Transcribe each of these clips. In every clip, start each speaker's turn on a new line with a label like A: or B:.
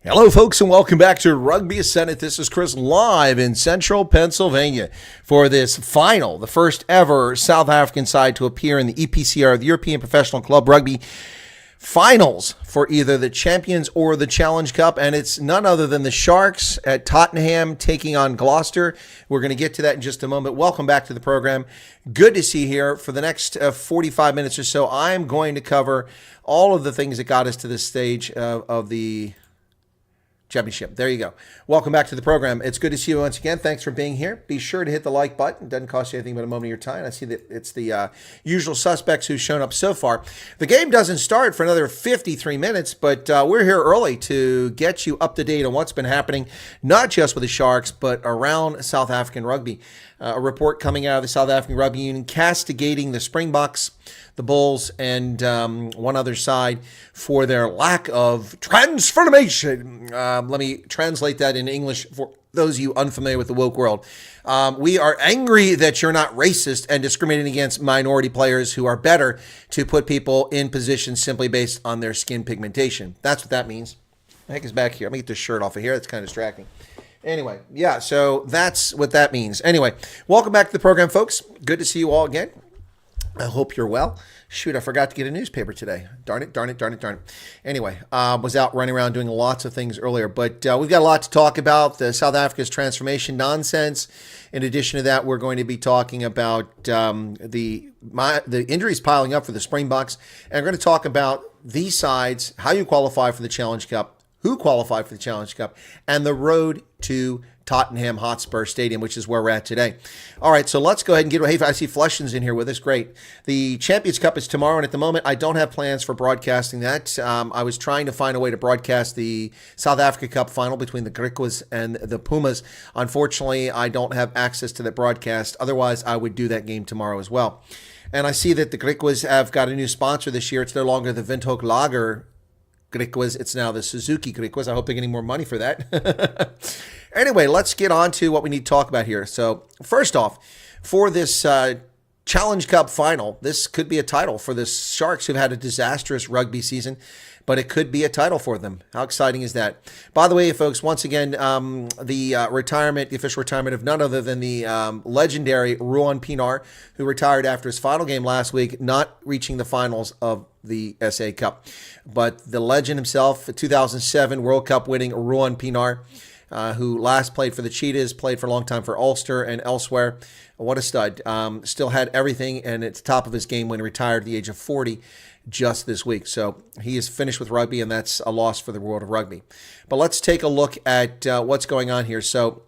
A: Hello, folks, and welcome back to Rugby Ascendant. This is Chris live in central Pennsylvania for this final, the first ever South African side to appear in the EPCR, the European Professional Club Rugby finals for either the Champions or the Challenge Cup, and it's none other than the Sharks at Tottenham taking on Gloucester. We're going to get to that in just a moment. Welcome back to the program. Good to see you here. For the next 45 minutes or so, I'm going to cover all of the things that got us to this stage of the championship. There you go. Welcome back to the program. It's good to see you once again. Thanks for being here. Be sure to hit the like button. It doesn't cost you anything but a moment of your time. I see that it's the usual suspects who've shown up so far. The game doesn't start for another 53 minutes, but we're here early to get you up to date on what's been happening, not just with the Sharks, but around South African rugby. A report coming out of the South African Rugby Union castigating the Springboks, the Bulls, and one other side for their lack of transformation. Let me translate that in English for those of you unfamiliar with the woke world. We are angry that you're not racist and discriminating against minority players who are better to put people in positions simply based on their skin pigmentation. That's what that means. The heck is back here? Let me get this shirt off of here. That's kind of distracting. Anyway, yeah, so that's what that means. Anyway, welcome back to the program, folks. Good to see you all again. I hope you're well. Shoot, I forgot to get a newspaper today. Darn it. Anyway, was out running around doing lots of things earlier, but we've got a lot to talk about. The South Africa's transformation nonsense. In addition to that, we're going to be talking about the injuries piling up for the Springboks, and we're going to talk about these sides, how you qualify for the Challenge Cup, who qualified for the Challenge Cup, and the road to Tottenham Hotspur Stadium, which is where we're at today. All right, so let's go ahead and get away. Hey, I see Fleshton's in here with us. Great. The Champions Cup is tomorrow, and at the moment, I don't have plans for broadcasting that. I was trying to find a way to broadcast the South Africa Cup final between the Griquas and the Pumas. Unfortunately, I don't have access to that broadcast. Otherwise, I would do that game tomorrow as well. And I see that the Griquas have got a new sponsor this year. It's no longer the Windhoek Lager Griquas. It's now the Suzuki Griquas. I hope they're getting more money for that. Anyway, let's get on to what we need to talk about here. So first off, for this Challenge Cup final, this could be a title for the Sharks, who've had a disastrous rugby season, but it could be a title for them. How exciting is that? By the way, folks, once again, the official retirement of none other than the legendary Ruan Pinar, who retired after his final game last week, not reaching the finals of the SA Cup. But the legend himself, 2007 World Cup winning Ruan Pinar, who last played for the Cheetahs, played for a long time for Ulster and elsewhere. What a stud. Still had everything, and at the top of his game when he retired at the age of 40 just this week. So he is finished with rugby, and that's a loss for the world of rugby. But let's take a look at what's going on here. So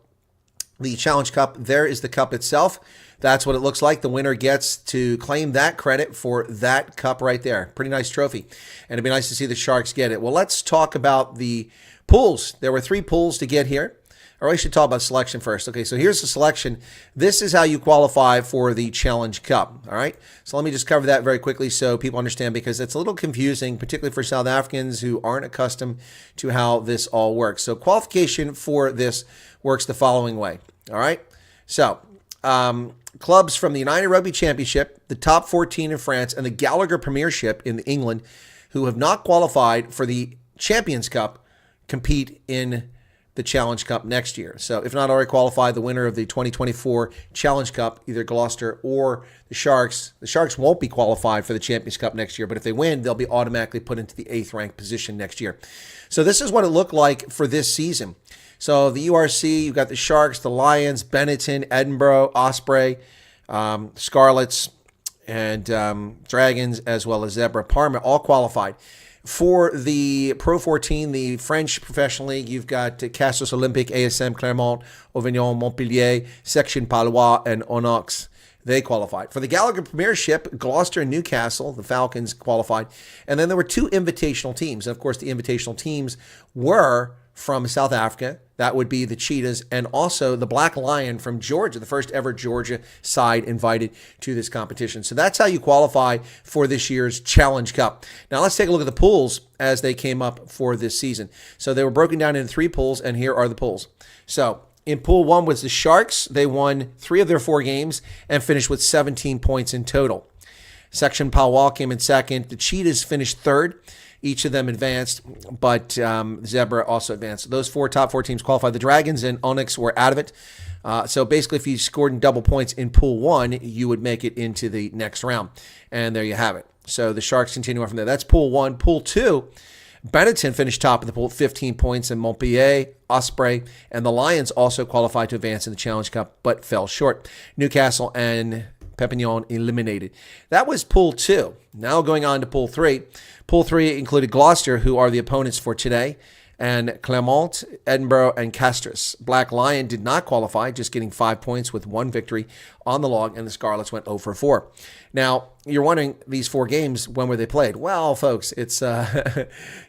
A: the Challenge Cup, there is the cup itself. That's what it looks like. The winner gets to claim that credit for that cup right there. Pretty nice trophy. And it'd be nice to see the Sharks get it. Well, let's talk about the pools. There were 3 pools to get here. Or I should talk about selection first. Okay, so here's the selection. This is how you qualify for the Challenge Cup. All right, so let me just cover that very quickly so people understand, because it's a little confusing, particularly for South Africans who aren't accustomed to how this all works. So qualification for this works the following way. All right, so clubs from the United Rugby Championship, the top 14 in France, and the Gallagher Premiership in England who have not qualified for the Champions Cup compete in the Challenge Cup next year. So if not already qualified, the winner of the 2024 Challenge Cup, either Gloucester or the Sharks won't be qualified for the Champions Cup next year, but if they win, they'll be automatically put into the 8th ranked position next year. So this is what it looked like for this season. So the URC, you've got the Sharks, the Lions, Benetton, Edinburgh, Osprey, Scarlets, and Dragons, as well as Zebra, Parma, all qualified. For the Pro 14, the French Professional League, you've got Castres Olympique, ASM, Clermont, Auvergne, Montpellier, Section Palois, and Onox. They qualified. For the Gallagher Premiership, Gloucester and Newcastle, the Falcons, qualified. And then there were 2 invitational teams. And of course, the invitational teams were from South Africa. That would be the Cheetahs, and also the Black Lion from Georgia, the first ever Georgia side invited to this competition. So that's how you qualify for this year's Challenge Cup. Now let's take a look at the pools as they came up for this season. So they were broken down into 3 pools, and here are the pools. So in Pool 1 was the Sharks. They won 3 of their 4 games and finished with 17 points in total. Section Palois came in second. The Cheetahs finished third. Each of them advanced, but Zebra also advanced. Those top four teams qualified. The Dragons and Onyx were out of it. So basically, if you scored in double points in Pool 1, you would make it into the next round. And there you have it. So the Sharks continue on from there. That's Pool 1. Pool 2, Benetton finished top of the pool with 15 points, and Montpellier, Osprey, and the Lions also qualified to advance in the Challenge Cup, but fell short. Newcastle and Perpignan eliminated. That was Pool 2. Now going on to Pool 3. Pool 3 included Gloucester, who are the opponents for today, and Clermont, Edinburgh, and Castres. Black Lion did not qualify, just getting 5 points with 1 victory on the log, and the Scarlets went 0 for 4. Now, you're wondering, these 4 games, when were they played? Well, folks, it's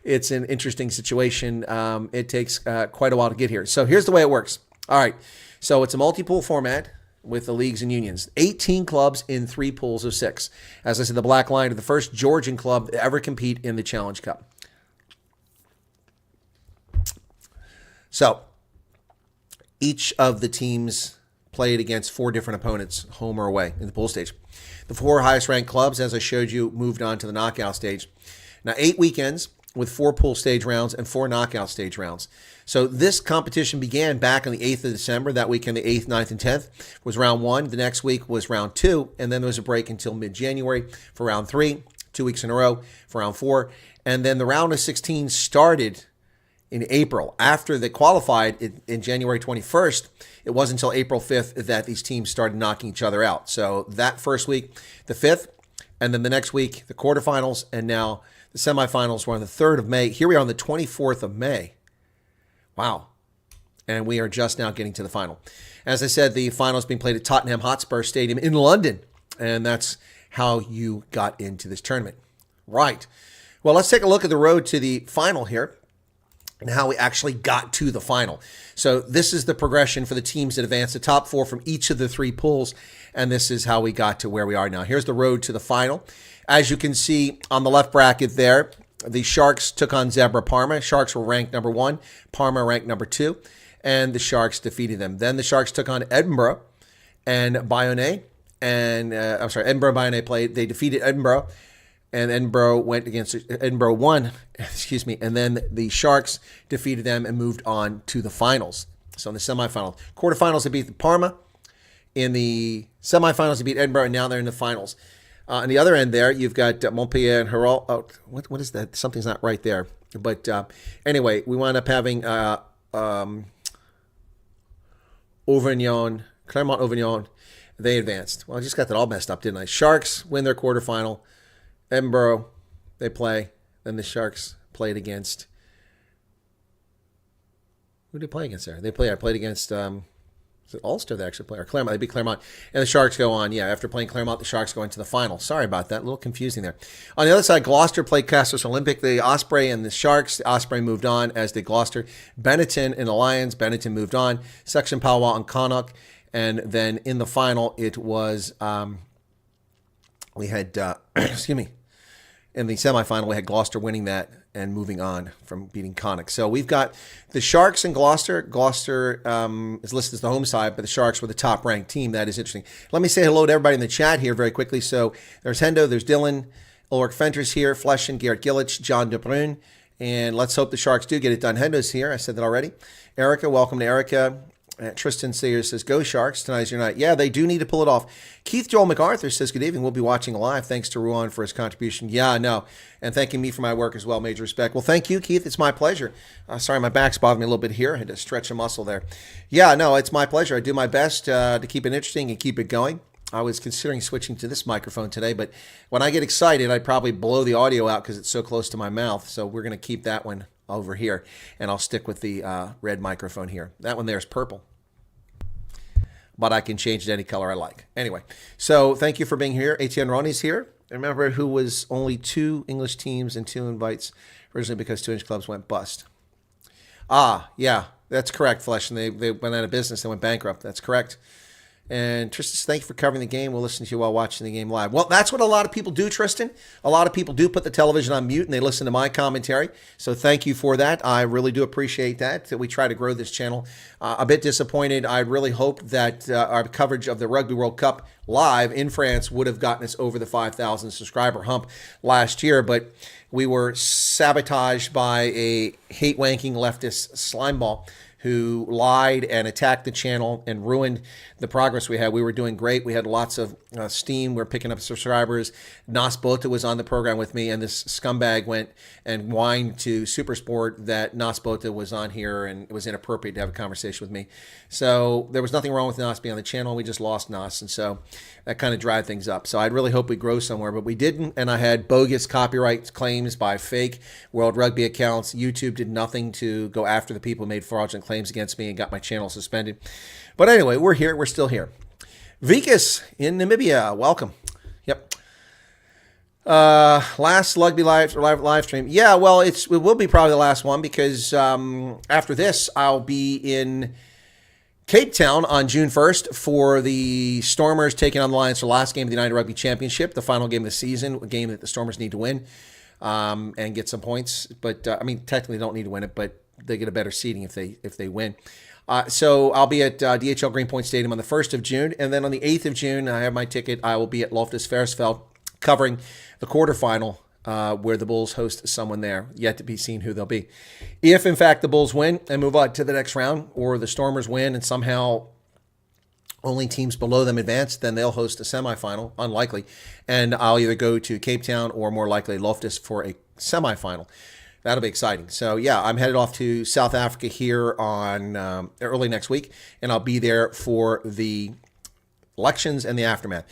A: it's an interesting situation. It takes quite a while to get here. So here's the way it works. All right, so it's a multi-pool format with the leagues and unions. 18 clubs in 3 pools of 6. As I said, the Black Lion are the first Georgian club to ever compete in the Challenge Cup. So, each of the teams played against 4 different opponents, home or away, in the pool stage. The 4 highest-ranked clubs, as I showed you, moved on to the knockout stage. Now, 8 weekends with 4 pool stage rounds and 4 knockout stage rounds. So this competition began back on the 8th of December. That weekend, the 8th, 9th, and 10th was round 1. The next week was round 2, and then there was a break until mid-January for round 3, 2 weeks in a row for round 4. And then the round of 16 started in April. After they qualified in January 21st, it wasn't until April 5th that these teams started knocking each other out. So that first week, the 5th, and then the next week, the quarterfinals, and now the semifinals were on the 3rd of May. Here we are on the 24th of May. Wow. And we are just now getting to the final. As I said, the final is being played at Tottenham Hotspur Stadium in London, and that's how you got into this tournament. Right. Well, let's take a look at the road to the final here, and how we actually got to the final. So this is the progression for the teams that advanced, the top 4 from each of the 3 pools, and this is how we got to where we are now. Here's the road to the final. As you can see on the left bracket there, the Sharks took on Zebra Parma. Sharks were ranked number 1, Parma ranked number 2, and the Sharks defeated them. Then the Sharks took on Edinburgh and Bayonne, and Edinburgh and Bayonne played. They defeated Edinburgh, and Edinburgh went against Edinburgh won, and then the Sharks defeated them and moved on to the finals. So in the semifinals, quarterfinals, they beat the Parma. In the semifinals, they beat Edinburgh, and now they're in the finals. On the other end there, you've got Montpellier and Herol. Oh, what is that? Something's not right there. But anyway, we wound up having Clermont-Auvergne. They advanced. Well, I just got that all messed up, didn't I? Sharks win their quarterfinal. Edinburgh, they play. Then the Sharks played against. Who did they play against there? I played against. Is it Ulster they actually play? Or Claremont? They beat Claremont. And the Sharks go on. Yeah, after playing Claremont, the Sharks go into the final. Sorry about that. A little confusing there. On the other side, Gloucester played Castres Olympic. The Osprey and the Sharks. The Osprey moved on, as did Gloucester. Benetton and the Lions. Benetton moved on. Section Palwa and Connacht. And then in the final, it was. We had. Excuse me. In the semifinal, we had Gloucester winning that and moving on from beating Connacht. So we've got the Sharks and Gloucester. Gloucester is listed as the home side, but the Sharks were the top-ranked team. That is interesting. Let me say hello to everybody in the chat here very quickly. So there's Hendo, there's Dylan, Ulrich Fenter's here, Fleschen, Garrett Gillich, John DeBrun, and let's hope the Sharks do get it done. Hendo's here. I said that already. Erica, welcome to Erica. Tristan Sayers says, go Sharks, tonight's your night. Yeah, they do need to pull it off. Keith Joel MacArthur says, good evening, we'll be watching live. Thanks to Ruan for his contribution. Yeah, no, and thanking me for my work as well. Major respect. Well, thank you, Keith. It's my pleasure. Sorry, my back's bothering me a little bit here. I had to stretch a muscle there. Yeah, no, it's my pleasure. I do my best to keep it interesting and keep it going. I was considering switching to this microphone today, but when I get excited, I probably blow the audio out because it's so close to my mouth. So we're going to keep that one over here, and I'll stick with the red microphone here. That one there is purple, but I can change it any color I like. Anyway, so thank you for being here. Etienne Ronnie's here. Remember who was only 2 English teams and 2 invites originally because 2-inch clubs went bust. Ah, yeah, that's correct, Flesh. And they went out of business. They went bankrupt. That's correct. And Tristan, thank you for covering the game. We'll listen to you while watching the game live. Well, that's what a lot of people do, Tristan. A lot of people do put the television on mute and they listen to my commentary. So thank you for that. I really do appreciate that we try to grow this channel. A bit disappointed. I really hoped that our coverage of the Rugby World Cup live in France would have gotten us over the 5,000 subscriber hump last year, but we were sabotaged by a hate-wanking leftist slimeball who lied and attacked the channel and ruined the progress we had. We were doing great. We had lots of steam. We were picking up subscribers. Nas Bota was on the program with me, and this scumbag went and whined to Supersport that Nas Bota was on here and it was inappropriate to have a conversation with me. So there was nothing wrong with Nas being on the channel. We just lost Nas, and so that kind of dried things up. So I'd really hope we grow somewhere, but we didn't, and I had bogus copyright claims by fake World Rugby accounts. YouTube did nothing to go after the people who made fraudulent claims against me and got my channel suspended. But anyway, we're here. We're still here. Vikas in Namibia, welcome. Yep. Last Rugby live stream. Yeah, well, it will be probably the last one because after this, I'll be in Cape Town on June 1st for the Stormers taking on the Lions for the last game of the United Rugby Championship, the final game of the season, a game that the Stormers need to win and get some points. But I mean, technically, they don't need to win it, but they get a better seeding if they win. So I'll be at DHL Greenpoint Stadium on the 1st of June, and then on the 8th of June, I have my ticket. I will be at Loftus Versfeld covering the quarterfinal where the Bulls host someone there. Yet to be seen who they'll be. If, in fact, the Bulls win and move on to the next round, or the Stormers win and somehow only teams below them advance, then they'll host a semifinal, unlikely. And I'll either go to Cape Town or more likely Loftus for a semifinal. That'll be exciting. So, yeah, I'm headed off to South Africa here on early next week, and I'll be there for the elections and the aftermath.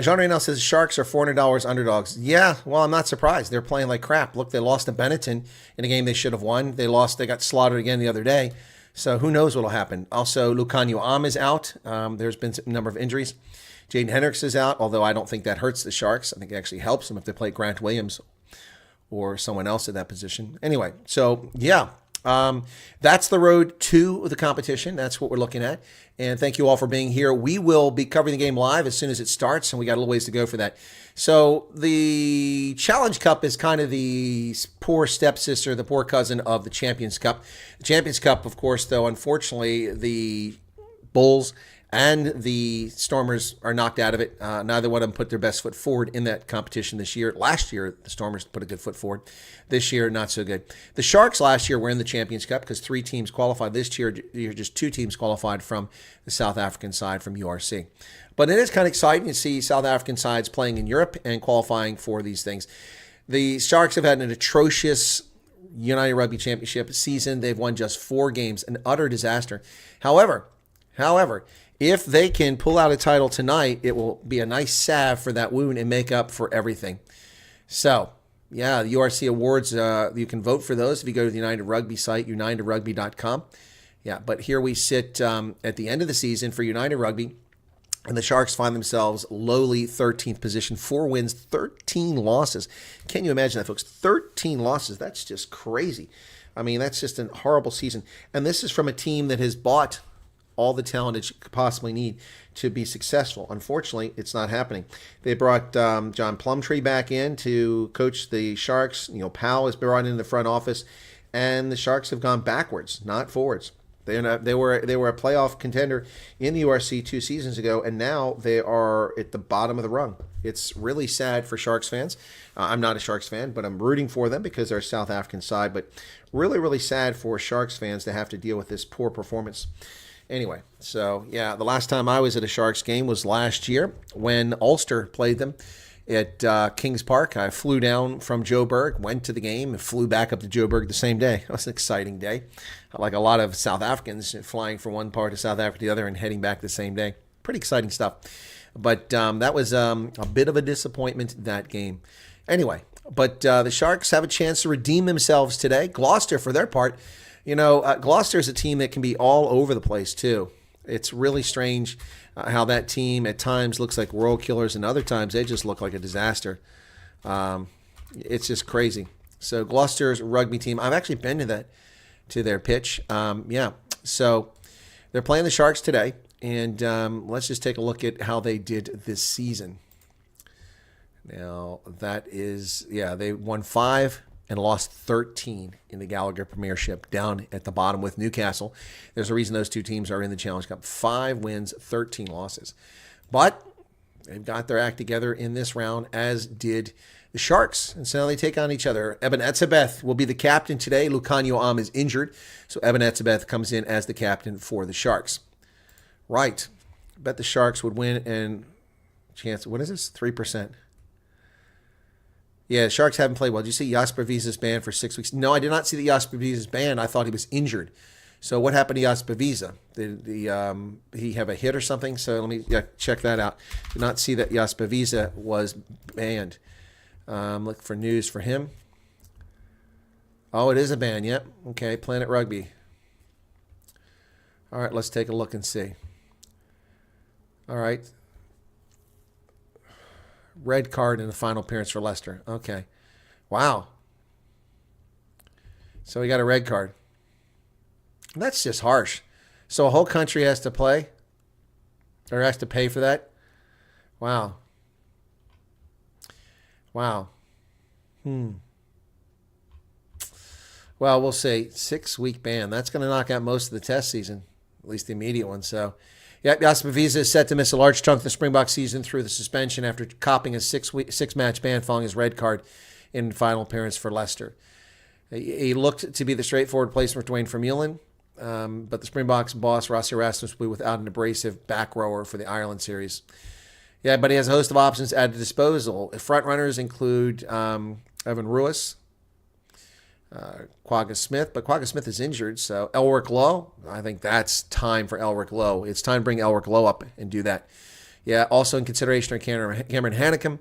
A: Jean Reynal says Sharks are $400 underdogs. Yeah, well, I'm not surprised. They're playing like crap. Look, they lost to Benetton in a game they should have won. They got slaughtered again the other day. So who knows what will happen. Also, Lucanio Am is out. There's been a number of injuries. Jaden Hendricks is out, although I don't think that hurts the Sharks. I think it actually helps them if they play Grant Williams or someone else at that position. Anyway, so yeah, that's the road to the competition. That's what we're looking at. And thank you all for being here. We will be covering the game live as soon as it starts, and we got a little ways to go for that. So the Challenge Cup is kind of the poor stepsister, the poor cousin of the Champions Cup. The Champions Cup, of course, though, unfortunately, the Bulls and the Stormers are knocked out of it. Neither one of them put their best foot forward in that competition this year. Last year, the Stormers put a good foot forward. This year, not so good. The Sharks last year were in the Champions Cup because 3 teams qualified. This year, just 2 teams qualified from the South African side from URC. But it is kind of exciting to see South African sides playing in Europe and qualifying for these things. The Sharks have had an atrocious United Rugby Championship season. They've won just 4 games, an utter disaster. However, if they can pull out a title tonight, it will be a nice salve for that wound and make up for everything. So, yeah, the URC Awards, you can vote for those if you go to the United Rugby site, unitedrugby.com. Yeah, but here we sit at the end of the season for United Rugby, and the Sharks find themselves lowly 13th position, 4 wins, 13 losses. Can you imagine that, folks? 13 losses. That's just crazy. I mean, that's just a horrible season. And this is from a team that has bought all the talent it could possibly need to be successful. Unfortunately, it's not happening. They brought John Plumtree back in to coach the Sharks. Powell has been brought in the front office, and the Sharks have gone backwards, not forwards. They were a playoff contender in the URC 2 seasons ago, and now they are at the bottom of the rung. It's really sad for Sharks fans. I'm not a Sharks fan, but I'm rooting for them because they're a South African side. But really, really sad for Sharks fans to have to deal with this poor performance. Anyway, so yeah, the last time I was at a Sharks game was last year when Ulster played them at Kings Park. I flew down from Joburg, went to the game, and flew back up to Joburg the same day. It was an exciting day. Like a lot of South Africans flying from one part of South Africa to the other and heading back the same day. Pretty exciting stuff. But that was a bit of a disappointment, that game. Anyway, but the Sharks have a chance to redeem themselves today. Gloucester, for their part, Gloucester is a team that can be all over the place, too. It's really strange how that team at times looks like world killers and other times they just look like a disaster. It's just crazy. So Gloucester's rugby team, I've actually been to their pitch. So they're playing the Sharks today. And let's just take a look at how they did this season. Now, that is, they won 5 and lost 13 in the Gallagher Premiership, down at the bottom with Newcastle. There's a reason those two teams are in the Challenge Cup. 5 wins, 13 losses. But they've got their act together in this round, as did the Sharks. And so now they take on each other. Eben Etzebeth will be the captain today. Lucanio Am is injured, so Eben Etzebeth comes in as the captain for the Sharks. Right. Bet the Sharks would win, and chance, what is this? 3%. Yeah, Sharks haven't played well. Did you see Jasper Wiese's banned for 6 weeks? No, I did not see that Jasper Wiese's banned. I thought he was injured. So what happened to Jasper Wiese? Did he have a hit or something? So let me check that out. Did not see that Jasper Wiese was banned. Look for news for him. Oh, it is a ban. Yep. Okay, Planet Rugby. All right, let's take a look and see. All right. Red card in the final appearance for Leicester. Okay. Wow. So we got a red card. That's just harsh. So a whole country has to play? Or has to pay for that? Wow. Wow. Well, we'll say 6-week ban. That's going to knock out most of the test season, at least the immediate one. So, Jasper Wiese is set to miss a large chunk of the Springbok season through the suspension after copping a 6-match ban following his red card in final appearance for Leicester. He looked to be the straightforward replacement for Dwayne Vermeulen, but the Springboks boss, Rossi Erasmus, will be without an abrasive back rower for the Ireland series. Yeah, but he has a host of options at his disposal. Front runners include Evan Ruiz, Quagga Smith, but Quagga Smith is injured, so Elric Lowe, I think that's time for Elric Lowe. It's time to bring Elric Lowe up and do that. Yeah, also in consideration are Cameron Hanekom,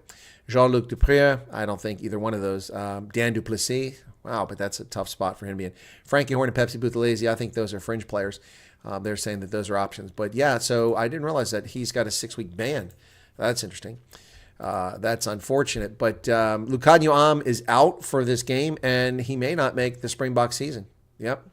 A: Jean-Luc Dupré, I don't think either one of those. Dan Duplessis, wow, but that's a tough spot for him to be in. Frankie Horn and Pepsi Buthelezi, I think those are fringe players. They're saying that those are options. But yeah, so I didn't realize that he's got a 6-week ban. That's interesting. That's unfortunate. But Lucanio Am is out for this game, and he may not make the Springbok season. Yep.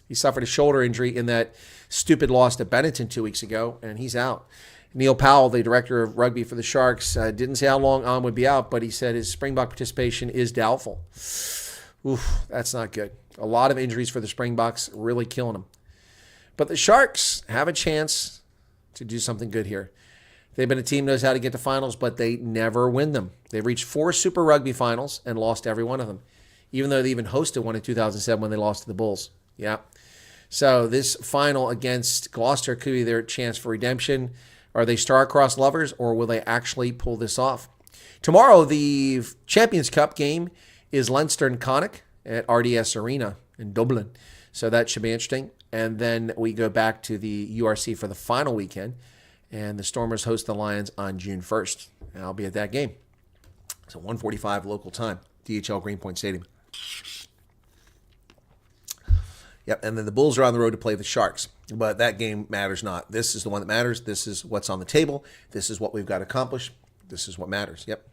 A: He suffered a shoulder injury in that stupid loss to Benetton 2 weeks ago, and he's out. Neil Powell, the director of rugby for the Sharks, didn't say how long Am would be out, but he said his Springbok participation is doubtful. Oof, that's not good. A lot of injuries for the Springboks, really killing them. But the Sharks have a chance to do something good here. They've been a team that knows how to get to finals, but they never win them. They've reached 4 Super Rugby finals and lost every one of them, even though they even hosted one in 2007 when they lost to the Bulls. Yeah. So this final against Gloucester could be their chance for redemption. Are they star-crossed lovers, or will they actually pull this off? Tomorrow, the Champions Cup game is Leinster and Connacht at RDS Arena in Dublin. So that should be interesting. And then we go back to the URC for the final weekend. And the Stormers host the Lions on June 1st. And I'll be at that game. So 1:45 local time, DHL Greenpoint Stadium. Yep, and then the Bulls are on the road to play the Sharks. But that game matters not. This is the one that matters. This is what's on the table. This is what we've got to accomplish. This is what matters. Yep.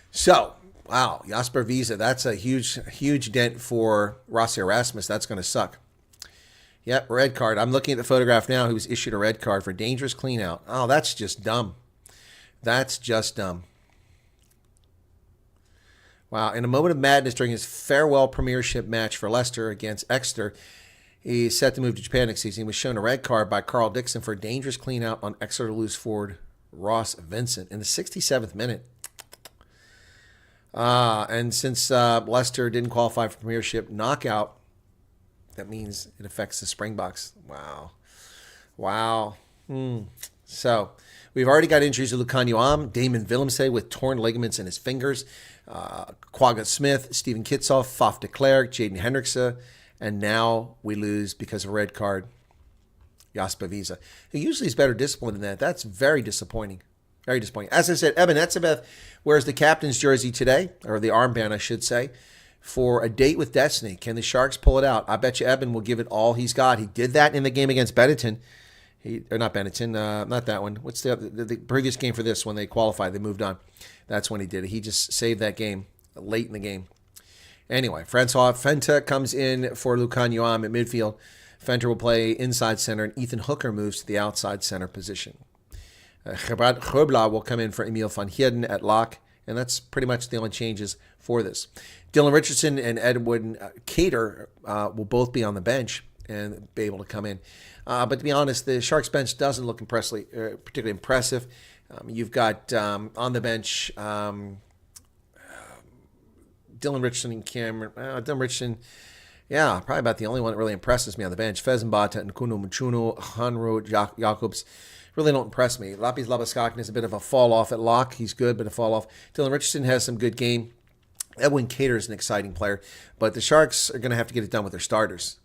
A: So, wow, Jasper Wiese, that's a huge dent for Rossi Erasmus. That's going to suck. Yep, red card. I'm looking at the photograph now. He was issued a red card for dangerous clean-out. Oh, that's just dumb. That's just dumb. Wow, in a moment of madness during his farewell premiership match for Leicester against Exeter, he's set to move to Japan next season. He was shown a red card by Carl Dixon for a dangerous clean-out on Exeter loose forward Ross Vincent in the 67th minute. And since Leicester didn't qualify for premiership knockout, that means it affects the Springboks. Wow. So we've already got injuries to Lucanio Am, Damon Willemse with torn ligaments in his fingers, Quagga Smith, Stephen Kitsoff, Faf de Klerk, Jaden Hendrickse, and now we lose because of a red card, Jasper Wiese. He usually is better disciplined than that. That's very disappointing. Very disappointing. As I said, Eben Etzebeth wears the captain's jersey today, or the armband, I should say, for a date with destiny. Can the Sharks pull it out? I bet you Eben will give it all he's got. He did that in the game against Benetton. Not Benetton, not that one. What's the previous game for this when they qualified? They moved on. That's when he did it. He just saved that game late in the game. Anyway, Francois Fenta comes in for Lucanio Am at midfield. Fenter will play inside center, and Ethan Hooker moves to the outside center position. Grobla will come in for Emil van Heerden at lock, and that's pretty much the only changes for this. Dylan Richardson and Edwin Cater will both be on the bench and be able to come in. But to be honest, the Sharks bench doesn't look particularly impressive. You've got on the bench Dylan Richardson and Cameron. Dylan Richardson, yeah, probably about the only one that really impresses me on the bench. Fezenbata and Kuno Muchuno, Hanro Jacobs really don't impress me. Lapis Labaskakin is a bit of a fall off at lock. He's good, but a fall off. Dylan Richardson has some good game. Edwin Cater is an exciting player, but the Sharks are going to have to get it done with their starters.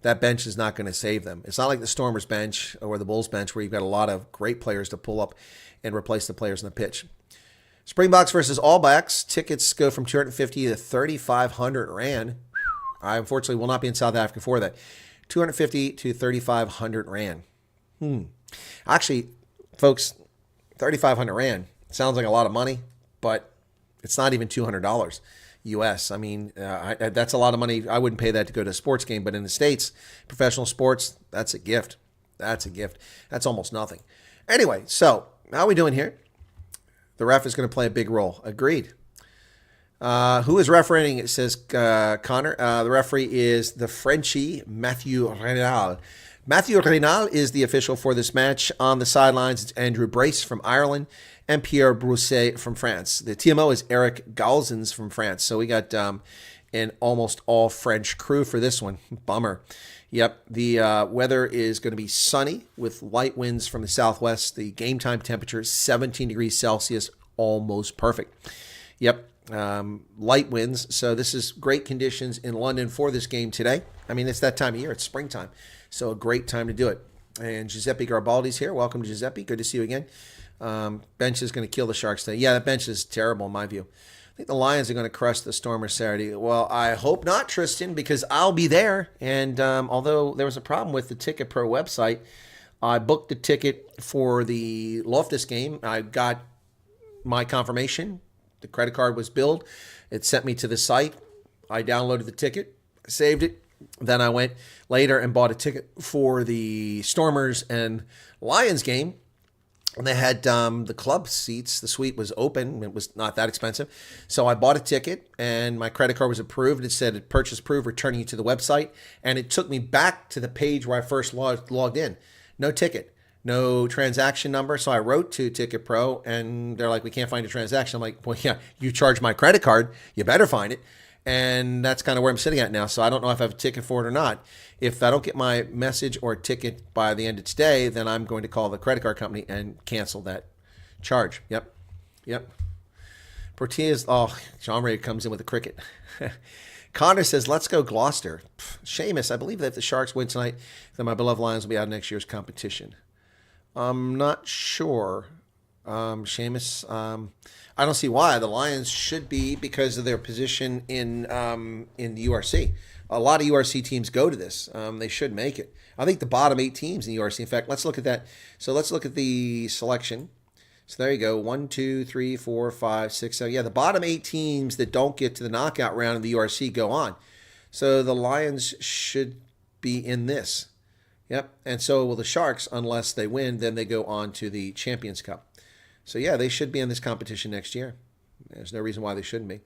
A: That bench is not going to save them. It's not like the Stormers bench or the Bulls bench where you've got a lot of great players to pull up and replace the players on the pitch. Springboks versus All Blacks. Tickets go from 250 to 3,500 Rand. I unfortunately will not be in South Africa for that. 250 to 3,500 Rand. Actually, folks, 3,500 Rand sounds like a lot of money, but it's not even $200 US. I mean, that's a lot of money. I wouldn't pay that to go to a sports game, but in the States, professional sports, that's a gift. That's a gift. That's almost nothing. Anyway, so how are we doing here? The ref is going to play a big role. Agreed. Who is refereeing? It says Connor. The referee is the Frenchie Mathieu Renal. Mathieu Renal is the official for this match. On the sidelines, it's Andrew Brace from Ireland and Pierre Brousset from France. The TMO is Eric Galzens from France. So we got an almost all French crew for this one. Bummer. Yep, the weather is going to be sunny with light winds from the southwest. The game time temperature is 17 degrees Celsius, almost perfect. Yep, light winds. So this is great conditions in London for this game today. I mean, it's that time of year. It's springtime. So a great time to do it. And Giuseppe Garibaldi's here. Welcome, Giuseppe. Good to see you again. Bench is going to kill the Sharks today. Yeah, that bench is terrible in my view. I think the Lions are going to crush the Stormers Saturday. Well, I hope not, Tristan, because I'll be there. And although there was a problem with the Ticket Pro website, I booked the ticket for the Loftus game. I got my confirmation. The credit card was billed. It sent me to the site. I downloaded the ticket, saved it. Then I went later and bought a ticket for the Stormers and Lions game. And they had the club seats. The suite was open. It was not that expensive. So I bought a ticket, and my credit card was approved. It said, purchase approved, returning you to the website. And it took me back to the page where I first logged in. No ticket, no transaction number. So I wrote to Ticket Pro, and they're like, we can't find a transaction. I'm like, well, yeah, you charge my credit card. You better find it. And that's kind of where I'm sitting at now. So I don't know if I have a ticket for it or not. If I don't get my message or ticket by the end of today, then I'm going to call the credit card company and cancel that charge. Yep. Portillas, John Ray comes in with a cricket. Connor says, let's go Gloucester. Seamus, I believe that if the Sharks win tonight, then my beloved Lions will be out of next year's competition. I'm not sure. Seamus, I don't see why. The Lions should be because of their position in the URC. A lot of URC teams go to this. They should make it. I think the bottom 8 teams in the URC. In fact, let's look at that. So let's look at the selection. So there you go. 1, 2, 3, 4, 5, 6, 7. Yeah, the bottom 8 teams that don't get to the knockout round of the URC go on. So the Lions should be in this. Yep. And so will the Sharks, unless they win, then they go on to the Champions Cup. So, yeah, they should be in this competition next year. There's no reason why they shouldn't be.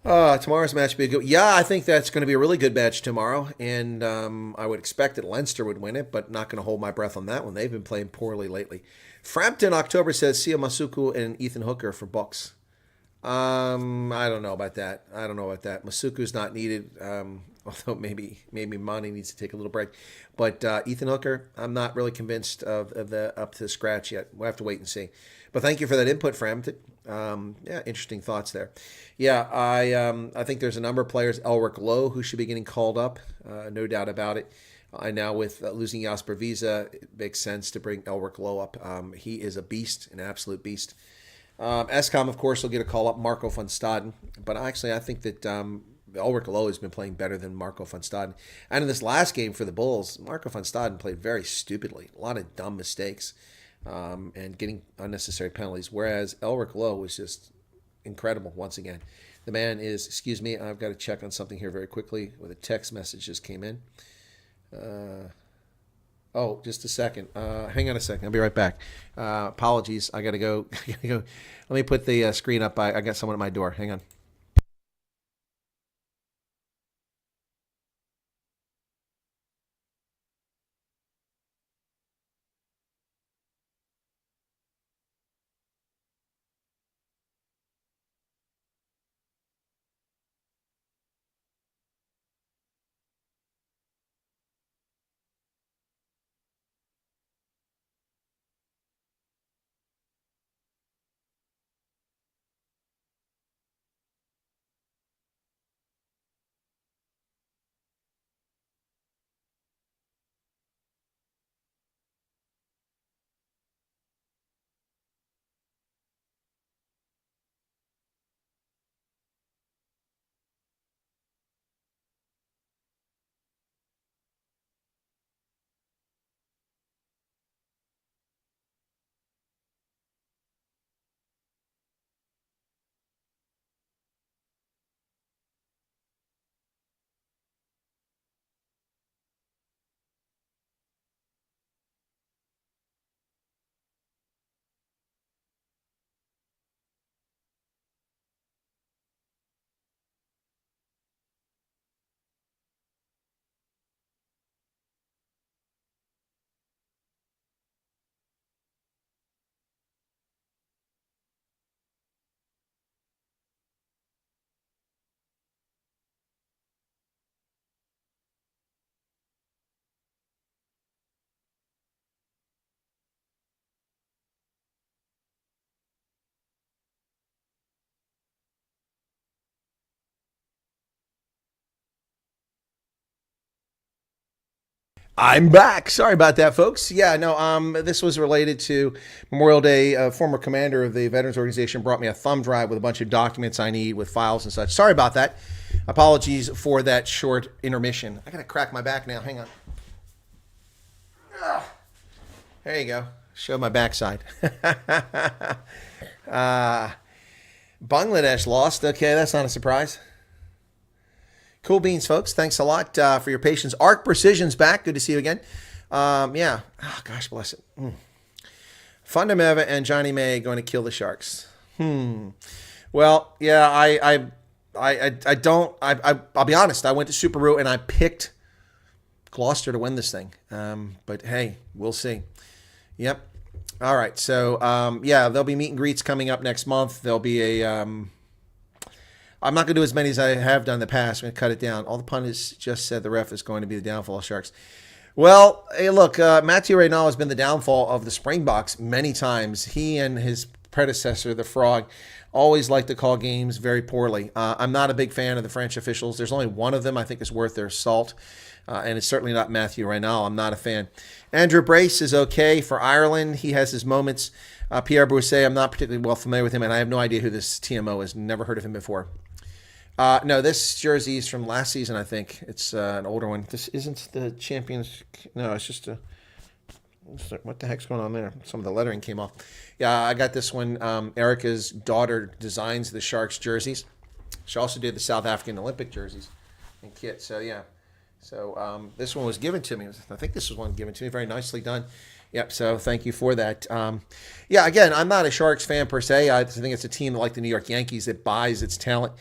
A: Tomorrow's match will be good. Yeah, I think that's going to be a really good match tomorrow. And I would expect that Leinster would win it, but not going to hold my breath on that one. They've been playing poorly lately. Frampton October says Sia Masuku and Ethan Hooker for Bucks. I don't know about that. Masuku's not needed, although maybe Monty needs to take a little break. But Ethan Hooker, I'm not really convinced of the up to scratch yet. We'll have to wait and see. But thank you for that input, Frampton. Yeah, interesting thoughts there. Yeah, I think there's a number of players, Elric Lowe, who should be getting called up, no doubt about it. Now with losing Jasper Visa, it makes sense to bring Elric Lowe up. He is a beast, an absolute beast. Escom, of course, will get a call up, Marco van Staden. But actually, I think that Elric Lowe has been playing better than Marco van Staden. And in this last game for the Bulls, Marco van Staden played very stupidly. A lot of dumb mistakes and getting unnecessary penalties. Whereas Elric Lowe was just incredible once again. The man is, excuse me, I've got to check on something here very quickly with a text message just came in. Oh, just a second. Hang on a second. I'll be right back. Apologies. I got to go. Let me put the screen up. I got someone at my door. Hang on. I'm back. Sorry about that, folks. Yeah, no, this was related to Memorial Day. A former commander of the Veterans Organization brought me a thumb drive with a bunch of documents I need with files and such. Sorry about that. Apologies for that short intermission. I got to crack my back now. Hang on. There you go. Show my backside. Bangladesh lost. Okay, that's not a surprise. Cool beans, folks. Thanks a lot for your patience. Arc Precision's back. Good to see you again. Yeah. Oh, gosh bless it. Fundameva and Johnny May going to kill the Sharks. Well, yeah, I'll be honest. I went to Superoo and I picked Gloucester to win this thing. But hey, we'll see. Yep. All right. So, yeah, there'll be meet and greets coming up next month. There'll be a... I'm not going to do as many as I have done in the past. I'm going to cut it down. All the pundits just said the ref is going to be the downfall of Sharks. Well, hey, look, Mathieu Reynal has been the downfall of the Springboks many times. He and his predecessor, the Frog, always like to call games very poorly. I'm not a big fan of the French officials. There's only one of them I think is worth their salt, and it's certainly not Mathieu Reynal. I'm not a fan. Andrew Brace is okay for Ireland. He has his moments. Pierre Brousset, I'm not particularly well familiar with him, and I have no idea who this TMO is. Never heard of him before. No, this jersey is from last season, I think. It's an older one. This isn't the Champions. No, it's just a... What the heck's going on there? Some of the lettering came off. Yeah, I got this one. Erica's daughter designs the Sharks jerseys. She also did the South African Olympic jerseys and kit. So, yeah. So, this one was given to me. I think this was one given to me. Very nicely done. Yep, so thank you for that. Yeah, again, I'm not a Sharks fan per se. I think it's a team like the New York Yankees that buys its talent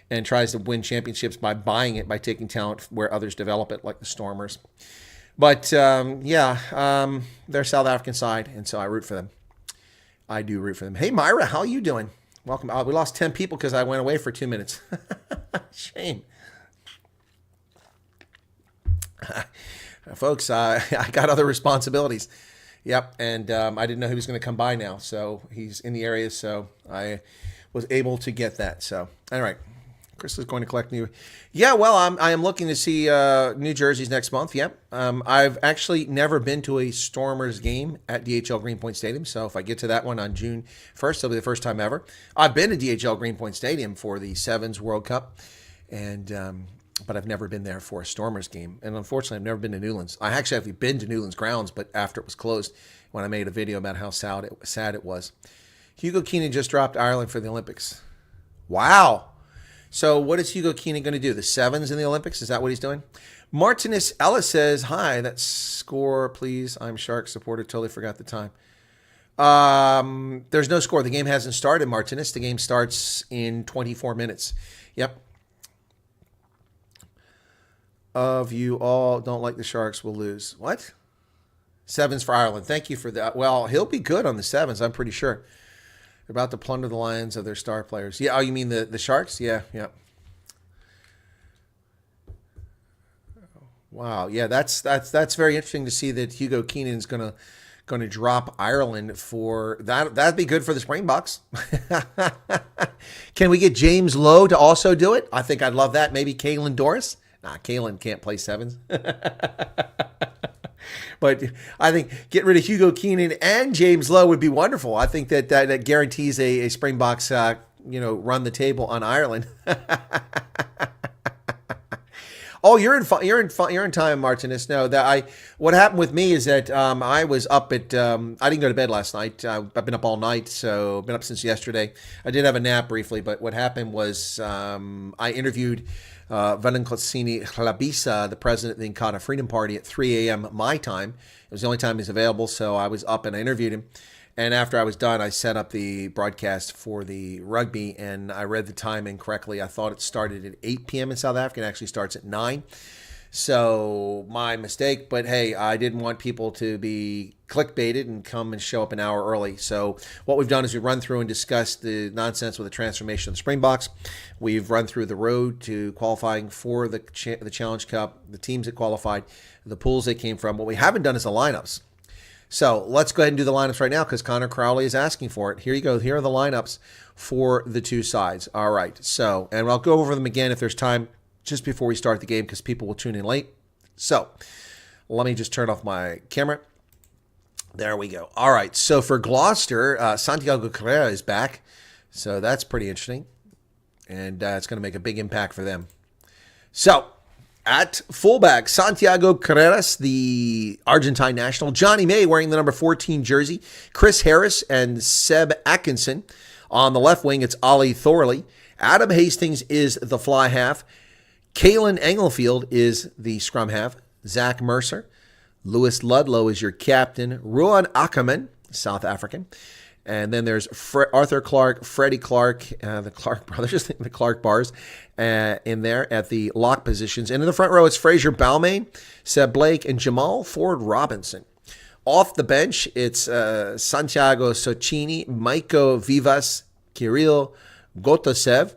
A: and tries to win championships by buying it, by taking talent where others develop it, like the Stormers. But, yeah, they're South African side, and so I root for them. I do root for them. Hey, Myra, how are you doing? Welcome. We lost 10 people because I went away for 2 minutes. Shame. Folks, I got other responsibilities. Yep, and I didn't know he was going to come by now, so he's in the area, so I was able to get that. So, all right. Chris is going to collect new. Yeah, well, I am looking to see new jerseys next month. Yep. I've actually never been to a Stormers game at DHL Greenpoint Stadium. So if I get to that one on June 1st, it'll be the first time ever. I've been to DHL Greenpoint Stadium for the Sevens World Cup, and but I've never been there for a Stormers game. And unfortunately, I've never been to Newlands. I actually have been to Newlands grounds, but after it was closed, when I made a video about how sad it was. Hugo Keenan just dropped Ireland for the Olympics. Wow. So what is Hugo Keenan going to do? The sevens in the Olympics? Is that what he's doing? Martinez Ellis says, hi, that score, please. I'm Shark supporter. Totally forgot the time. There's no score. The game hasn't started, Martinez. The game starts in 24 minutes. Yep. Of you all don't like the Sharks will lose. What? Sevens for Ireland. Thank you for that. Well, he'll be good on the sevens, I'm pretty sure. They're about to plunder the Lions of their star players. Yeah, oh, you mean the Sharks? Yeah, yeah. Wow, yeah, that's very interesting to see that Hugo Keenan's gonna drop Ireland for that. That'd be good for the Springboks. Can we get James Lowe to also do it? I think I'd love that. Maybe Caelan Doris. Nah, Caelan can't play sevens. But I think get rid of Hugo Keenan and James Lowe would be wonderful. I think that guarantees a Springboks run the table on Ireland. Oh, you're in time, Martinez. No, what happened with me is that I was up at I didn't go to bed last night. I've been up all night, so I've been up since yesterday. I did have a nap briefly, but what happened was I interviewed Valentin Hlabisa, the president of the Inkatha Freedom Party, at 3 a.m. my time. It was the only time he's available, so I was up and I interviewed him. And after I was done, I set up the broadcast for the rugby, and I read the time incorrectly. I thought it started at 8 p.m. in South Africa. It actually starts at 9. So my mistake, but hey, I didn't want people to be clickbaited and come and show up an hour early. So what we've done is we've run through and discussed the nonsense with the transformation of the Springboks. We've run through the road to qualifying for the Challenge Cup, the teams that qualified, the pools they came from. What we haven't done is the lineups. So let's go ahead and do the lineups right now because Connor Crowley is asking for it. Here you go. Here are the lineups for the two sides. All right. So, and I'll go over them again if there's time just before we start the game because people will tune in late. So let me just turn off my camera. There we go. All right. So for Gloucester, Santiago Carrera is back. So that's pretty interesting. And it's going to make a big impact for them. So at fullback, Santiago Carreras, the Argentine national. Johnny May wearing the number 14 jersey. Chris Harris and Seb Atkinson. On the left wing, it's Ollie Thorley. Adam Hastings is the fly half. Kalen Engelfield is the scrum half. Zach Mercer. Lewis Ludlow is your captain. Ruan Ackerman, South African. And then there's Arthur Clark, Freddie Clark, the Clark brothers, the Clark bars in there at the lock positions. And in the front row, it's Fraser Balmain, Seb Blake, and Jamal Ford Robinson. Off the bench, it's Santiago Socini, Maiko Vivas, Kirill Gotosev,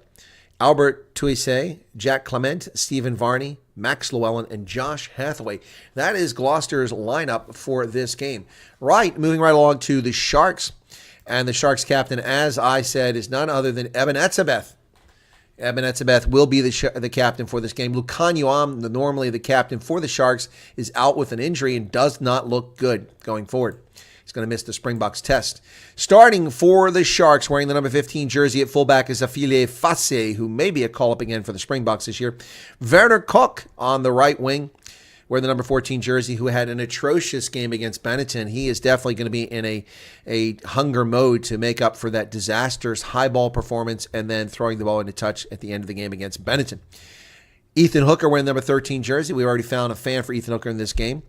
A: Albert Tuise, Jack Clement, Stephen Varney, Max Llewellyn, and Josh Hathaway. That is Gloucester's lineup for this game. Right, moving right along to the Sharks. And the Sharks captain, as I said, is none other than Eben Etzebeth. Eben Etzebeth will be the captain for this game. Lucan Yuam, normally the captain for the Sharks, is out with an injury and does not look good going forward. He's going to miss the Springboks test. Starting for the Sharks, wearing the number 15 jersey at fullback is Affilié Fasse, who may be a call-up again for the Springboks this year. Werner Koch on the right wing, wearing the number 14 jersey, who had an atrocious game against Benetton. He is definitely going to be in a hunger mode to make up for that disastrous high ball performance and then throwing the ball into touch at the end of the game against Benetton. Ethan Hooker wearing the number 13 jersey. We already found a fan for Ethan Hooker in this game.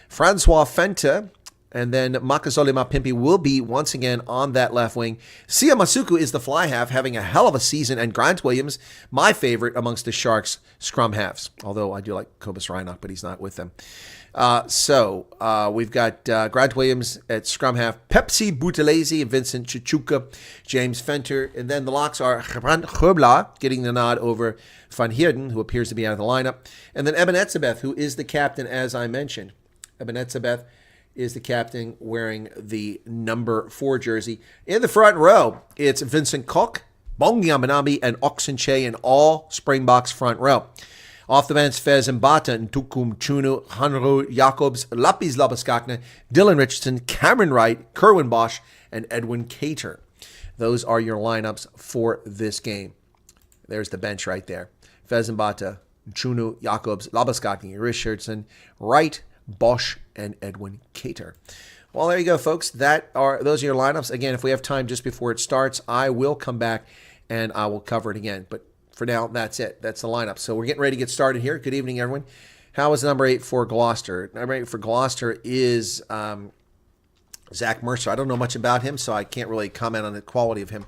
A: Francois Fenta and then Makazole Mapimpi will be once again on that left wing. Sia Masuku is the fly half, having a hell of a season, and Grant Williams, my favorite amongst the Sharks scrum halves. Although I do like Kobus Reinach, but he's not with them. We've got Grant Williams at scrum half, Pepsi Buthelezi, Vincent Chichuka, James Fenter, and then the locks are Grant Herbla getting the nod over Van Heerden, who appears to be out of the lineup, and then Eben Etzebeth, who is the captain, as I mentioned. Eben Etzebeth is the captain wearing the number 4 jersey. In the front row, it's Vincent Koch, Bongi Amanambi, and Oxenche in all Springboks front row. Off the bench, Fez Mbata, Ntukum Chunu, Hanro Jacobs, Lapis Labaskakne, Dylan Richardson, Cameron Wright, Kerwin Bosch, and Edwin Cater. Those are your lineups for this game. There's the bench right there. Fez Mbata, Chunu, Jacobs, Labaskakne, Richardson, Wright, Bosch, and Edwin Cater. Well, there you go, folks. Those are your lineups. Again, if we have time just before it starts, I will come back and I will cover it again. But for now, that's it. That's the lineup. So we're getting ready to get started here. Good evening, everyone. How is number 8 for Gloucester? Number 8 for Gloucester is Zach Mercer. I don't know much about him, so I can't really comment on the quality of him.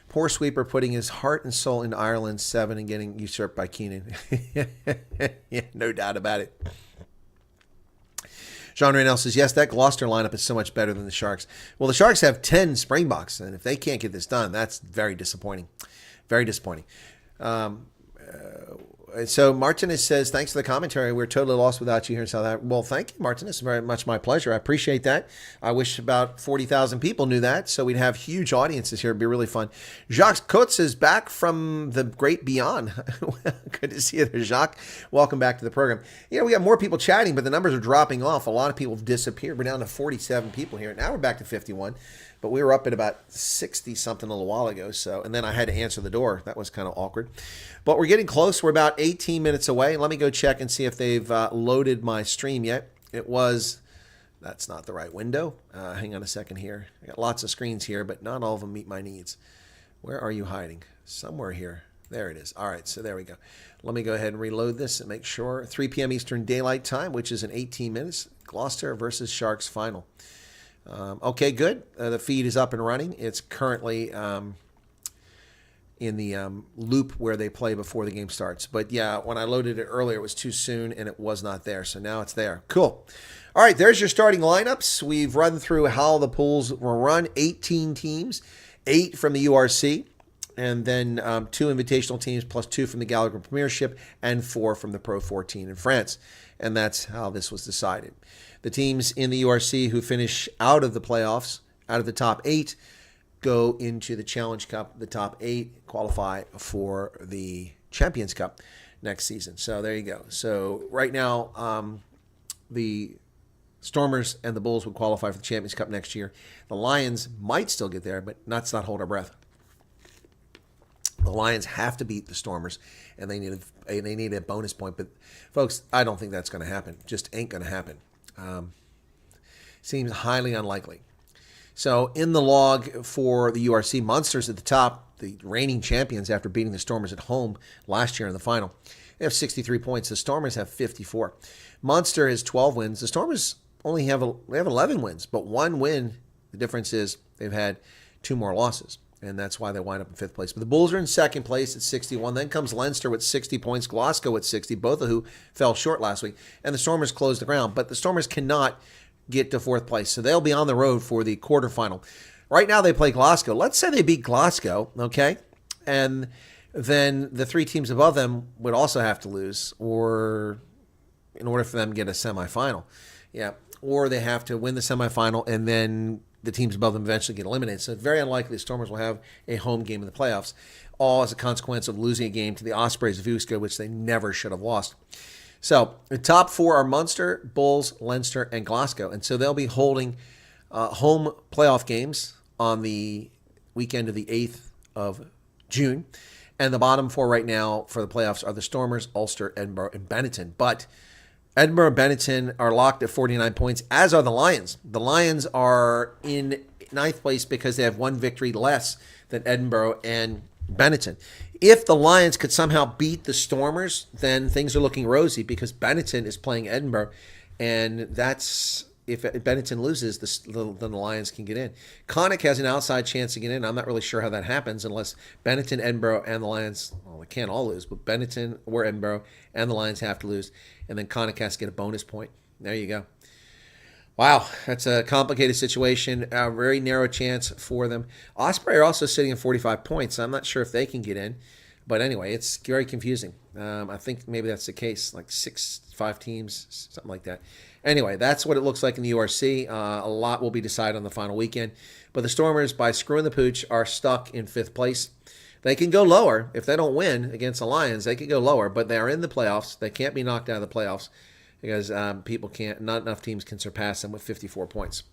A: Poor sweeper putting his heart and soul into Ireland 7 and getting usurped by Keenan. Yeah, no doubt about it. John Raynell says, yes, that Gloucester lineup is so much better than the Sharks. Well, the Sharks have 10 Springboks, and if they can't get this done, that's very disappointing. Very disappointing. So Martinez says, thanks for the commentary. We're totally lost without you here in South Africa. Well, thank you, Martinez. Very much my pleasure. I appreciate that. I wish about 40,000 people knew that, so we'd have huge audiences here. It'd be really fun. Jacques Kutz is back from the great beyond. Good to see you there, Jacques. Welcome back to the program. You know, we got more people chatting, but the numbers are dropping off. A lot of people have disappeared. We're down to 47 people here. Now we're back to 51. But we were up at about 60-something a little while ago. So, and then I had to answer the door. That was kind of awkward. But we're getting close. We're about 18 minutes away. Let me go check and see if they've loaded my stream yet. That's not the right window. Hang on a second here. I got lots of screens here, but not all of them meet my needs. Where are you hiding? Somewhere here. There it is. All right, so there we go. Let me go ahead and reload this and make sure. 3 p.m. Eastern Daylight Time, which is in 18 minutes. Gloucester versus Sharks final. Okay, good. The feed is up and running. It's currently in the loop where they play before the game starts. But yeah, when I loaded it earlier, it was too soon and it was not there. So now it's there. Cool. All right, there's your starting lineups. We've run through how the pools were run. 18 teams, 8 from the URC, and then 2 invitational teams plus 2 from the Gallagher Premiership and 4 from the Pro 14 in France. And that's how this was decided. The teams in the URC who finish out of the playoffs, out of the top 8, go into the Challenge Cup. The top 8 qualify for the Champions Cup next season. So there you go. So right now, the Stormers and the Bulls would qualify for the Champions Cup next year. The Lions might still get there, but let's not hold our breath. The Lions have to beat the Stormers, and they need a bonus point. But, folks, I don't think that's going to happen. Just ain't going to happen. Seems highly unlikely. So in the log for the URC, Munster's at the top, the reigning champions after beating the Stormers at home last year in the final. They have 63 points. The Stormers have 54. Munster has 12 wins. The Stormers only have 11 wins, but 1 win. The difference is they've had 2 more losses, and that's why they wind up in 5th place. But the Bulls are in 2nd place at 61. Then comes Leinster with 60 points, Glasgow at 60, both of who fell short last week. And the Stormers closed the ground. But the Stormers cannot get to 4th place, so they'll be on the road for the quarterfinal. Right now they play Glasgow. Let's say they beat Glasgow, okay? And then the 3 teams above them would also have to lose or in order for them to get a semifinal. Yeah, or they have to win the semifinal and then the teams above them eventually get eliminated. So it's very unlikely the Stormers will have a home game in the playoffs, all as a consequence of losing a game to the Ospreys of Uska, which they never should have lost. So the top 4 are Munster, Bulls, Leinster, and Glasgow. And so they'll be holding home playoff games on the weekend of the 8th of June. And the bottom 4 right now for the playoffs are the Stormers, Ulster, Edinburgh, and Benetton. But Edinburgh and Benetton are locked at 49 points, as are the Lions. The Lions are in 9th place because they have 1 victory less than Edinburgh and Benetton. If the Lions could somehow beat the Stormers, then things are looking rosy because Benetton is playing Edinburgh, and that's if Benetton loses, then the Lions can get in. Connacht has an outside chance to get in. I'm not really sure how that happens unless Benetton, Edinburgh, and the Lions, well, they can't all lose, but Benetton or Edinburgh and the Lions have to lose, and then Connacht has to get a bonus point. There you go. Wow, that's a complicated situation. A very narrow chance for them. Osprey are also sitting at 45 points. I'm not sure if they can get in. But anyway, it's very confusing. I think maybe that's the case, like 5 teams, something like that. Anyway, that's what it looks like in the URC. A lot will be decided on the final weekend. But the Stormers, by screwing the pooch, are stuck in 5th place. They can go lower. If they don't win against the Lions, they can go lower. But they are in the playoffs. They can't be knocked out of the playoffs because not enough teams can surpass them with 54 points.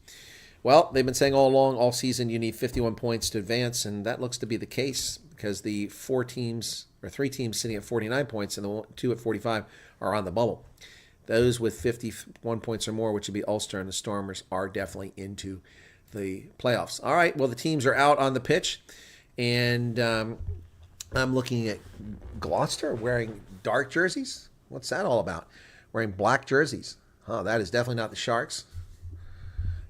A: Well, they've been saying all along, all season, you need 51 points to advance, and that looks to be the case because the 3 teams sitting at 49 points and the 2 at 45 are on the bubble. Those with 51 points or more, which would be Ulster and the Stormers, are definitely into the playoffs. All right, well, the teams are out on the pitch, and I'm looking at Gloucester wearing dark jerseys. What's that all about? Wearing black jerseys. Oh, that is definitely not the Sharks.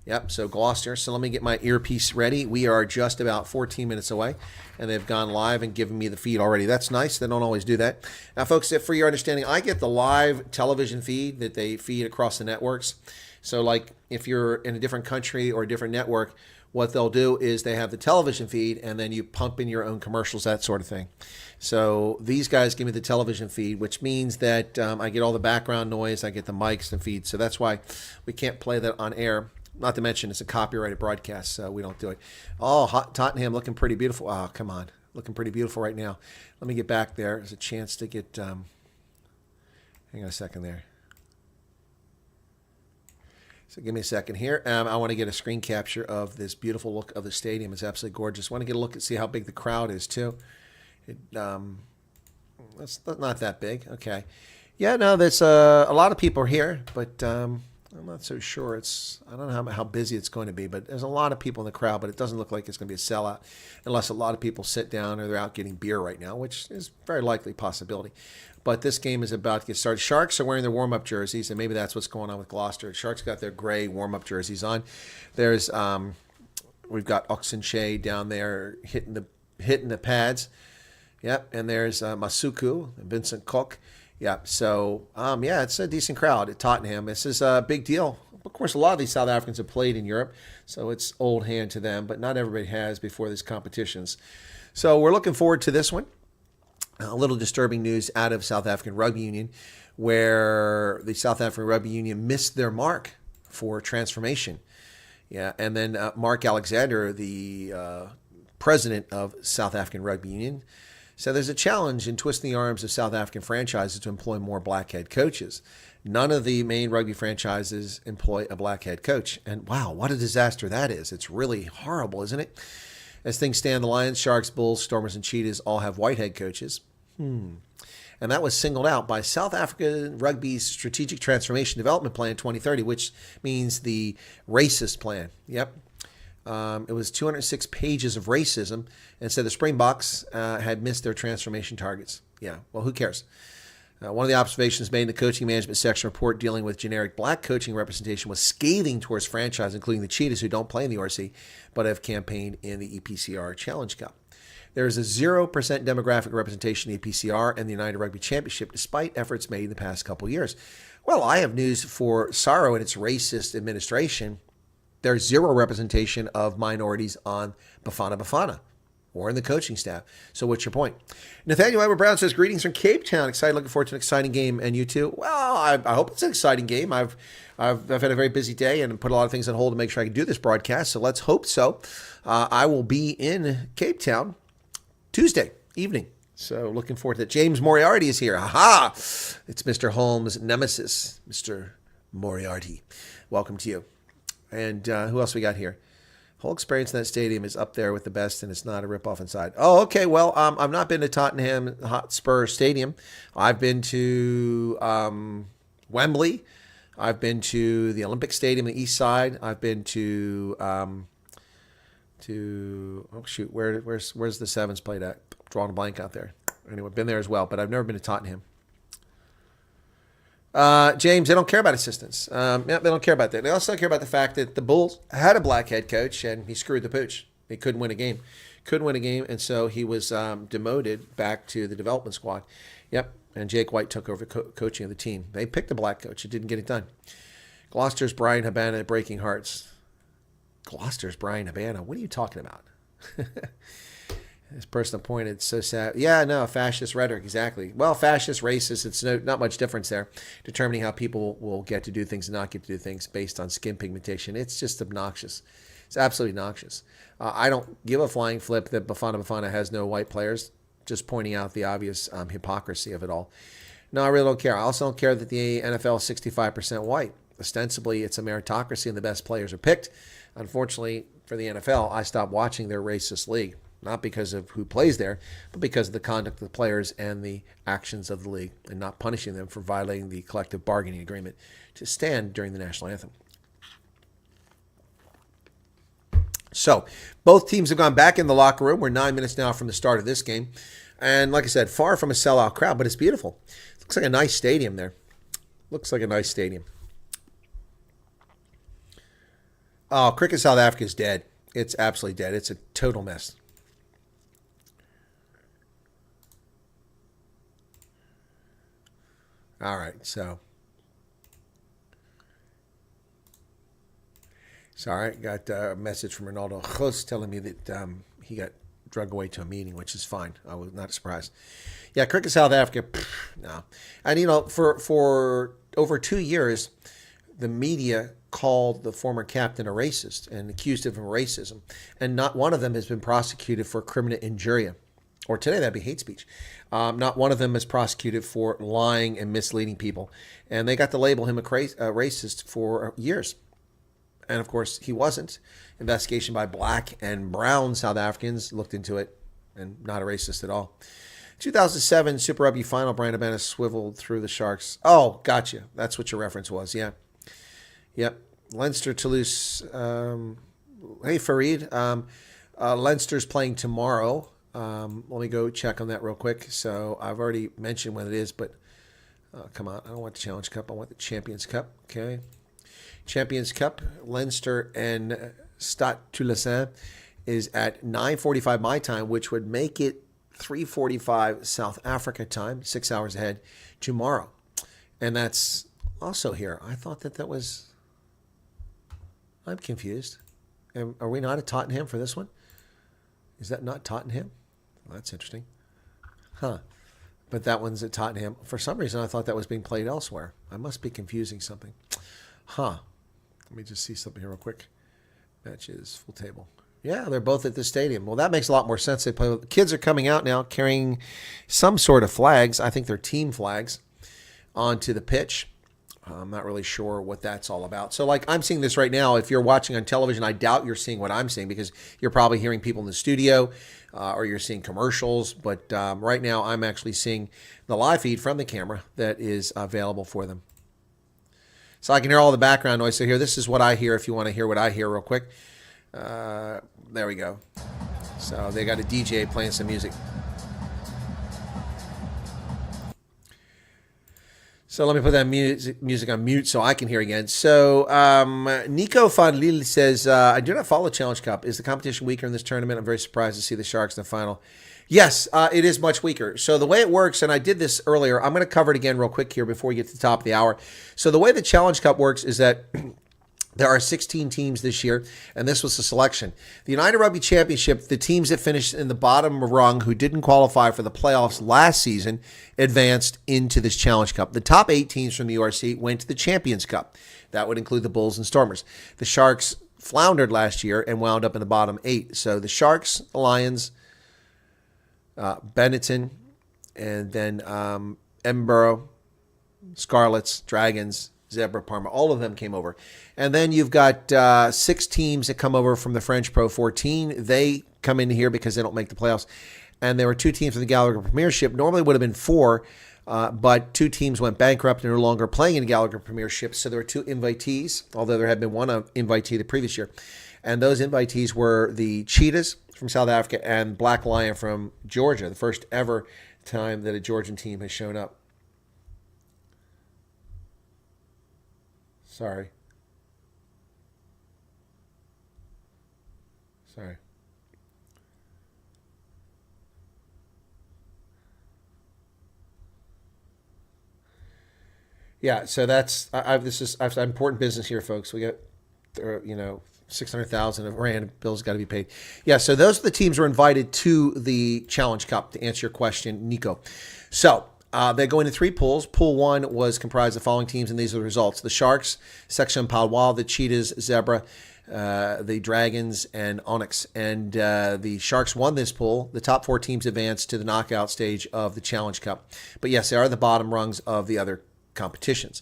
A: Yep, so Gloucester. So let me get my earpiece ready. We are just about 14 minutes away, and they've gone live and given me the feed already. That's nice. They don't always do that. Now, folks, for your understanding, I get the live television feed that they feed across the networks. So, like, if you're in a different country or a different network, what they'll do is they have the television feed, and then you pump in your own commercials, that sort of thing. So these guys give me the television feed, which means that I get all the background noise, I get the mics and feeds. So that's why we can't play that on air. Not to mention it's a copyrighted broadcast, so we don't do it. Oh, Tottenham looking pretty beautiful. Oh, come on. Looking pretty beautiful right now. Let me get back there. There's a chance to get... hang on a second there. So give me a second here. I want to get a screen capture of this beautiful look of the stadium. It's absolutely gorgeous. I want to get a look and see how big the crowd is, too. That's not that big. Okay. Yeah, no, there's a lot of people here, but... I'm not so sure. I don't know how busy it's going to be, but there's a lot of people in the crowd, but it doesn't look like it's going to be a sellout unless a lot of people sit down or they're out getting beer right now, which is very likely a possibility. But this game is about to get started. Sharks are wearing their warm-up jerseys, and maybe that's what's going on with Gloucester. Sharks got their gray warm-up jerseys on. There's we've got Oxenche down there hitting the pads. Yep, and there's Masuku and Vincent Cook. Yeah, so, it's a decent crowd at Tottenham. This is a big deal. Of course, a lot of these South Africans have played in Europe, so it's old hand to them, but not everybody has before these competitions. So we're looking forward to this one. A little disturbing news out of South African Rugby Union, where the South African Rugby Union missed their mark for transformation. Yeah, and then Mark Alexander, the president of South African Rugby Union, so there's a challenge in twisting the arms of South African franchises to employ more black head coaches. None of the main rugby franchises employ a black head coach. And wow, what a disaster that is. It's really horrible, isn't it? As things stand, the Lions, Sharks, Bulls, Stormers, and Cheetahs all have white head coaches. And that was singled out by South Africa Rugby's Strategic Transformation Development Plan 2030, which means the racist plan. Yep. It was 206 pages of racism, and said the Springboks had missed their transformation targets. Yeah, well, who cares? One of the observations made in the coaching management section report dealing with generic black coaching representation was scathing towards franchises, including the Cheetahs, who don't play in the RC, but have campaigned in the EPCR Challenge Cup. There is a 0% demographic representation in the EPCR and the United Rugby Championship, despite efforts made in the past couple of years. Well, I have news for Saro and its racist administration. There's zero representation of minorities on Bafana Bafana or in the coaching staff. So what's your point? Nathaniel Edward Brown says, greetings from Cape Town. Excited, looking forward to an exciting game. And you too? Well, I hope it's an exciting game. I've had a very busy day and put a lot of things on hold to make sure I can do this broadcast. So let's hope so. I will be in Cape Town Tuesday evening. So looking forward to that. James Moriarty is here. Aha! It's Mr. Holmes' nemesis, Mr. Moriarty. Welcome to you. And who else we got here? Whole experience in that stadium is up there with the best, and it's not a ripoff inside. Oh, okay. Well, I've not been to Tottenham Hotspur Stadium. I've been to Wembley. I've been to the Olympic Stadium on the east side. I've been to where's the Sevens played at? Drawing a blank out there. Anyway, been there as well, but I've never been to Tottenham. James, they don't care about assistants. They don't care about that. They also care about the fact that the Bulls had a black head coach and he screwed the pooch. He couldn't win a game. And so he was demoted back to the development squad. Yep, and Jake White took over coaching of the team. They picked a black coach. It didn't get it done. Gloucester's Brian Habana breaking hearts. Gloucester's Brian Habana? What are you talking about? This person appointed, so sad. Yeah, no, fascist rhetoric, exactly. Well, fascist, racist, it's not much difference there. Determining how people will get to do things and not get to do things based on skin pigmentation. It's just obnoxious. It's absolutely obnoxious. I don't give a flying flip that Bafana Bafana has no white players, just pointing out the obvious hypocrisy of it all. No, I really don't care. I also don't care that the NFL is 65% white. Ostensibly, it's a meritocracy and the best players are picked. Unfortunately, for the NFL, I stopped watching their racist league. Not because of who plays there, but because of the conduct of the players and the actions of the league, and not punishing them for violating the collective bargaining agreement to stand during the national anthem. So, both teams have gone back in the locker room. We're 9 minutes now from the start of this game. And like I said, far from a sellout crowd, but it's beautiful. Looks like a nice stadium there. Looks like a nice stadium. Oh, cricket South Africa is dead. It's absolutely dead. It's a total mess. All right, so. Sorry, got a message from Ronaldo Jos telling me that he got drug away to a meeting, which is fine. I was not surprised. Yeah, cricket South Africa, no. And, for over 2 years, the media called the former captain a racist and accused him of racism. And not one of them has been prosecuted for criminal injuria. Or today, that'd be hate speech. Not one of them is prosecuted for lying and misleading people. And they got to label him a racist for years. And, of course, he wasn't. Investigation by black and brown South Africans looked into it, and not a racist at all. 2007 Super Rugby final, Brian Abana swiveled through the Sharks. Oh, gotcha. That's what your reference was, yeah. Yep. Leinster, Toulouse. Hey, Farid. Leinster's playing tomorrow. Let me go check on that real quick. So I've already mentioned when it is, but come on. I don't want the Challenge Cup. I want the Champions Cup, okay? Champions Cup, Leinster and Stade Toulousain is at 9:45 my time, which would make it 3:45 South Africa time, 6 hours ahead, tomorrow. And that's also here. I thought that was... I'm confused. Are we not at Tottenham for this one? Is that not Tottenham? Well, that's interesting. Huh. But that one's at Tottenham. For some reason, I thought that was being played elsewhere. I must be confusing something. Huh. Let me just see something here real quick. Matches, full table. Yeah, they're both at the stadium. Well, that makes a lot more sense. They play. Kids are coming out now carrying some sort of flags. I think they're team flags onto the pitch. I'm not really sure what that's all about. So, like, I'm seeing this right now. If you're watching on television, I doubt you're seeing what I'm seeing because you're probably hearing people in the studio or you're seeing commercials. But right now, I'm actually seeing the live feed from the camera that is available for them. So I can hear all the background noise. So here, this is what I hear if you want to hear what I hear real quick. There we go. So they got a DJ playing some music. So let me put that music on mute so I can hear again. So Nico van Lille says, I do not follow Challenge Cup. Is the competition weaker in this tournament? I'm very surprised to see the Sharks in the final. Yes, it is much weaker. So the way it works, and I did this earlier, I'm going to cover it again real quick here before we get to the top of the hour. So the way the Challenge Cup works is that there are 16 teams this year, and this was the selection. The United Rugby Championship, the teams that finished in the bottom rung who didn't qualify for the playoffs last season advanced into this Challenge Cup. The top 8 teams from the URC went to the Champions Cup. That would include the Bulls and Stormers. The Sharks floundered last year and wound up in the bottom 8. So the Sharks, the Lions, Benetton, and then Edinburgh, Scarlets, Dragons, Zebra, Parma, all of them came over. And then you've got 6 teams that come over from the French Pro 14. They come in here because they don't make the playoffs. And there were 2 teams from the Gallagher Premiership. Normally would have been 4, but 2 teams went bankrupt and are no longer playing in the Gallagher Premiership. So there were 2 invitees, although there had been one invitee the previous year. And those invitees were the Cheetahs from South Africa and Black Lion from Georgia, the first ever time that a Georgian team has shown up. Sorry. Yeah, so that's I've important business here, folks. We got 600,000 of rand bills got to be paid. Yeah, so those are the teams who were invited to the Challenge Cup, to answer your question, Nico. So they go into 3 pools. Pool 1 was comprised of the following teams, and these are the results: the Sharks, Section Palwa, the Cheetahs, Zebra, the Dragons, and Onyx. And the Sharks won this pool. The top 4 teams advanced to the knockout stage of the Challenge Cup. But yes, they are the bottom rungs of the other competitions.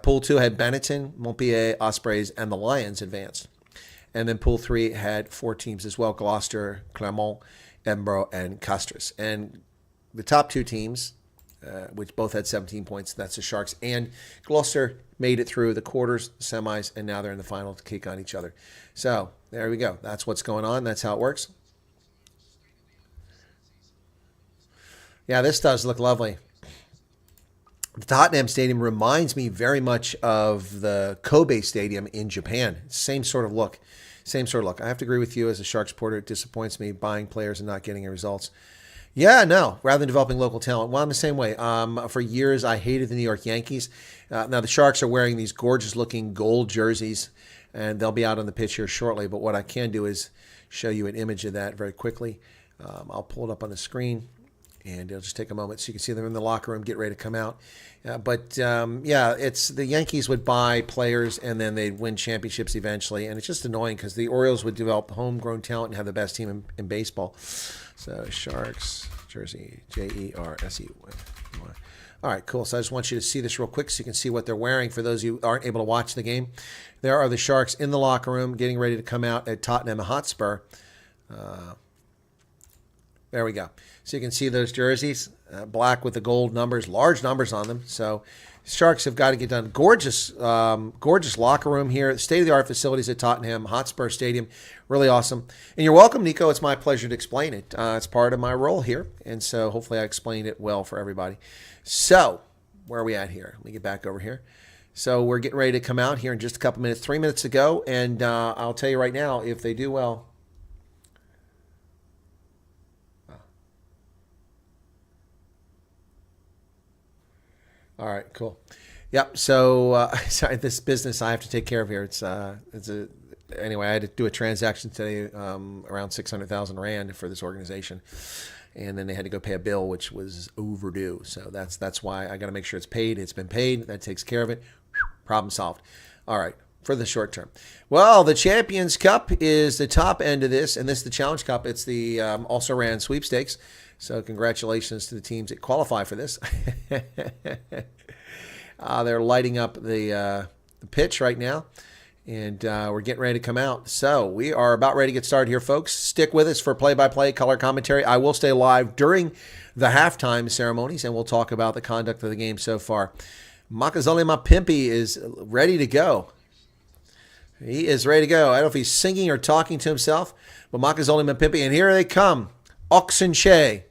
A: Pool 2 had Benetton, Montpellier, Ospreys, and the Lions advanced. And then Pool 3 had 4 teams as well: Gloucester, Clermont, Edinburgh, and Castres. And the top 2 teams, which both had 17 points, that's the Sharks and Gloucester, made it through the quarters, the semis, and now they're in the final to kick on each other. So there we go. That's what's going on. That's how it works. Yeah, this does look lovely. The Tottenham Stadium reminds me very much of the Kobe Stadium in Japan. Same sort of look. Same sort of look. I have to agree with you as a Sharks supporter. It disappoints me buying players and not getting any results. Yeah, no. Rather than developing local talent. Well, I'm the same way. For years, I hated the New York Yankees. Now, the Sharks are wearing these gorgeous-looking gold jerseys, and they'll be out on the pitch here shortly. But what I can do is show you an image of that very quickly. I'll pull it up on the screen, and it'll just take a moment so you can see them in the locker room, get ready to come out. Yeah, it's the Yankees would buy players, and then they'd win championships eventually. And it's just annoying because the Orioles would develop homegrown talent and have the best team in baseball. So Sharks jersey, Jersey. All right, cool. So I just want you to see this real quick so you can see what they're wearing for those of you who aren't able to watch the game. There are the Sharks in the locker room getting ready to come out at Tottenham Hotspur. There we go. So you can see those jerseys, black with the gold numbers, large numbers on them. So Sharks have got to get done. Gorgeous, gorgeous locker room here. State-of-the-art facilities at Tottenham Hotspur Stadium. Really awesome. And you're welcome, Nico. It's my pleasure to explain it. It's part of my role here. And so hopefully I explained it well for everybody. So where are we at here? Let me get back over here. So we're getting ready to come out here in just a couple minutes, 3 minutes to go. And I'll tell you right now, if they do well. All right, cool. Yep. So, sorry, this business I have to take care of here. Anyway, I had to do a transaction today, around 600,000 rand for this organization, and then they had to go pay a bill which was overdue. So that's why I got to make sure it's paid. It's been paid. That takes care of it. Problem solved. All right. For the short term. Well, the Champions Cup is the top end of this, and this is the Challenge Cup. It's the also ran sweepstakes. So congratulations to the teams that qualify for this. They're lighting up the pitch right now, and we're getting ready to come out. So we are about ready to get started here, folks. Stick with us for play-by-play color commentary. I will stay live during the halftime ceremonies, and we'll talk about the conduct of the game so far. Makazole Mapimpi is ready to go. He is ready to go. I don't know if he's singing or talking to himself, but Makazole Mapimpi, and here they come. Ox and Shea.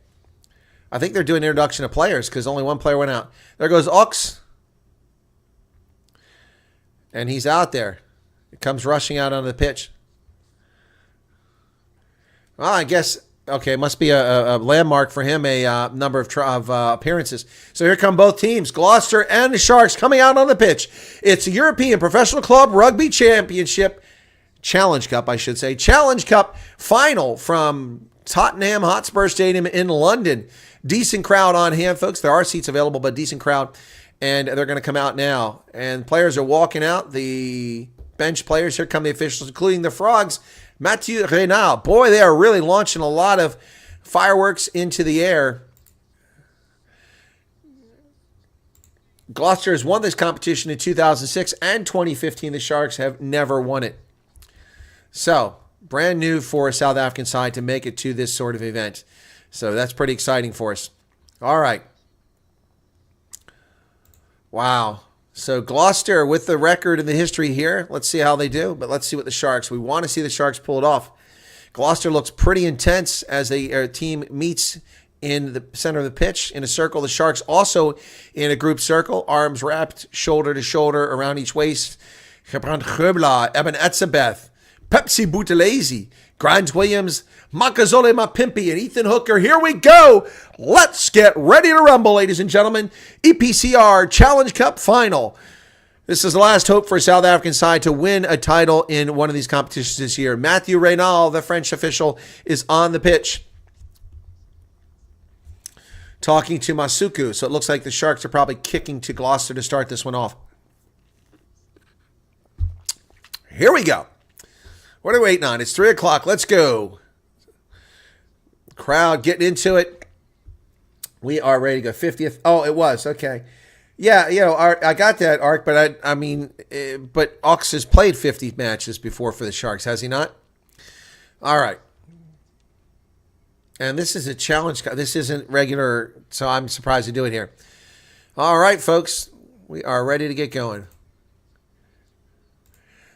A: I think they're doing an introduction of players because only one player went out. There goes Ox. And he's out there. It comes rushing out onto the pitch. Well, I guess, okay, it must be a landmark for him, a number of appearances. So here come both teams, Gloucester and the Sharks, coming out on the pitch. It's a European Professional Club Rugby Championship, Challenge Cup, I should say, Challenge Cup final from Tottenham Hotspur Stadium in London. Decent crowd on hand, folks. There are seats available, but decent crowd. And they're going to come out now. And players are walking out. The bench players, here come the officials, including the Frogs. Mathieu Reynal. Boy, they are really launching a lot of fireworks into the air. Gloucester has won this competition in 2006 and 2015. The Sharks have never won it. So, brand new for a South African side to make it to this sort of event. So that's pretty exciting for us. All right. Wow. So Gloucester with the record and the history here. Let's see how they do. But let's see what the Sharks. We want to see the Sharks pull it off. Gloucester looks pretty intense as the team meets in the center of the pitch in a circle. The Sharks also in a group circle, arms wrapped shoulder to shoulder around each waist. Gebrand Geubla, Eben Etzebeth, Pepsi Buthelezi, Grant Williams, Makazole Mapimpi, and Ethan Hooker. Here we go. Let's get ready to rumble, ladies and gentlemen. EPCR Challenge Cup Final. This is the last hope for a South African side to win a title in one of these competitions this year. Mathieu Reynal, the French official, is on the pitch talking to Masuku. So it looks like the Sharks are probably kicking to Gloucester to start this one off. Here we go. What are we waiting on? It's 3 o'clock. Let's go. Crowd getting into it. We are ready to go. 50th. Oh, it was. Okay. Yeah, you know, I got that, Ark, but I mean, but Ox has played 50 matches before for the Sharks, has he not? All right. And this is a challenge. This isn't regular, so I'm surprised to do it here. All right, folks. We are ready to get going.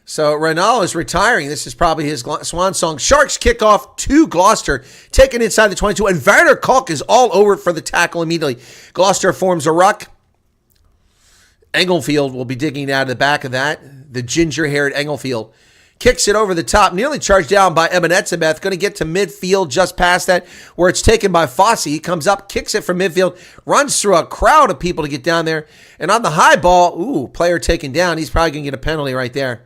A: So Reynal is retiring. This is probably his swan song. Sharks kick off to Gloucester, taken inside the 22, and Werner Kalk is all over it for the tackle immediately. Gloucester forms a ruck. Englefield will be digging out of the back of that. The ginger-haired Englefield kicks it over the top, nearly charged down by Ebenezabeth. Going to get to midfield just past that, where it's taken by Fosse. He comes up, kicks it from midfield, runs through a crowd of people to get down there. And on the high ball, player taken down. He's probably going to get a penalty right there.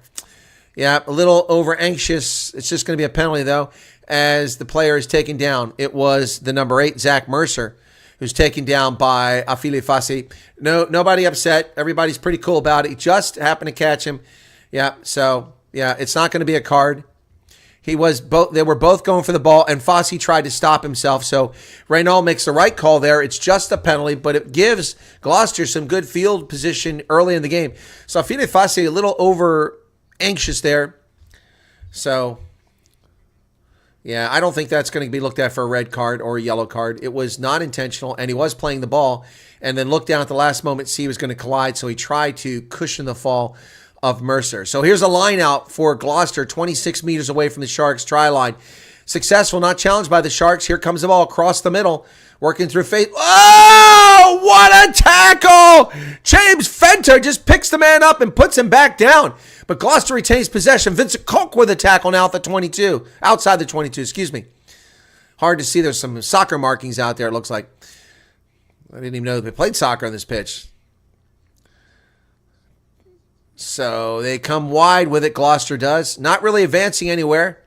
A: Yeah, a little over anxious. It's just going to be a penalty, though, as the player is taken down. It was the number 8, Zach Mercer, who's taken down by Afili Fosse. No, nobody upset. Everybody's pretty cool about it. He just happened to catch him. Yeah, so, yeah, it's not going to be a card. They were both going for the ball, and Fosse tried to stop himself. So Reynal makes the right call there. It's just a penalty, but it gives Gloucester some good field position early in the game. So Afili Fosse a little over anxious there. So, yeah, I don't think that's going to be looked at for a red card or a yellow card. It was not intentional, and he was playing the ball, and then looked down at the last moment, see he was going to collide, so he tried to cushion the fall of Mercer. So here's a line out for Gloucester, 26 meters away from the Sharks' try line. Successful, not challenged by the Sharks. Here comes the ball across the middle, working through Faith. Oh, what a tackle! James Fenter just picks the man up and puts him back down. But Gloucester retains possession. Vincent Koch with a tackle now at the 22. Outside the 22, excuse me. Hard to see. There's some soccer markings out there, it looks like. I didn't even know they played soccer on this pitch. So they come wide with it, Gloucester does. Not really advancing anywhere.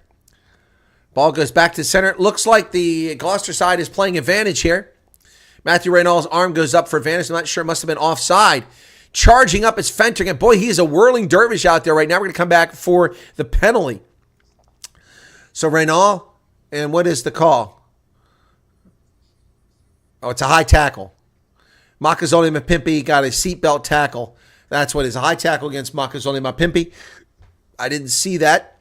A: Ball goes back to center. It looks like the Gloucester side is playing advantage here. Matthew Reynolds' arm goes up for advantage. I'm not sure. It must have been offside. Charging up is Fenter. And boy, he is a whirling dervish out there right now. We're going to come back for the penalty. So Reynal, and what is the call? Oh, it's a high tackle. Makazole Mapimpi got a seatbelt tackle. That's what it is, a high tackle against Makazole Mapimpi. I didn't see that.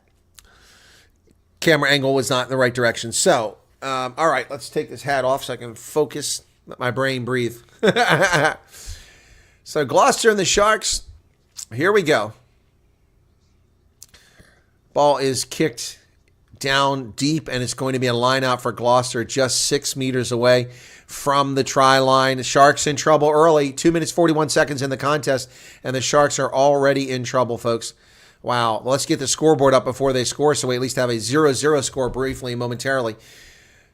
A: Camera angle was not in the right direction. So, all right, let's take this hat off so I can focus, let my brain breathe. So Gloucester and the Sharks, here we go. Ball is kicked down deep, and it's going to be a line out for Gloucester just 6 meters away from the try line. The Sharks in trouble early, 2 minutes, 41 seconds in the contest, and the Sharks are already in trouble, folks. Wow. Well, let's get the scoreboard up before they score so we at least have a 0-0 score briefly, momentarily.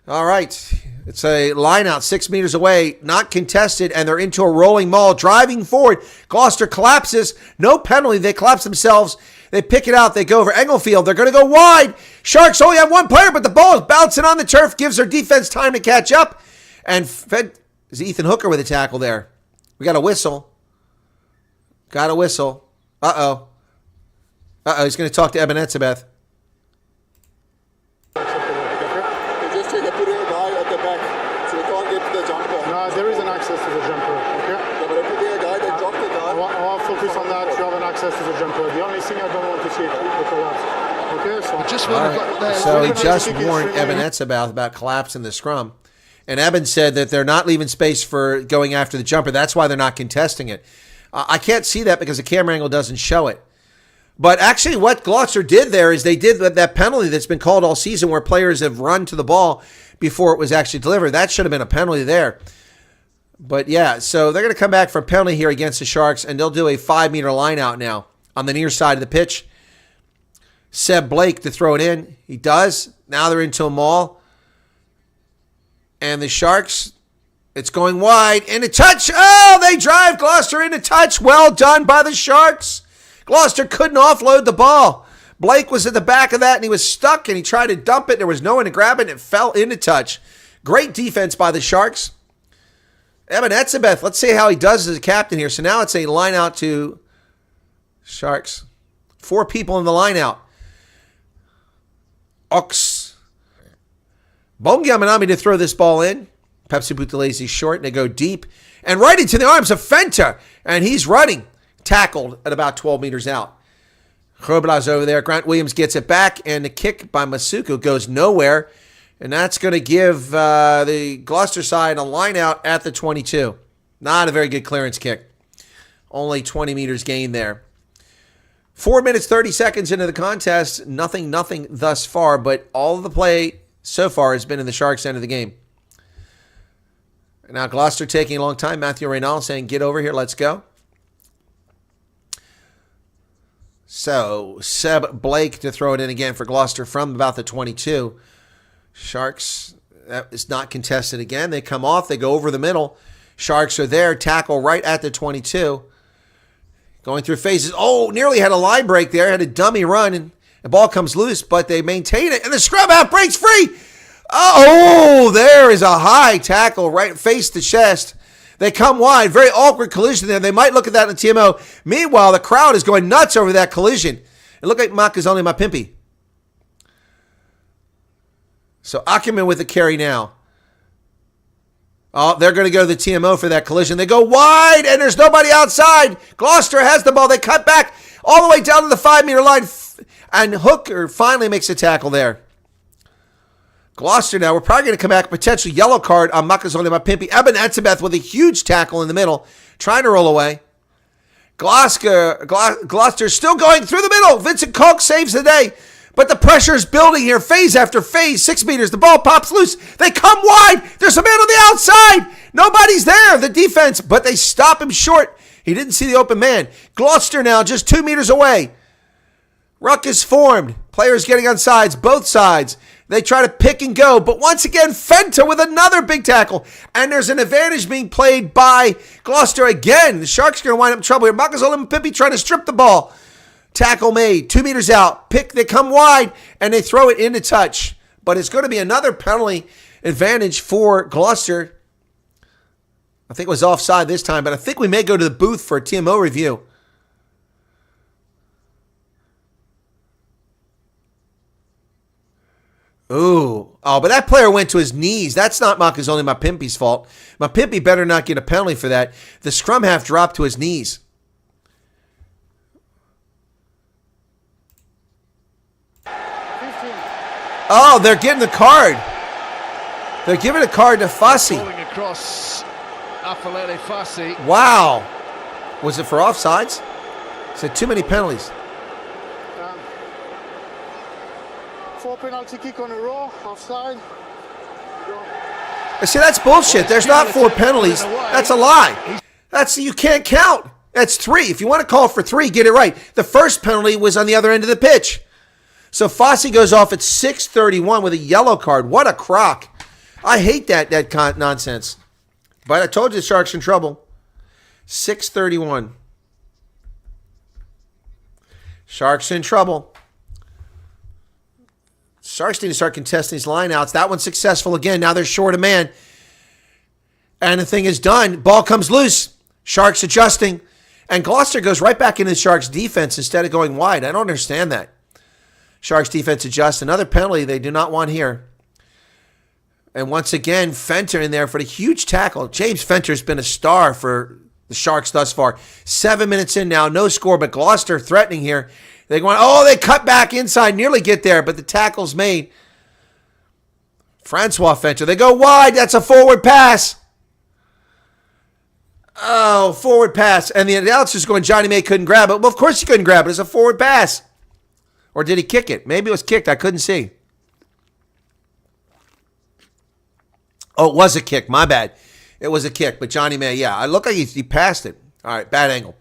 A: All right. It's a line out 6 meters away, not contested, and they're into a rolling maul, driving forward. Gloucester collapses. No penalty. They collapse themselves. They pick it out. They go over Englefield. They're going to go wide. Sharks only have one player, but the ball is bouncing on the turf, gives their defense time to catch up. And is Ethan Hooker with a tackle there. We got a whistle. Got a whistle. Uh-oh. He's going to talk to Ebenezabeth.
B: Just take a put a guy at the back, so you can't get to the jumper.
C: No, there is an access to the jumper, okay?
B: Yeah, but if you get a guy, then drop the guy.
C: I'll focus on that. You have an access to the jumper. The only thing I don't want to see is the collapse. Okay, so
D: just
A: So he just warned Ebenezabeth about collapsing the scrum. And Eben said that they're not leaving space for going after the jumper. That's why they're not contesting it. I can't see that because the camera angle doesn't show it. But actually what Gloucester did there is they did that penalty that's been called all season where players have run to the ball before it was actually delivered. That should have been a penalty there. But yeah, so they're going to come back for a penalty here against the Sharks, and they'll do a 5-meter line out now on the near side of the pitch. Seb Blake to throw it in. He does. Now they're into a maul. And the Sharks, it's going wide. And a touch. Oh, they drive Gloucester into touch. Well done by the Sharks. Gloucester couldn't offload the ball. Blake was at the back of that, and he was stuck, and he tried to dump it. There was no one to grab it, and it fell into touch. Great defense by the Sharks. Ebenezabeth, let's see how he does as a captain here. So now it's a line out to Sharks. 4 people in the line out. Ox. Bongiamanami to throw this ball in. Pepsi Buthelezi short, and they go deep. And right into the arms of Fenta, and he's running. Tackled at about 12 meters out. Roblas over there. Grant Williams gets it back, and the kick by Masuku goes nowhere. And that's going to give the Gloucester side a line out at the 22. Not a very good clearance kick. Only 20 meters gained there. 4 minutes, 30 seconds into the contest. Nothing thus far, but all of the play so far has been in the Sharks' end of the game. Now Gloucester taking a long time. Matthew Reynal saying, get over here, let's go. So Seb Blake to throw it in again for Gloucester from about the 22. Sharks, that is not contested again. They come off, they go over the middle. Sharks are there, tackle right at the 22. Going through phases. Oh, nearly had a line break there. Had a dummy run, and the ball comes loose, but they maintain it. And the scrum half breaks free. Oh, there is a high tackle right face to chest. They come wide. Very awkward collision there. They might look at that in the TMO. Meanwhile, the crowd is going nuts over that collision. It looked like Makazole Mapimpi. So Ackerman with the carry now. Oh, they're going to go to the TMO for that collision. They go wide, and there's nobody outside. Gloucester has the ball. They cut back all the way down to the 5-meter line, and Hooker finally makes a tackle there. Gloucester now, we're probably going to come back, potential yellow card on Makazole Mapimpi. Eben Etzebeth with a huge tackle in the middle, trying to roll away. Gloucester still going through the middle. Vincent Koch saves the day. But the pressure is building here, phase after phase, 6 meters. The ball pops loose. They come wide. There's a man on the outside. Nobody's there. The defense, but they stop him short. He didn't see the open man. Gloucester now just 2 meters away. Ruck is formed. Players getting on sides, both sides. They try to pick and go, but once again, Fenta with another big tackle. And there's an advantage being played by Gloucester again. The Sharks are going to wind up in trouble here. Makazole Mapimpi trying to strip the ball. Tackle made, 2 meters out. They come wide, and they throw it into touch. But it's going to be another penalty advantage for Gloucester. I think it was offside this time, but I think we may go to the booth for a TMO review. Ooh. Oh, but that player went to his knees. That's not Makazole Mapimpi's fault. Mapimpi better not get a penalty for that. The scrum half dropped to his knees. Oh, they're getting the card. They're giving a card to Fassi.
D: Falling across Afalele Fassi.
A: Wow. Was it for offsides? Said too many penalties.
C: 4 penalty kick on a row, offside.
A: See, that's bullshit. There's not 4 penalties. That's a lie. You can't count. That's 3. If you want to call for 3, get it right. The first penalty was on the other end of the pitch. So Fassi goes off at 6:31 with a yellow card. What a crock. I hate that nonsense. But I told you the Sharks in trouble. 6:31. Sharks in trouble. Sharks need to start contesting these lineouts. That one's successful again. Now they're short a man. And the thing is done. Ball comes loose. Sharks adjusting. And Gloucester goes right back into the Sharks defense instead of going wide. I don't understand that. Sharks defense adjusts. Another penalty they do not want here. And once again, Fenter in there for the huge tackle. James Fenter's been a star for the Sharks thus far. 7 minutes in now, no score, but Gloucester threatening here. They cut back inside, nearly get there, but the tackle's made. Francois Fenter, they go wide. That's a forward pass. Oh, forward pass. And the announcer's going, Johnny May couldn't grab it. Well, of course he couldn't grab it. It's a forward pass. Or did he kick it? Maybe it was kicked. I couldn't see. Oh, it was a kick. My bad. It was a kick. But Johnny May, yeah. It looked like he passed it. All right, bad angle.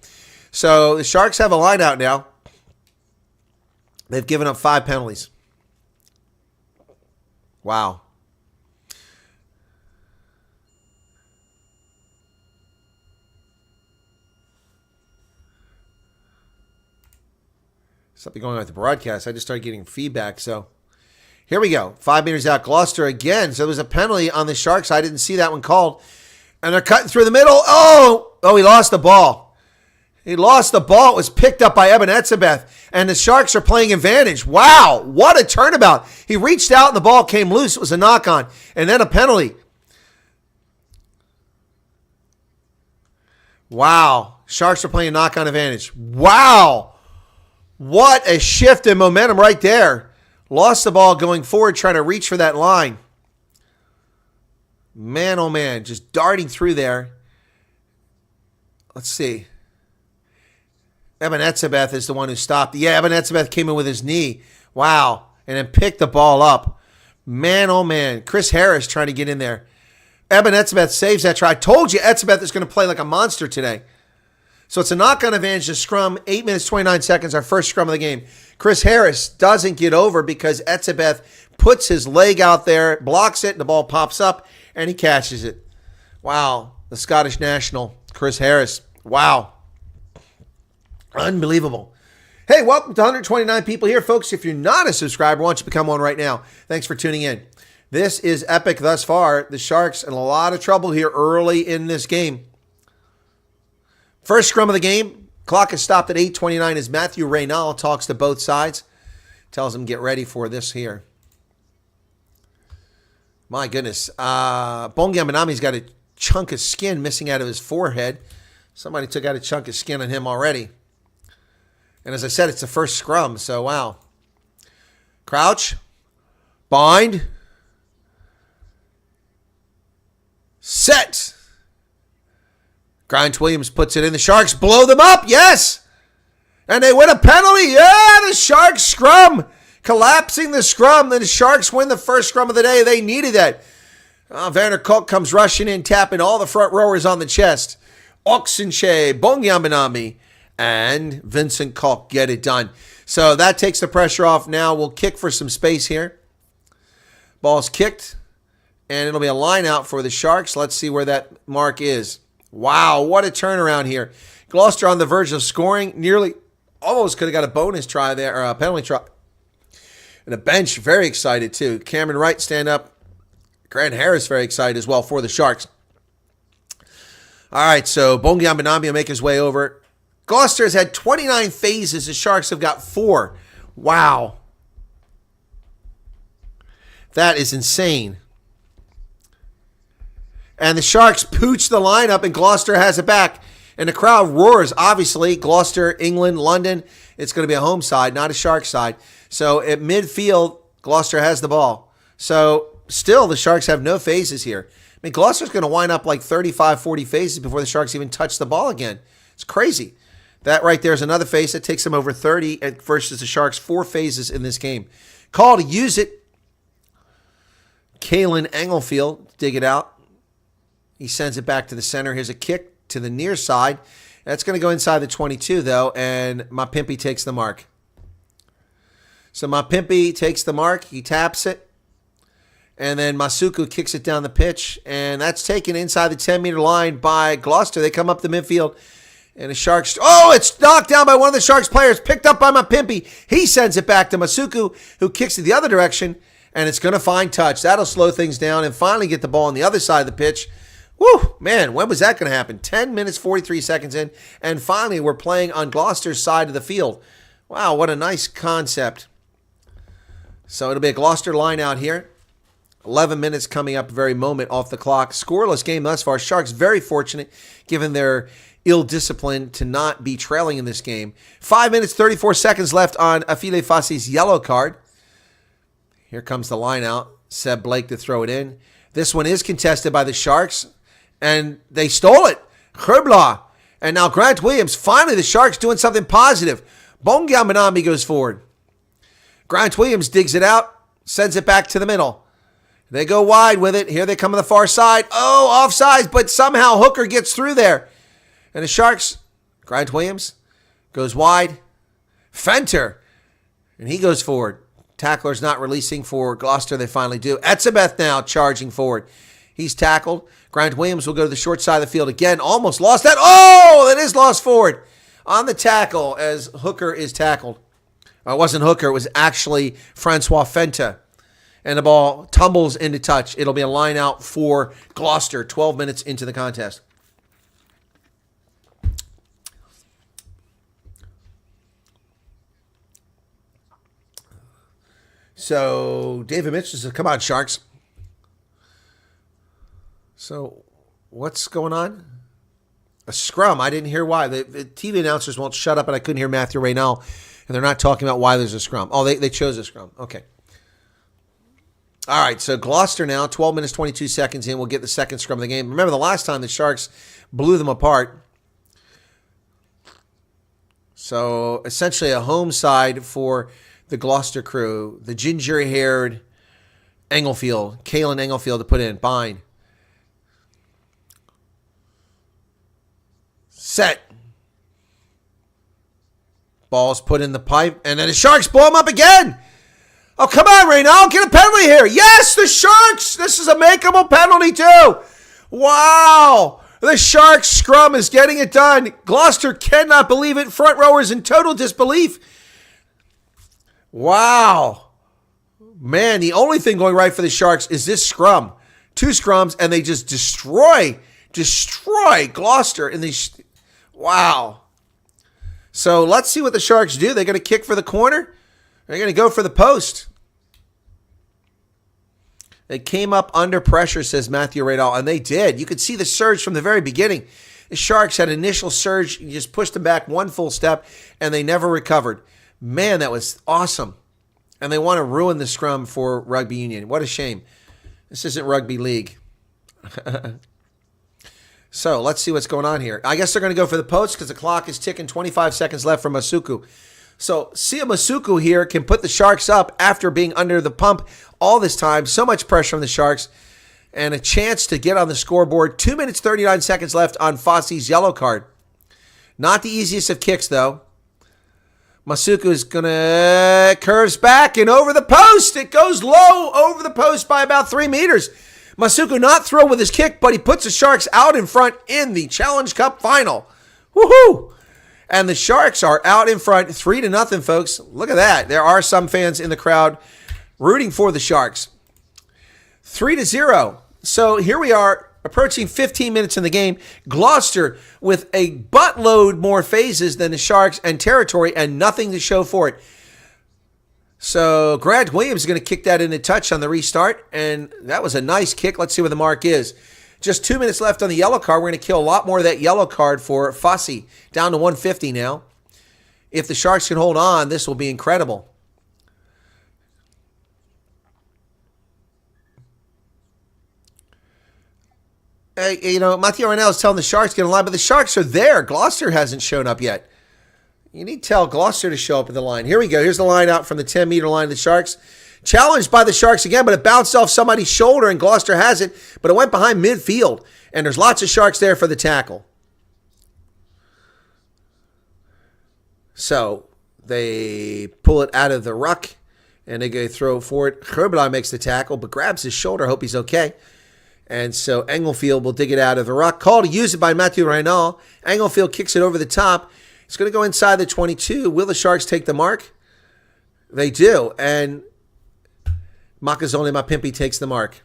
A: So the Sharks have a line out now. They've given up 5 penalties. Wow. Something going on with the broadcast. I just started getting feedback. So here we go. 5 meters out. Gloucester again. So there was a penalty on the Sharks. I didn't see that one called. And they're cutting through the middle. Oh, he lost the ball. He lost the ball. It was picked up by Eben Etzebeth. And the Sharks are playing advantage. Wow. What a turnabout. He reached out and the ball came loose. It was a knock on. And then a penalty. Wow. Sharks are playing a knock on advantage. Wow. What a shift in momentum right there. Lost the ball going forward, trying to reach for that line. Man, oh man, just darting through there. Let's see. Eben Etzebeth is the one who stopped. Yeah, Eben Etzebeth came in with his knee. Wow. And then picked the ball up. Man, oh man. Chris Harris trying to get in there. Eben Etzebeth saves that try. I told you Etzebeth is going to play like a monster today. So it's a knock-on advantage to scrum. 8 minutes, 29 seconds, our first scrum of the game. Chris Harris doesn't get over because Etzebeth puts his leg out there, blocks it, and the ball pops up, and he catches it. Wow. The Scottish national, Chris Harris. Wow. Unbelievable. Hey, welcome to 129 people here, folks. If you're not a subscriber, why don't you become one right now? Thanks for tuning in. This is epic thus far. The Sharks in a lot of trouble here early in this game. First scrum of the game. Clock is stopped at 8:29 as Matthew Reynal talks to both sides. Tells them get ready for this here. My goodness. Bongi Amanami's got a chunk of skin missing out of his forehead. Somebody took out a chunk of skin on him already. And as I said, it's the first scrum, so wow. Crouch. Bind. Set. Grant Williams puts it in. The Sharks blow them up. Yes. And they win a penalty. Yeah, the Sharks scrum. Collapsing the scrum. Then the Sharks win the first scrum of the day. They needed that. Werner Koch comes rushing in, tapping all the front rowers on the chest. Oxenche, Bongiamanami, and Vincent Koch get it done. So that takes the pressure off. Now we'll kick for some space here. Ball's kicked, and it'll be a line out for the Sharks. Let's see where that mark is. Wow, what a turnaround here. Gloucester on the verge of scoring. Nearly, almost could have got a bonus try there, or a penalty try. And the bench very excited too. Cameron Wright stand up. Grant Harris very excited as well for the Sharks. All right, so Bongiamanami will make his way over. Gloucester has had 29 phases. The Sharks have got 4. Wow. That is insane. And the Sharks pooch the lineup, and Gloucester has it back. And the crowd roars, obviously. Gloucester, England, London. It's going to be a home side, not a Shark side. So at midfield, Gloucester has the ball. So still, the Sharks have no phases here. I mean, Gloucester's going to wind up like 35, 40 phases before the Sharks even touch the ball again. It's crazy. That right there is another phase that takes them over 30 versus the Sharks' 4 phases in this game. Call to use it. Kalen Engelfield, dig it out. He sends it back to the center. Here's a kick to the near side. That's going to go inside the 22, though, and Mapimpi takes the mark. So Mapimpi takes the mark. He taps it. And then Masuku kicks it down the pitch, and that's taken inside the 10-meter line by Gloucester. They come up the midfield, and the Sharks... Oh, it's knocked down by one of the Sharks players, picked up by Mapimpi. He sends it back to Masuku, who kicks it the other direction, and it's going to find touch. That'll slow things down and finally get the ball on the other side of the pitch. Woo, man, when was that going to happen? 10 minutes, 43 seconds in, and finally we're playing on Gloucester's side of the field. Wow, what a nice concept. So it'll be a Gloucester line out here. 11 minutes coming up, very moment off the clock. Scoreless game thus far. Sharks very fortunate given their ill discipline to not be trailing in this game. 5 minutes, 34 seconds left on Afile Fasi's yellow card. Here comes the line out. Seb Blake to throw it in. This one is contested by the Sharks, and they stole it. Herbla. And now Grant Williams. Finally, the Sharks doing something positive. Bongiamanami goes forward. Grant Williams digs it out, sends it back to the middle. They go wide with it. Here they come on the far side. Oh, offsides, but somehow Hooker gets through there. And the Sharks, Grant Williams, goes wide. Fenter, and he goes forward. Tackler's not releasing for Gloucester. They finally do. Etzebeth now charging forward. He's tackled. Grant Williams will go to the short side of the field again. Almost lost that. Oh, that is lost forward on the tackle as Hooker is tackled. It wasn't Hooker. It was actually Francois Fenta. And the ball tumbles into touch. It'll be a line out for Gloucester 12 minutes into the contest. So David Mitchell says, come on, Sharks. So what's going on? A scrum. I didn't hear why. The TV announcers won't shut up, and I couldn't hear Matthew Reynal, and they're not talking about why there's a scrum. Oh, they chose a scrum. Okay. All right, so Gloucester now, 12 minutes, 22 seconds in. We'll get the second scrum of the game. Remember the last time the Sharks blew them apart. So essentially a home side for the Gloucester crew. The ginger-haired Englefield, Kalen Englefield to put in. Bind. Set. Ball's put in the pipe, and then the Sharks blow him up again. Oh, come on, Reynal. Get a penalty here. Yes, the Sharks. This is a makeable penalty, too. Wow. The Sharks scrum is getting it done. Gloucester cannot believe it. Front rowers in total disbelief. Wow. Man, the only thing going right for the Sharks is this scrum. 2 scrums, and they just destroy Gloucester in these. Wow. So let's see what the Sharks do. They're going to kick for the corner. They're going to go for the post. They came up under pressure, says Matthew Radall, and they did. You could see the surge from the very beginning. The Sharks had an initial surge. You just pushed them back one full step, and they never recovered. Man, that was awesome. And they want to ruin the scrum for Rugby Union. What a shame. This isn't Rugby League. So let's see what's going on here. I guess they're going to go for the post because the clock is ticking. 25 seconds left for Masuku. So Sia Masuku here can put the Sharks up after being under the pump all this time. So much pressure on the Sharks. And a chance to get on the scoreboard. 2 minutes, 39 seconds left on Fosse's yellow card. Not the easiest of kicks, though. Masuku is going to curves back and over the post. It goes low over the post by about 3 meters. Masuku not throw with his kick, but he puts the Sharks out in front in the Challenge Cup final. Woohoo! And the Sharks are out in front 3-0, folks. Look at that. There are some fans in the crowd rooting for the Sharks. 3-0. So here we are approaching 15 minutes in the game. Gloucester with a buttload more phases than the Sharks and territory and nothing to show for it. So Grant Williams is going to kick that into touch on the restart, and that was a nice kick. Let's see where the mark is. Just 2 minutes left on the yellow card. We're going to kill a lot more of that yellow card for Fosse, down to 150 now. If the Sharks can hold on, this will be incredible. Mathieu Renel is telling the Sharks to get in line, but the Sharks are there. Gloucester hasn't shown up yet. You need to tell Gloucester to show up in the line. Here we go. Here's the line out from the 10-meter line of the Sharks. Challenged by the Sharks again, but it bounced off somebody's shoulder, and Gloucester has it, but it went behind midfield, and there's lots of Sharks there for the tackle. So they pull it out of the ruck, and they go throw for it. Herbelin makes the tackle, but grabs his shoulder. Hope he's okay. And so Englefield will dig it out of the ruck. Call to use it by Matthew Reynal. Englefield kicks it over the top. It's going to go inside the 22. Will the Sharks take the mark? They do. And Makazole Mapimpi takes the mark.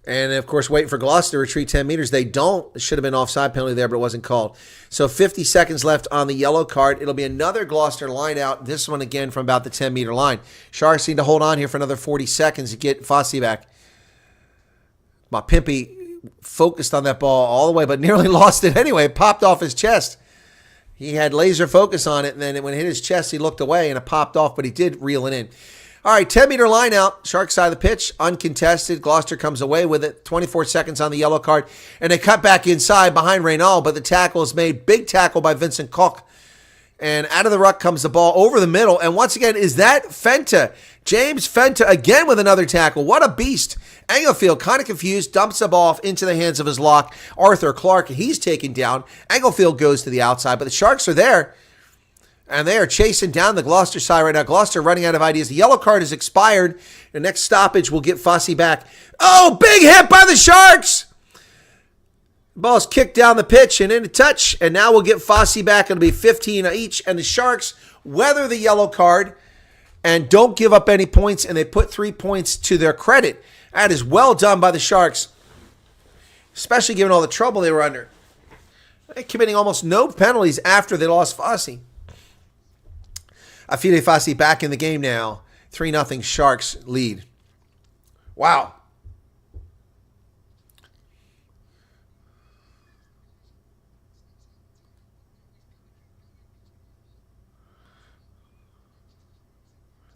A: And, of course, waiting for Gloucester to retreat 10 meters. They don't. It should have been offside penalty there, but it wasn't called. So 50 seconds left on the yellow card. It'll be another Gloucester line out. This one again from about the 10-meter line. Sharks need to hold on here for another 40 seconds to get Fosse back. Mapimpi focused on that ball all the way, but nearly lost it anyway. It popped off his chest. He had laser focus on it, and then when it hit his chest, he looked away, and it popped off, but he did reel it in. All right, 10-meter line out. Sharks side of the pitch, uncontested. Gloucester comes away with it. 24 seconds on the yellow card, and they cut back inside behind Reynal, but the tackle is made. Big tackle by Vincent Koch. And out of the ruck comes the ball over the middle, and once again, is that Fenta? James Fenta again with another tackle. What a beast. Englefield, kind of confused, dumps the ball off into the hands of his lock. Arthur Clark, he's taken down. Englefield goes to the outside, but the Sharks are there. And they are chasing down the Gloucester side right now. Gloucester running out of ideas. The yellow card is expired. The next stoppage will get Fosse back. Oh, big hit by the Sharks. Ball's kicked down the pitch and into touch. And now we'll get Fosse back. It'll be 15 each. And the Sharks weather the yellow card and don't give up any points. And they put 3 points to their credit. That is well done by the Sharks, especially given all the trouble they were under. They're committing almost no penalties after they lost Fosse. Afile Fosse back in the game now. 3-0 Sharks lead. Wow.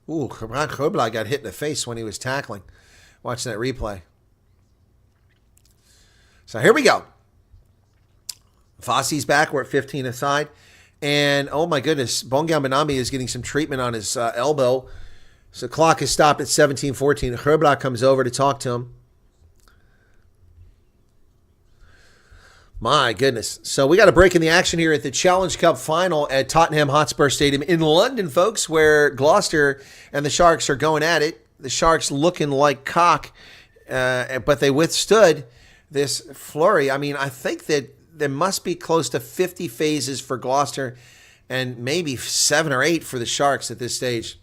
A: Ooh, Herbelin got hit in the face when he was tackling. Watching that replay. So here we go. Fosse's back. We're at 15 aside. And, oh my goodness, Bongiam Benambi is getting some treatment on his elbow. So the clock is stopped at 17:14. Herbla comes over to talk to him. My goodness. So we got a break in the action here at the Challenge Cup final at Tottenham Hotspur Stadium in London, folks, where Gloucester and the Sharks are going at it. The Sharks looking like cock, but they withstood this flurry. I mean, I think that there must be close to 50 phases for Gloucester and maybe 7 or 8 for the Sharks at this stage.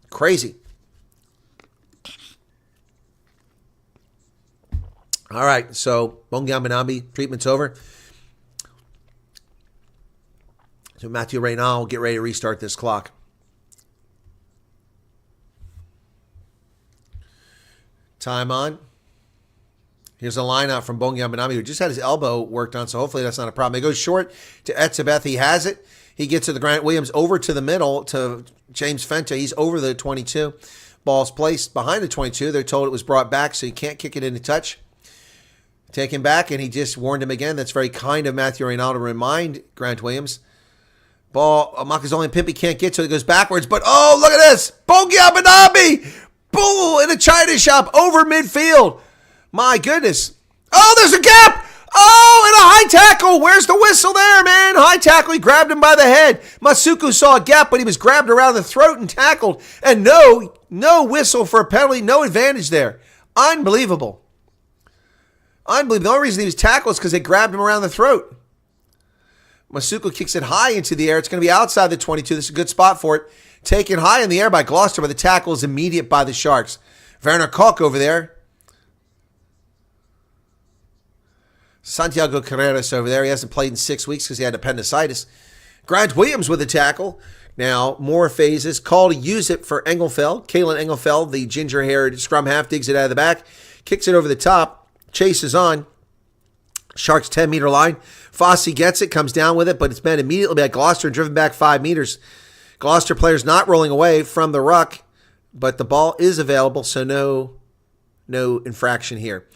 A: Crazy. All right, so Bongiam Benambi, treatment's over. So Mathieu Reynal will get ready to restart this clock. Time on. Here's a lineup from Bongiam Benambi, who just had his elbow worked on, so hopefully that's not a problem. He goes short to Etzebeth. He has it. He gets to the Grant Williams over to the middle to James Fenta. He's over the 22. Ball's placed behind the 22. They're told it was brought back, so you can't kick it into touch. Take him back, and he just warned him again. That's very kind of Mathieu Reynal to remind Grant Williams. Ball, Makazole and Pimpy can't get to it. It goes backwards, but oh, look at this. Bongiam Benambi. Boom, in a China shop over midfield. My goodness. Oh, there's a gap. Oh, and a high tackle. Where's the whistle there, man? High tackle. He grabbed him by the head. Masuku saw a gap, but he was grabbed around the throat and tackled. And no whistle for a penalty. No advantage there. Unbelievable. Unbelievable. The only reason he was tackled is because they grabbed him around the throat. Masuku kicks it high into the air. It's going to be outside the 22. This is a good spot for it. Taken high in the air by Gloucester, but the tackle is immediate by the Sharks. Werner Koch over there. Santiago Carreras over there. He hasn't played in 6 weeks because he had appendicitis. Grant Williams with the tackle. Now, more phases. Call to use it for Engelfeld. Kalen Engelfeld, the ginger-haired scrum half, digs it out of the back. Kicks it over the top. Chase is on. Sharks 10-meter line. Fosse gets it, comes down with it, but it's met immediately by Gloucester, driven back 5 meters. Gloucester players not rolling away from the ruck, but the ball is available, so no infraction here.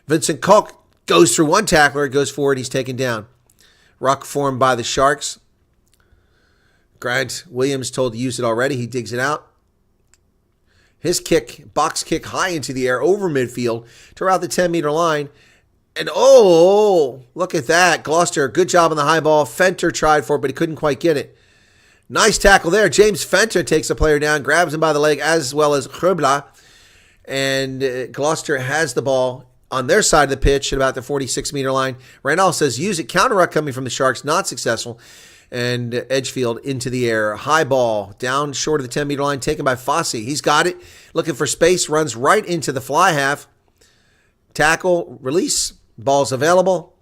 A: Vincent Koch goes through one tackler, goes forward, he's taken down. Ruck formed by the Sharks. Grant Williams told to use it already. He digs it out. His kick, box kick high into the air over midfield to around the 10-meter line. And oh, look at that. Gloucester, good job on the high ball. Fenter tried for it, but he couldn't quite get it. Nice tackle there. James Fenter takes the player down, grabs him by the leg, as well as Herbla. And Gloucester has the ball on their side of the pitch at about the 46-meter line. Reynal says, use it. Counter ruck coming from the Sharks, not successful. And Edgefield into the air. High ball down short of the 10-meter line, taken by Fosse. He's got it. Looking for space, runs right into the fly half. Tackle, release. Ball's available.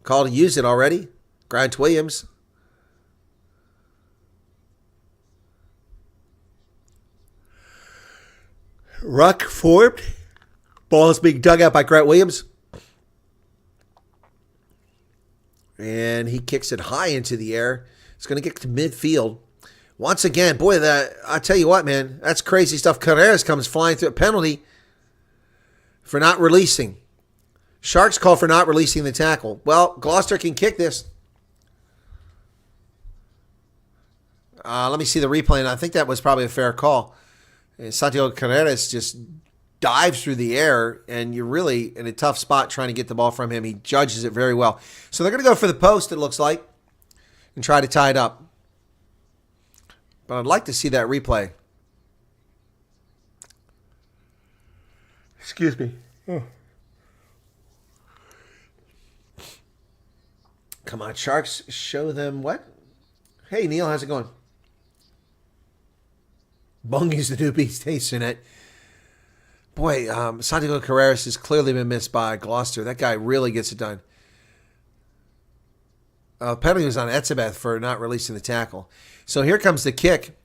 A: Call to use it already. Grant Williams. Ruck formed. Ball is being dug out by Grant Williams. And he kicks it high into the air. It's going to get to midfield. Once again, boy, I tell you what, man, that's crazy stuff. Carreras comes flying through a penalty for not releasing. Sharks call for not releasing the tackle. Well, Gloucester can kick this. Let me see the replay, and I think that was probably a fair call. And Santiago Carreras just dives through the air, and you're really in a tough spot trying to get the ball from him. He judges it very well. So they're going to go for the post, it looks like, and try to tie it up. But I'd like to see that replay. Excuse me. Oh. Come on, Sharks, show them what? Hey, Neil, how's it going? Bungy's the new beast. Hey, Sunette. Boy, Santiago Carreras has clearly been missed by Gloucester. That guy really gets it done. Penalty was on Etzebeth for not releasing the tackle. So here comes the kick.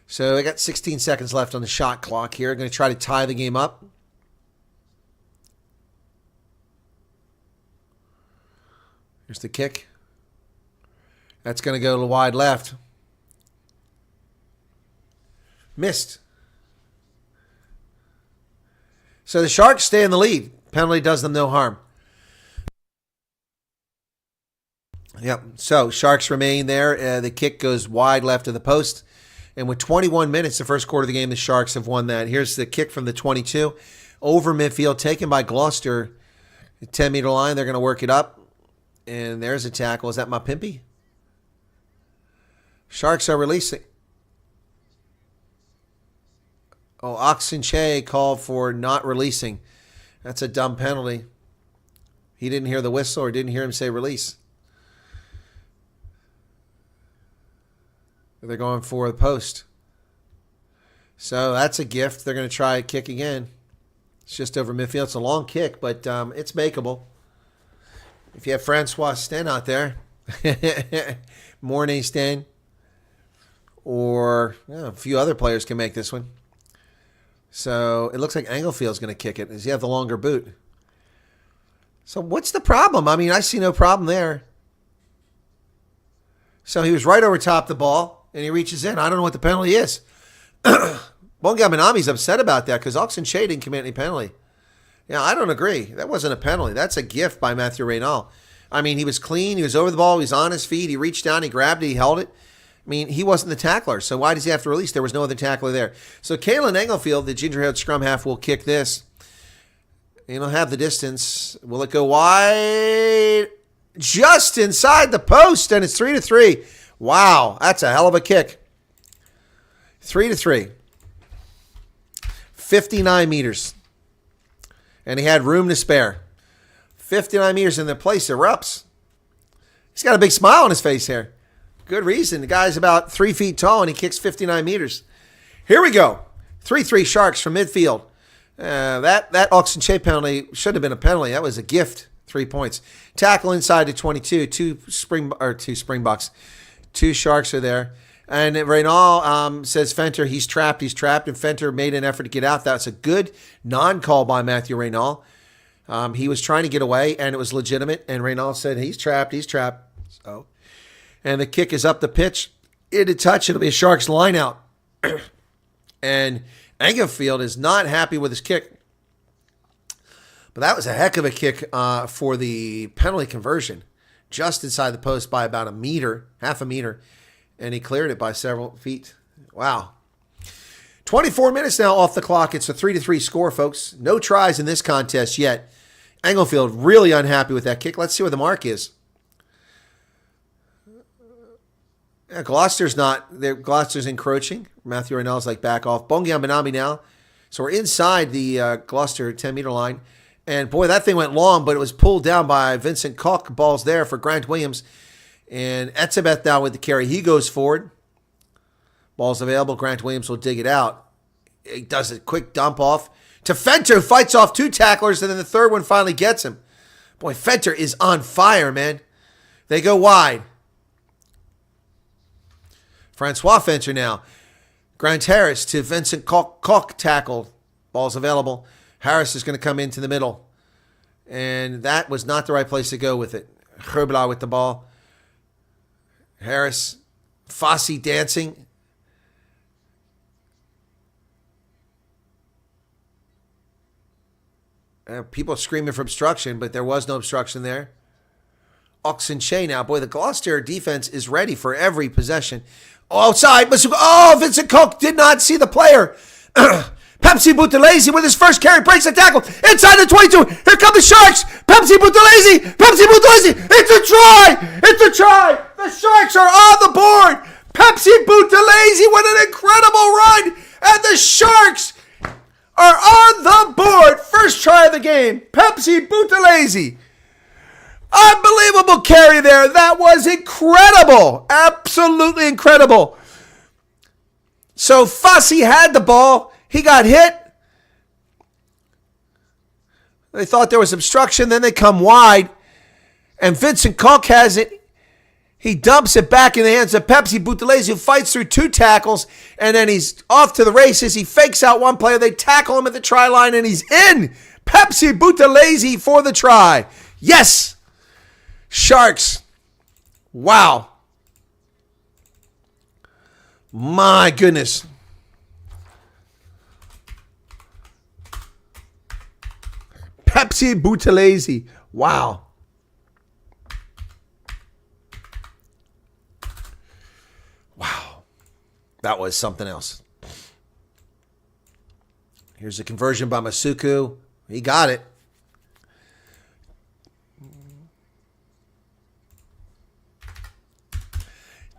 A: So I got 16 seconds left on the shot clock here. I'm going to try to tie the game up. Here's the kick. That's going to go to the wide left. Missed. So the Sharks stay in the lead. Penalty does them no harm. Yep. So Sharks remain there. The kick goes wide left of the post. And with 21 minutes, the first quarter of the game, the Sharks have won that. Here's the kick from the 22. Over midfield, taken by Gloucester. 10-meter line. They're going to work it up. And there's a tackle. Is that my Pimpy? Sharks are releasing. Oh, Oxenche called for not releasing. That's a dumb penalty. He didn't hear the whistle or didn't hear him say release. They're going for the post. So that's a gift. They're going to try a kick again. It's just over midfield. It's a long kick, but it's makeable. If you have Francois Sten out there, Mornay Sten, or a few other players can make this one. So it looks like Engelfield's going to kick it. Does he have the longer boot? So what's the problem? I mean, I see no problem there. So he was right over top the ball, and he reaches in. I don't know what the penalty is. Bongaminami's upset about that because Oxenche didn't commit any penalty. Yeah, I don't agree. That wasn't a penalty. That's a gift by Matthew Reynal. I mean, he was clean. He was over the ball. He was on his feet. He reached down. He grabbed it. He held it. I mean, he wasn't the tackler, so why does he have to release? There was no other tackler there. So Kalen Engelfield, the ginger-haired scrum half, will kick this. He'll have the distance. Will it go wide? Just inside the post, and it's 3-3. Wow, that's a hell of a kick. 3-3. 59 meters. And he had room to spare. 59 meters, and the place erupts. He's got a big smile on his face here. Good reason. The guy's about 3 feet tall, and he kicks 59 meters. Here we go. 3-3 Sharks from midfield. That Oxenche penalty should have been a penalty. That was a gift. 3 points. Tackle inside to 22. Two Springboks. Two Sharks are there. And Reynal says Fenter, he's trapped. And Fenter made an effort to get out. That's a good non-call by Matthew Reynal. He was trying to get away, and it was legitimate. And Reynal said, he's trapped. So, and the kick is up the pitch. It'll touch. It'll be a Sharks line out. And Engelfield is not happy with his kick. But that was a heck of a kick for the penalty conversion. Just inside the post by about half a meter. And he cleared it by several feet. Wow. 24 minutes now off the clock. It's a 3-3 score, folks. No tries in this contest yet. Engelfield really unhappy with that kick. Let's see what the mark is. Yeah, Gloucester's encroaching. Matthew Reynolds back off. Bongiambanami now. So we're inside the Gloucester 10-meter line. And boy, that thing went long, but it was pulled down by Vincent Koch. Ball's there for Grant Williams. And Etzebeth now with the carry. He goes forward. Ball's available. Grant Williams will dig it out. He does a quick dump off to Fenter, who fights off two tacklers, and then the third one finally gets him. Boy, Fenter is on fire, man. They go wide. Francois Fenter now. Grant Harris to Vincent Koch tackle. Ball's available. Harris is going to come into the middle. And that was not the right place to go with it. Herbla with the ball. Harris. Fossey dancing. People screaming for obstruction, but there was no obstruction there. Oxenche now. Boy, the Gloucester defense is ready for every possession. Oh, outside. Oh, Vincent Koch did not see the player. Pepsi Buthelezi with his first carry breaks the tackle. Inside the 22. Here come the Sharks. Pepsi Buthelezi. It's a try. The Sharks are on the board. Pepsi Buthelezi with an incredible run. And the Sharks are on the board. First try of the game. Pepsi Buthelezi. Unbelievable carry there. That was incredible. Absolutely incredible. So Fossey had the ball. He got hit. They thought there was obstruction. Then they come wide. And Vincent Koch has it. He dumps it back in the hands of Pepsi Buthelezi, who fights through two tackles. And then he's off to the races. He fakes out one player. They tackle him at the try line, and he's in. Pepsi Buthelezi for the try. Yes. Sharks. Wow. My goodness. Pepsi Buthelezi. Wow. Wow. That was something else. Here's a conversion by Masuku. He got it.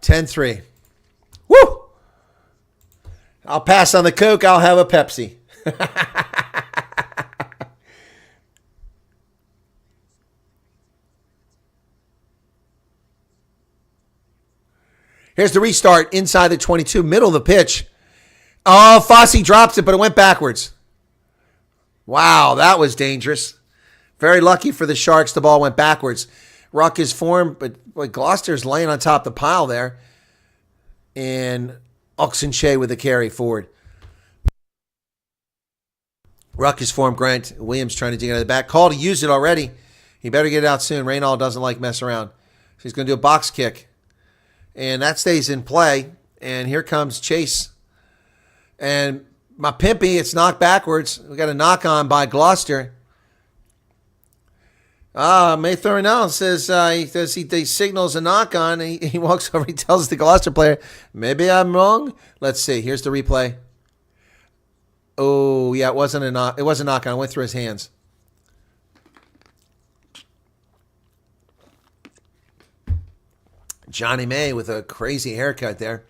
A: $10-3. Woo! I'll pass on the Coke. I'll have a Pepsi. Here's the restart inside the 22, middle of the pitch. Oh, Fossey drops it, but it went backwards. Wow, that was dangerous. Very lucky for the Sharks, the ball went backwards. Ruck is formed, but Gloucester's laying on top of the pile there. And Oxenche with the carry forward. Ruck is formed. Grant Williams trying to dig it out of the back. Call to use it already. He better get it out soon. Reynald doesn't like mess around. So he's going to do a box kick. And that stays in play. And here comes Chase. And my Pimpy, it's knocked backwards. We got a knock on by Gloucester. Maythorn now says he signals a knock on. He walks over. He tells the Gloucester player, maybe I'm wrong. Let's see. Here's the replay. Oh yeah, it wasn't a knock. It was a knock on. It went through his hands. Johnny May with a crazy haircut there.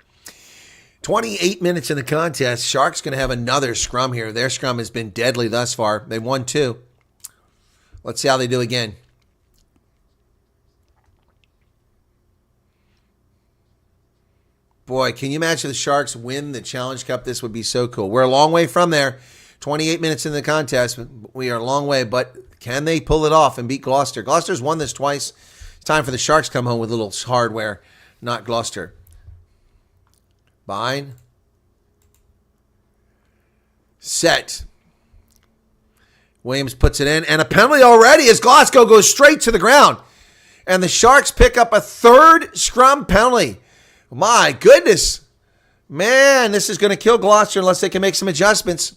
A: 28 minutes in the contest. Sharks going to have another scrum here. Their scrum has been deadly thus far. They won 2. Let's see how they do again. Boy, can you imagine the Sharks win the Challenge Cup? This would be so cool. We're a long way from there. 28 minutes in the contest. We are a long way, but can they pull it off and beat Gloucester? Gloucester's won this twice. It's time for the Sharks to come home with a little hardware, not Gloucester. Bind. Set. Williams puts it in, and a penalty already as Glasgow goes straight to the ground. And the Sharks pick up a third scrum penalty. My goodness. Man, this is going to kill Gloucester unless they can make some adjustments.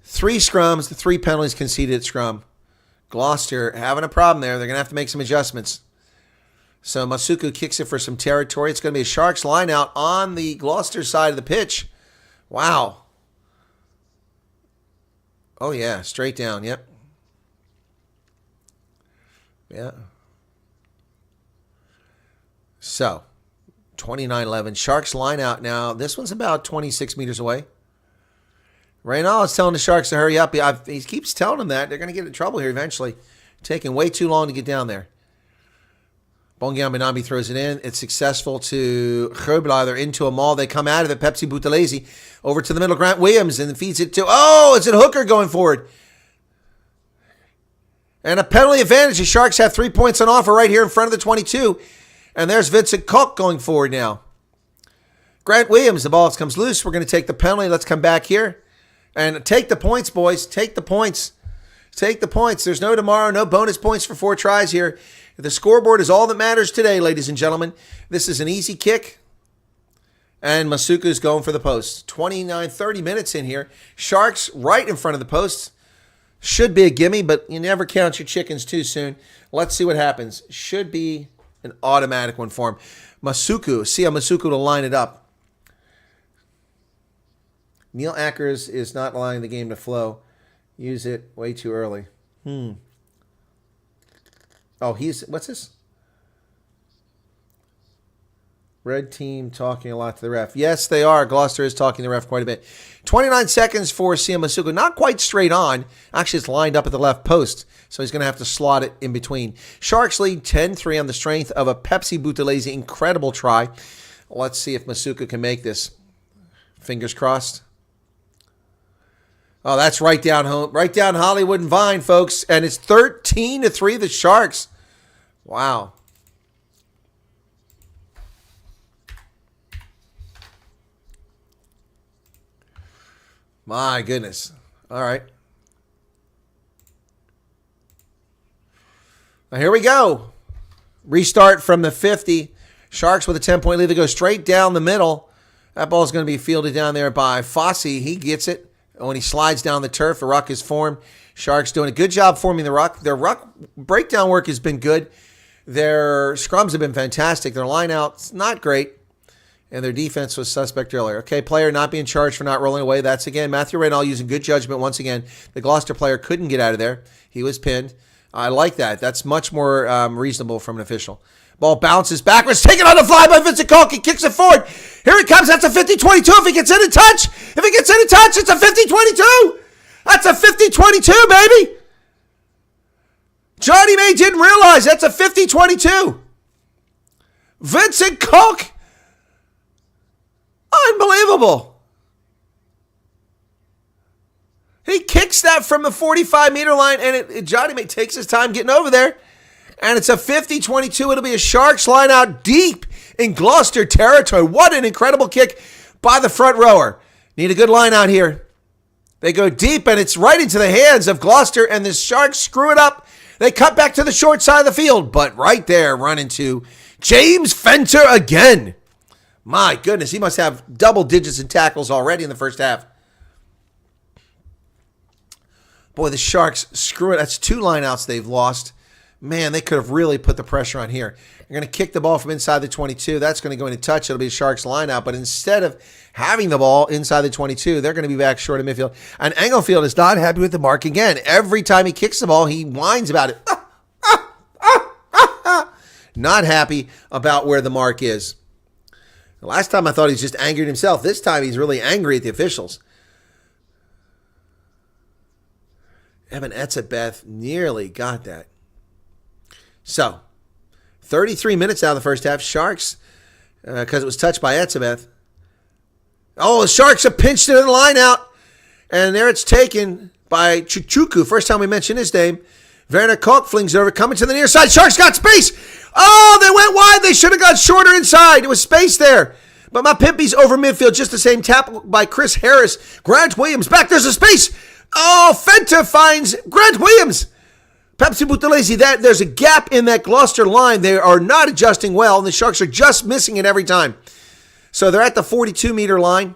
A: 3 scrums, the 3 penalties conceded at scrum. Gloucester having a problem there. They're going to have to make some adjustments. So Masuku kicks it for some territory. It's going to be a Sharks line out on the Gloucester side of the pitch. Wow. Oh, yeah. Straight down. Yep. Yeah. So, 29-11. Sharks line out now. This one's about 26 meters away. Reynald is telling the Sharks to hurry up. He keeps telling them that. They're going to get in trouble here eventually. Taking way too long to get down there. Bongian Benambi throws it in. It's successful to Geubler. They're into a maul. They come out of it. Pepsi Buthelezi over to the middle. Grant Williams and feeds it to, oh, it's a hooker going forward. And a penalty advantage. The Sharks have 3 points on offer right here in front of the 22. And there's Vincent Koch going forward now. Grant Williams, the ball comes loose. We're going to take the penalty. Let's come back here. And take the points, boys. Take the points. Take the points. There's no tomorrow, no bonus points for 4 tries here. The scoreboard is all that matters today, ladies and gentlemen. This is an easy kick. And Masuku is going for the post. 30 minutes in here. Sharks right in front of the post. Should be a gimme, but you never count your chickens too soon. Let's see what happens. Should be an automatic one for him. Masuku. See how Masuku to line it up. Neil Ackers is not allowing the game to flow. Use it way too early. Oh, what's this? Red team talking a lot to the ref. Yes, they are. Gloucester is talking to the ref quite a bit. 29 seconds for Sia Masuku. Not quite straight on. Actually, it's lined up at the left post, so he's going to have to slot it in between. Sharks lead 10-3 on the strength of a Pepsi Buthelezi incredible try. Let's see if Masuku can make this. Fingers crossed. Oh, that's right down home, right down Hollywood and Vine, folks. And it's 13-3 the Sharks. Wow. My goodness. All right. Now here we go. Restart from the 50. Sharks with a 10-point lead. They go straight down the middle. That ball is going to be fielded down there by Fossey. He gets it. when he slides down the turf, the ruck is formed. Sharks doing a good job forming the ruck. Their ruck breakdown work has been good. Their scrums have been fantastic. Their lineout's not great. And their defense was suspect earlier. Okay, player not being charged for not rolling away. That's, again, Matthew Reynal using good judgment once again. The Gloucester player couldn't get out of there. He was pinned. I like that. That's much more reasonable from an official. Ball bounces backwards, taken on the fly by Vincent Koch. He kicks it forward. Here he comes. That's a 50-22 if he gets in touch. If he gets in touch, it's a 50-22. That's a 50-22, baby. Johnny May didn't realize that's a 50-22. Vincent Koch. Unbelievable. He kicks that from the 45-meter line, and Johnny May takes his time getting over there. And it's a 50-22. It'll be a Sharks line out deep in Gloucester territory. What an incredible kick by the front rower. Need a good line out here. They go deep, and it's right into the hands of Gloucester, and the Sharks screw it up. They cut back to the short side of the field, but right there, run into James Fenter again. My goodness, he must have double digits in tackles already in the first half. Boy, the Sharks screw it. That's 2 lineouts they've lost. Man, they could have really put the pressure on here. They're going to kick the ball from inside the 22. That's going to go into touch. It'll be a Sharks lineout. But instead of having the ball inside the 22, they're going to be back short of midfield. And Englefield is not happy with the mark again. Every time he kicks the ball, he whines about it. Not happy about where the mark is. The last time I thought he was just angry at himself. This time he's really angry at the officials. Evan Etzebeth nearly got that. So, 33 minutes out of the first half. Sharks, because it was touched by Etzebeth. Oh, the Sharks have pinched it in the line out. And there it's taken by Chuchuku. First time we mentioned his name. Werner Koch flings over, coming to the near side. Sharks got space. Oh, they went wide. They should have got shorter inside. It was space there. But Mapimpi's over midfield. Just the same tap by Chris Harris. Grant Williams back. There's a space. Oh, Fenter finds Grant Williams. Pepsi Buthelezi, there's a gap in that Gloucester line. They are not adjusting well, and the Sharks are just missing it every time. So they're at the 42-meter line.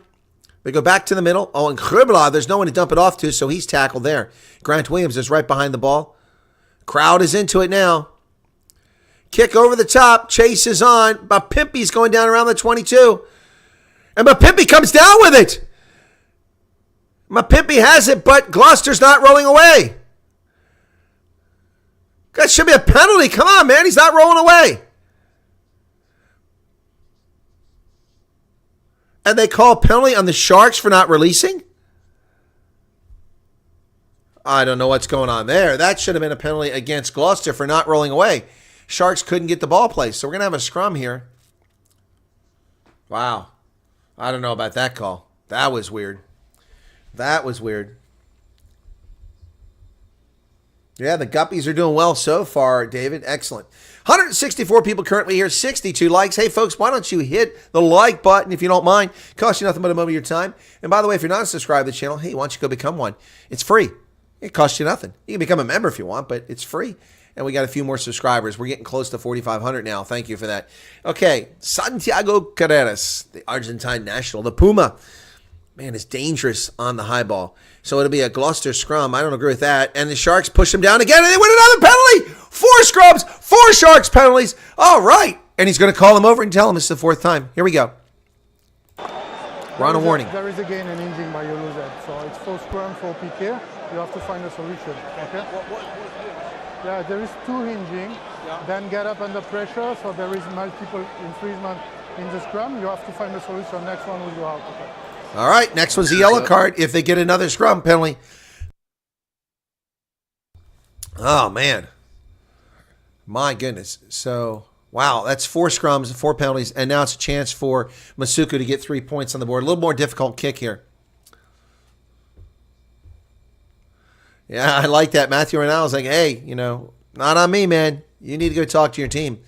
A: They go back to the middle. Oh, and Kribla, there's no one to dump it off to, so he's tackled there. Grant Williams is right behind the ball. Crowd is into it now. Kick over the top. Chase is on. Mapimpi's going down around the 22. And Mapimpi comes down with it. Mapimpi has it, but Gloucester's not rolling away. That should be a penalty. Come on, man. He's not rolling away. And they call a penalty on the Sharks for not releasing? I don't know what's going on there. That should have been a penalty against Gloucester for not rolling away. Sharks couldn't get the ball placed. So we're going to have a scrum here. Wow. I don't know about that call. That was weird. That was weird. Yeah, the Guppies are doing well so far, David. Excellent. 164 people currently here, 62 likes. Hey, folks, why don't you hit the like button if you don't mind? Costs you nothing but a moment of your time. And by the way, if you're not subscribed to the channel, hey, why don't you go become one? It's free. It costs you nothing. You can become a member if you want, but it's free. And we got a few more subscribers. We're getting close to 4,500 now. Thank you for that. Okay, Santiago Carreras, the Argentine national, the Puma. Man, it's dangerous on the high ball. So it'll be a Gloucester scrum. I don't agree with that. And the Sharks push him down again, and they win another penalty. 4 scrums, 4 Sharks penalties. All right. And he's going to call him over and tell him it's the 4th time. Here we go. We're on a warning.
C: There is again an hinging by your loser. So it's 4 scrum, 4 PK. You have to find a solution. Okay? Yeah, there is 2 hinging. Yeah. Then get up under pressure. So there is multiple infringement in the scrum. You have to find a solution. Next one will go out. Okay?
A: All right, next one's a yellow card if they get another scrum penalty. Oh, man. My goodness. So, wow, that's 4 scrums, 4 penalties, and now it's a chance for Masuku to get 3 points on the board. A little more difficult kick here. Yeah, I like that. Matthew Reynal is like, hey, not on me, man. You need to go talk to your team.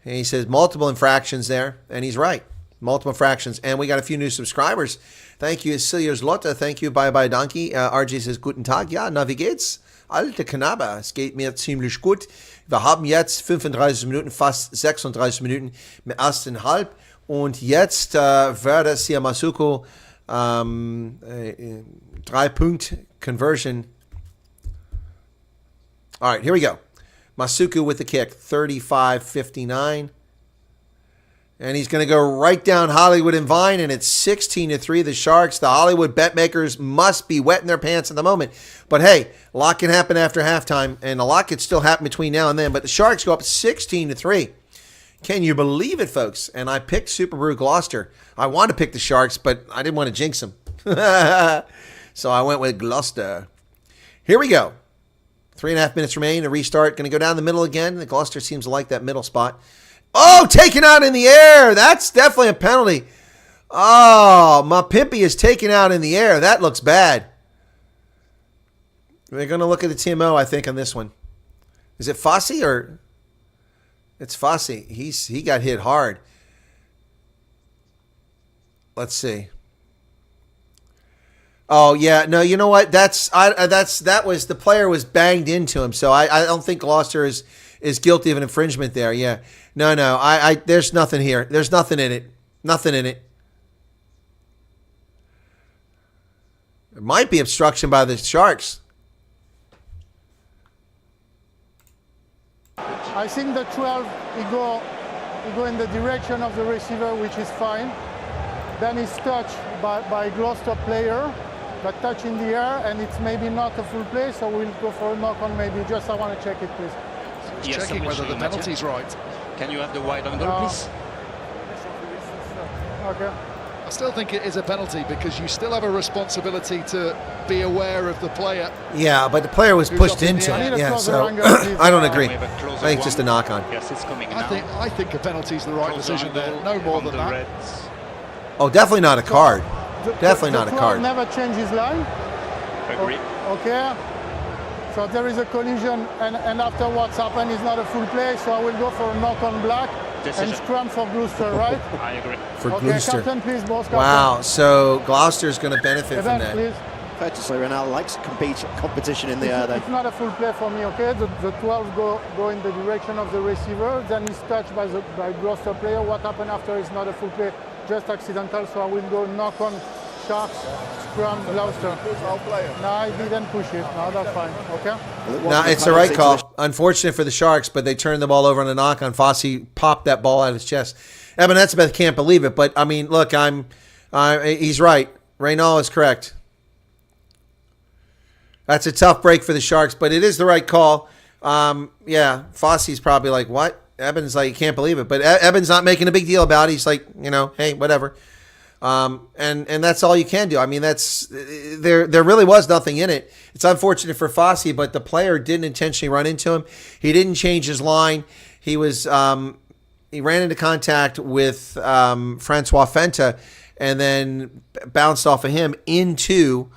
A: And he says multiple infractions there, and he's right. Multiple fractions. And we got a few new subscribers. Thank you, Silius Lotte. Thank you, Bye Bye Donkey. RJ says, Guten Tag. Ja, na, wie geht's? Alte Knabe, es geht mir ziemlich gut. Wir haben jetzt 35 Minuten, fast 36 Minuten im ersten Halb. Und jetzt wird es hier Masuku 3-point conversion. All right, here we go. Masuku with the kick, 35-59. And he's going to go right down Hollywood and Vine, and it's 16-3. The Sharks, the Hollywood bet makers, must be wetting their pants at the moment. But hey, a lot can happen after halftime, and a lot could still happen between now and then. But the Sharks go up 16-3. Can you believe it, folks? And I picked Super Brew Gloucester. I wanted to pick the Sharks, but I didn't want to jinx them. So I went with Gloucester. Here we go. 3.5 minutes remaining to restart. Going to go down the middle again. The Gloucester seems to like that middle spot. Oh, taken out in the air. That's definitely a penalty. Oh, my Pimpy is taken out in the air. That looks bad. They're going to look at the TMO, I think, on this one. Is it Fossey or... It's Fossey. He got hit hard. Let's see. Oh yeah, no. You know what? That was the player was banged into him. So I don't think Gloucester is guilty of an infringement there. Yeah. No. There's nothing here. There's nothing in it. Nothing in it. It might be obstruction by the Sharks.
C: I think the 12, he go in the direction of the receiver, which is fine. Then he's touched by Gloucester player, but touch in the air, and it's maybe not a full play, so we'll go for a knock on maybe. Just I want to check it, please.
D: Yes, checking whether the penalty's right.
E: Can you have the wide angle, please?
C: Okay.
D: I still think it is a penalty because you still have a responsibility to be aware of the player.
A: Yeah, but the player was pushed into it. Yeah, so I don't agree. I think it's just a knock on.
E: Yes, it's coming now.
D: I think a penalty's the right decision there. No more than that.
A: Oh, definitely not a card. Definitely not a card.
C: Never change his line.
E: Agree.
C: Okay. So there is a collision, and after what's happened is not a full play, so I will go for a knock on black and scrum for Gloucester, right?
E: I agree.
A: For
C: Okay,
A: Gloucester.
C: Captain, please, boss captain.
A: Wow, so Gloucester's going to benefit from
C: Evans,
A: that.
C: please.
F: Fair to say, Renal likes competition in the air.
C: It's not a full play for me, okay? The 12 go in the direction of the receiver, then he's touched by Gloucester player. What happened after is not a full play, just accidental, so I will go knock on Sharks, scrum, Gloucester. No, I didn't push it. No, that's fine, okay?
A: No, it's the right call. Unfortunate for the Sharks, but they turned the ball over on a knock on. Fossey popped that ball out of his chest. Evan Etzebeth can't believe it, but I mean, look, he's right. Reynal is correct. That's a tough break for the Sharks, but it is the right call. Yeah, Fossey's probably like, what? Eben's like, you can't believe it. But Eben's not making a big deal about it. He's like, hey, whatever. And that's all you can do. I mean, there really was nothing in it. It's unfortunate for Fossey, but the player didn't intentionally run into him. He didn't change his line. He was he ran into contact with Francois Fenta and then bounced off of him into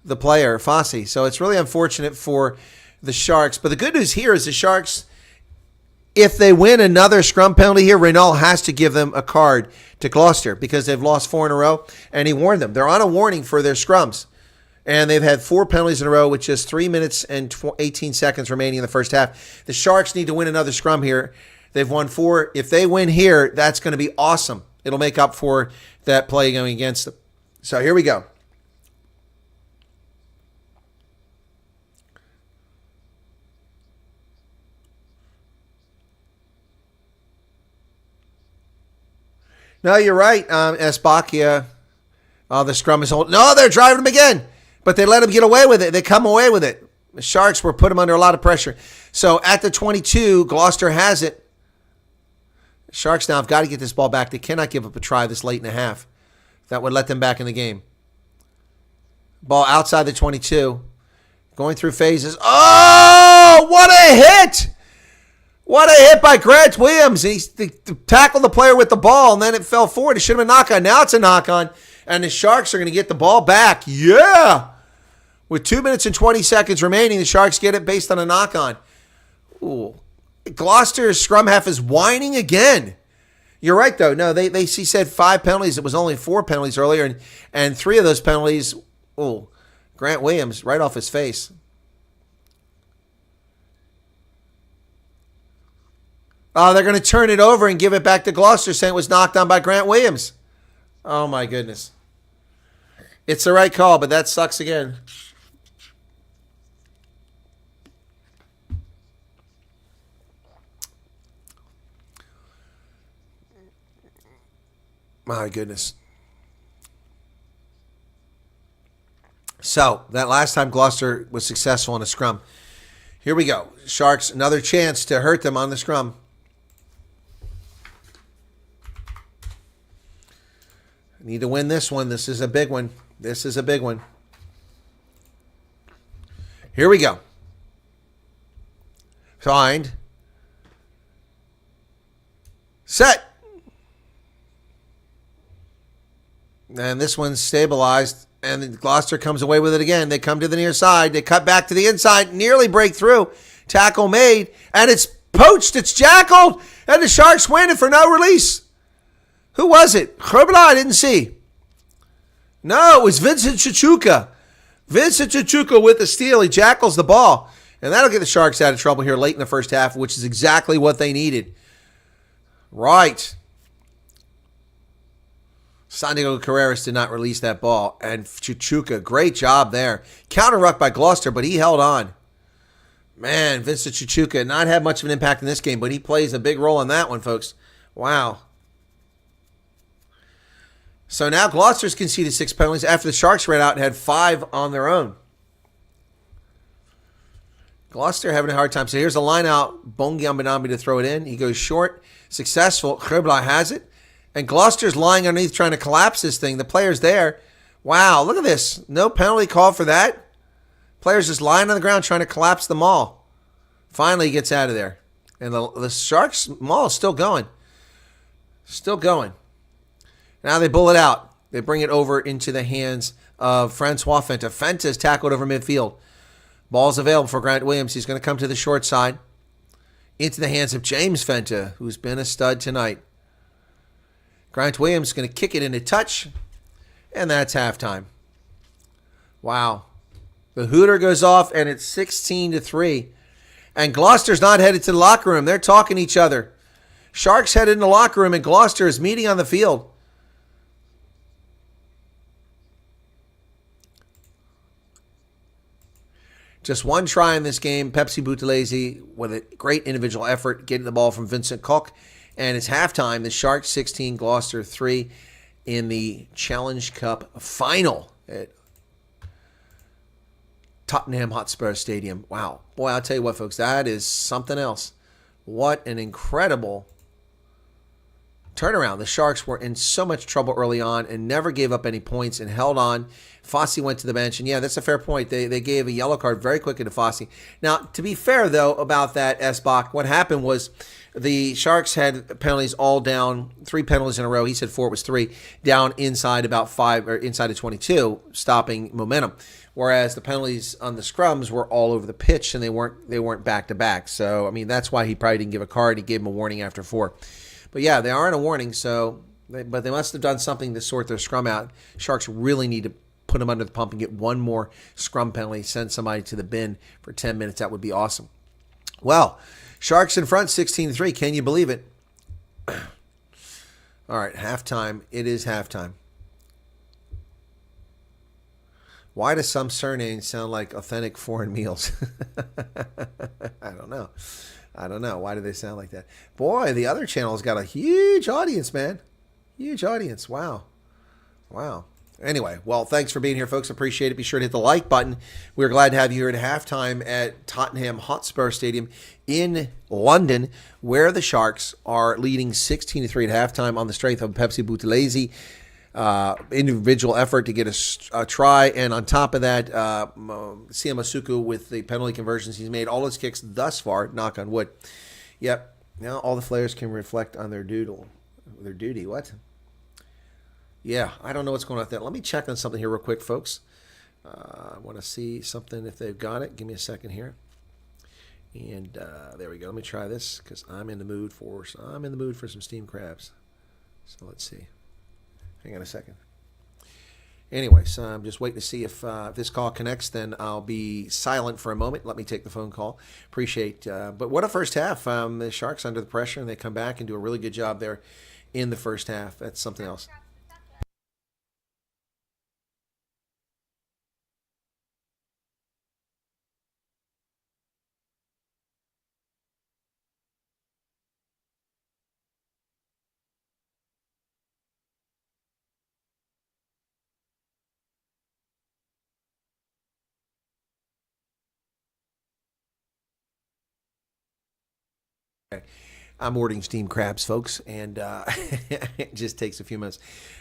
A: the player, Fossey. So it's really unfortunate for the Sharks. But the good news here is the Sharks, if they win another scrum penalty here, Reynal has to give them a card to Gloucester because they've lost 4 in a row, and he warned them. They're on a warning for their scrums, and they've had 4 penalties in a row with just 3 minutes and 18 seconds remaining in the first half. The Sharks need to win another scrum here. They've won 4. If they win here, that's going to be awesome. It'll make up for that play going against them. So here we go. No, you're right, Esbakia. Oh, the scrum is holding. No, they're driving him again. But they let him get away with it. They come away with it. The Sharks were put him under a lot of pressure. So at the 22, Gloucester has it. The Sharks now have got to get this ball back. They cannot give up a try this late in the half. That would let them back in the game. Ball outside the 22. Going through phases. Oh, what a hit! What a hit by Grant Williams. He tackled the player with the ball, and then it fell forward. It should have been a knock-on. Now it's a knock-on, and the Sharks are going to get the ball back. Yeah! With 2 minutes and 20 seconds remaining, the Sharks get it based on a knock-on. Ooh. Gloucester's scrum half is whining again. You're right, though. No, he said 5 penalties. It was only 4 penalties earlier, and 3 of those penalties, Grant Williams right off his face. They're going to turn it over and give it back to Gloucester, saying it was knocked on by Grant Williams. Oh, my goodness. It's the right call, but that sucks again. My goodness. So, that last time Gloucester was successful in a scrum. Here we go. Sharks, another chance to hurt them on the scrum. Need to win this one. This is a big one. This is a big one. Here we go. Find. Set. And this one's stabilized. And Gloucester comes away with it again. They come to the near side. They cut back to the inside. Nearly break through. Tackle made. And it's poached. It's jackled. And the Sharks win it for no release. Who was it? Rugby, I didn't see. No, it was Vincent Chichuka. Vincent Chichuka with the steal. He jackals the ball. And that'll get the Sharks out of trouble here late in the first half, which is exactly what they needed. Right. Santiago Carreras did not release that ball. And Chichuka, great job there. Counter ruck by Gloucester, but he held on. Man, Vincent Chichuka not had much of an impact in this game, but he plays a big role in that one, folks. Wow. So now Gloucester's conceded 6 penalties after the Sharks ran out and had 5 on their own. Gloucester having a hard time. So here's the line out. Bongi Ambanambi to throw it in. He goes short. Successful. Khrebla has it. And Gloucester's lying underneath trying to collapse this thing. The player's there. Wow, look at this. No penalty call for that. Player's just lying on the ground trying to collapse the maul. Finally he gets out of there. And the Sharks maul is still going. Still going. Now they bull it out. They bring it over into the hands of Francois Fenta. Fenta is tackled over midfield. Ball's available for Grant Williams. He's going to come to the short side. Into the hands of James Fenta, who's been a stud tonight. Grant Williams is going to kick it into touch. And that's halftime. Wow. The hooter goes off, and it's 16-3. And Gloucester's not headed to the locker room. They're talking to each other. Sharks headed in the locker room, and Gloucester is meeting on the field. Just one try in this game. Pepsi Buthelezi with a great individual effort, getting the ball from Vincent Koch. And it's halftime. The Sharks 16, Gloucester 3 in the Challenge Cup final at Tottenham Hotspur Stadium. Wow. Boy, I'll tell you what, folks, that is something else. What an incredible turnaround. The Sharks were in so much trouble early on and never gave up any points and held on. Fossey went to the bench, and yeah, that's a fair point. They gave a yellow card very quickly to Fossey. Now, to be fair, though, about that, Esbach, what happened was the Sharks had penalties all down, 3 penalties in a row. He said 4, it was 3, down inside about 5, or inside of 22, stopping momentum. Whereas the penalties on the scrums were all over the pitch, and they weren't back-to-back. So, I mean, that's why he probably didn't give a card. He gave him a warning after 4. But yeah, they aren't a warning, but they must have done something to sort their scrum out. Sharks really need to put them under the pump and get one more scrum penalty, send somebody to the bin for 10 minutes. That would be awesome. Well, Sharks in front, 16-3. Can you believe it? All right, halftime. It is halftime. Why do some surnames sound like authentic foreign meals? I don't know. Why do they sound like that? Boy, the other channel's got a huge audience, man. Huge audience. Wow. Anyway, well, thanks for being here, folks. Appreciate it. Be sure to hit the like button. We're glad to have you here at halftime at Tottenham Hotspur Stadium in London, where the Sharks are leading 16-3 at halftime on the strength of Pepsi Buthelezi. Individual effort to get a try, and on top of that, Sia Masuku with the penalty conversions he's made, all his kicks thus far, knock on wood. Yep, now all the players can reflect on their duty. What? Yeah, I don't know what's going on with that. Let me check on something here real quick, folks. I want to see something if they've got it. Give me a second here. And there we go. Let me try this because I'm in the mood for some steamed crabs. So let's see. Hang on a second. Anyway, so I'm just waiting to see if this call connects. Then I'll be silent for a moment. Let me take the phone call. Appreciate. But what a first half. The Sharks under the pressure, and they come back and do a really good job there in the first half. That's something else. I'm ordering steamed crabs, folks, and it just takes a few minutes.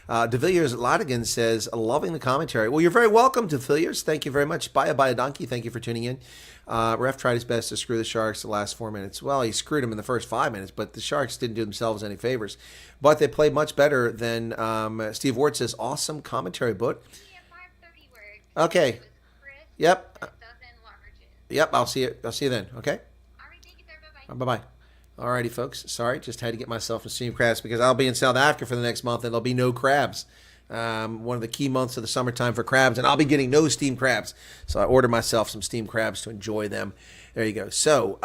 A: De Villiers Latigan says, loving the commentary. Well, you're very welcome, De Villiers. Thank you very much. Bye a donkey. Thank you for tuning in. Ref tried his best to screw the Sharks the last 4 minutes. Well, he screwed them in the first 5 minutes, but the Sharks didn't do themselves any favors. But they played much better than Steve Ward says. Awesome commentary, but okay. Yep. Yep. I'll see you. I'll see you then. Okay. Bye bye. Alrighty, folks. Sorry, just had to get myself some steamed crabs because I'll be in South Africa for the next month and there'll be no crabs. One of the key months of the summertime for crabs, and I'll be getting no steamed crabs. So I ordered myself some steamed crabs to enjoy them. There you go. So,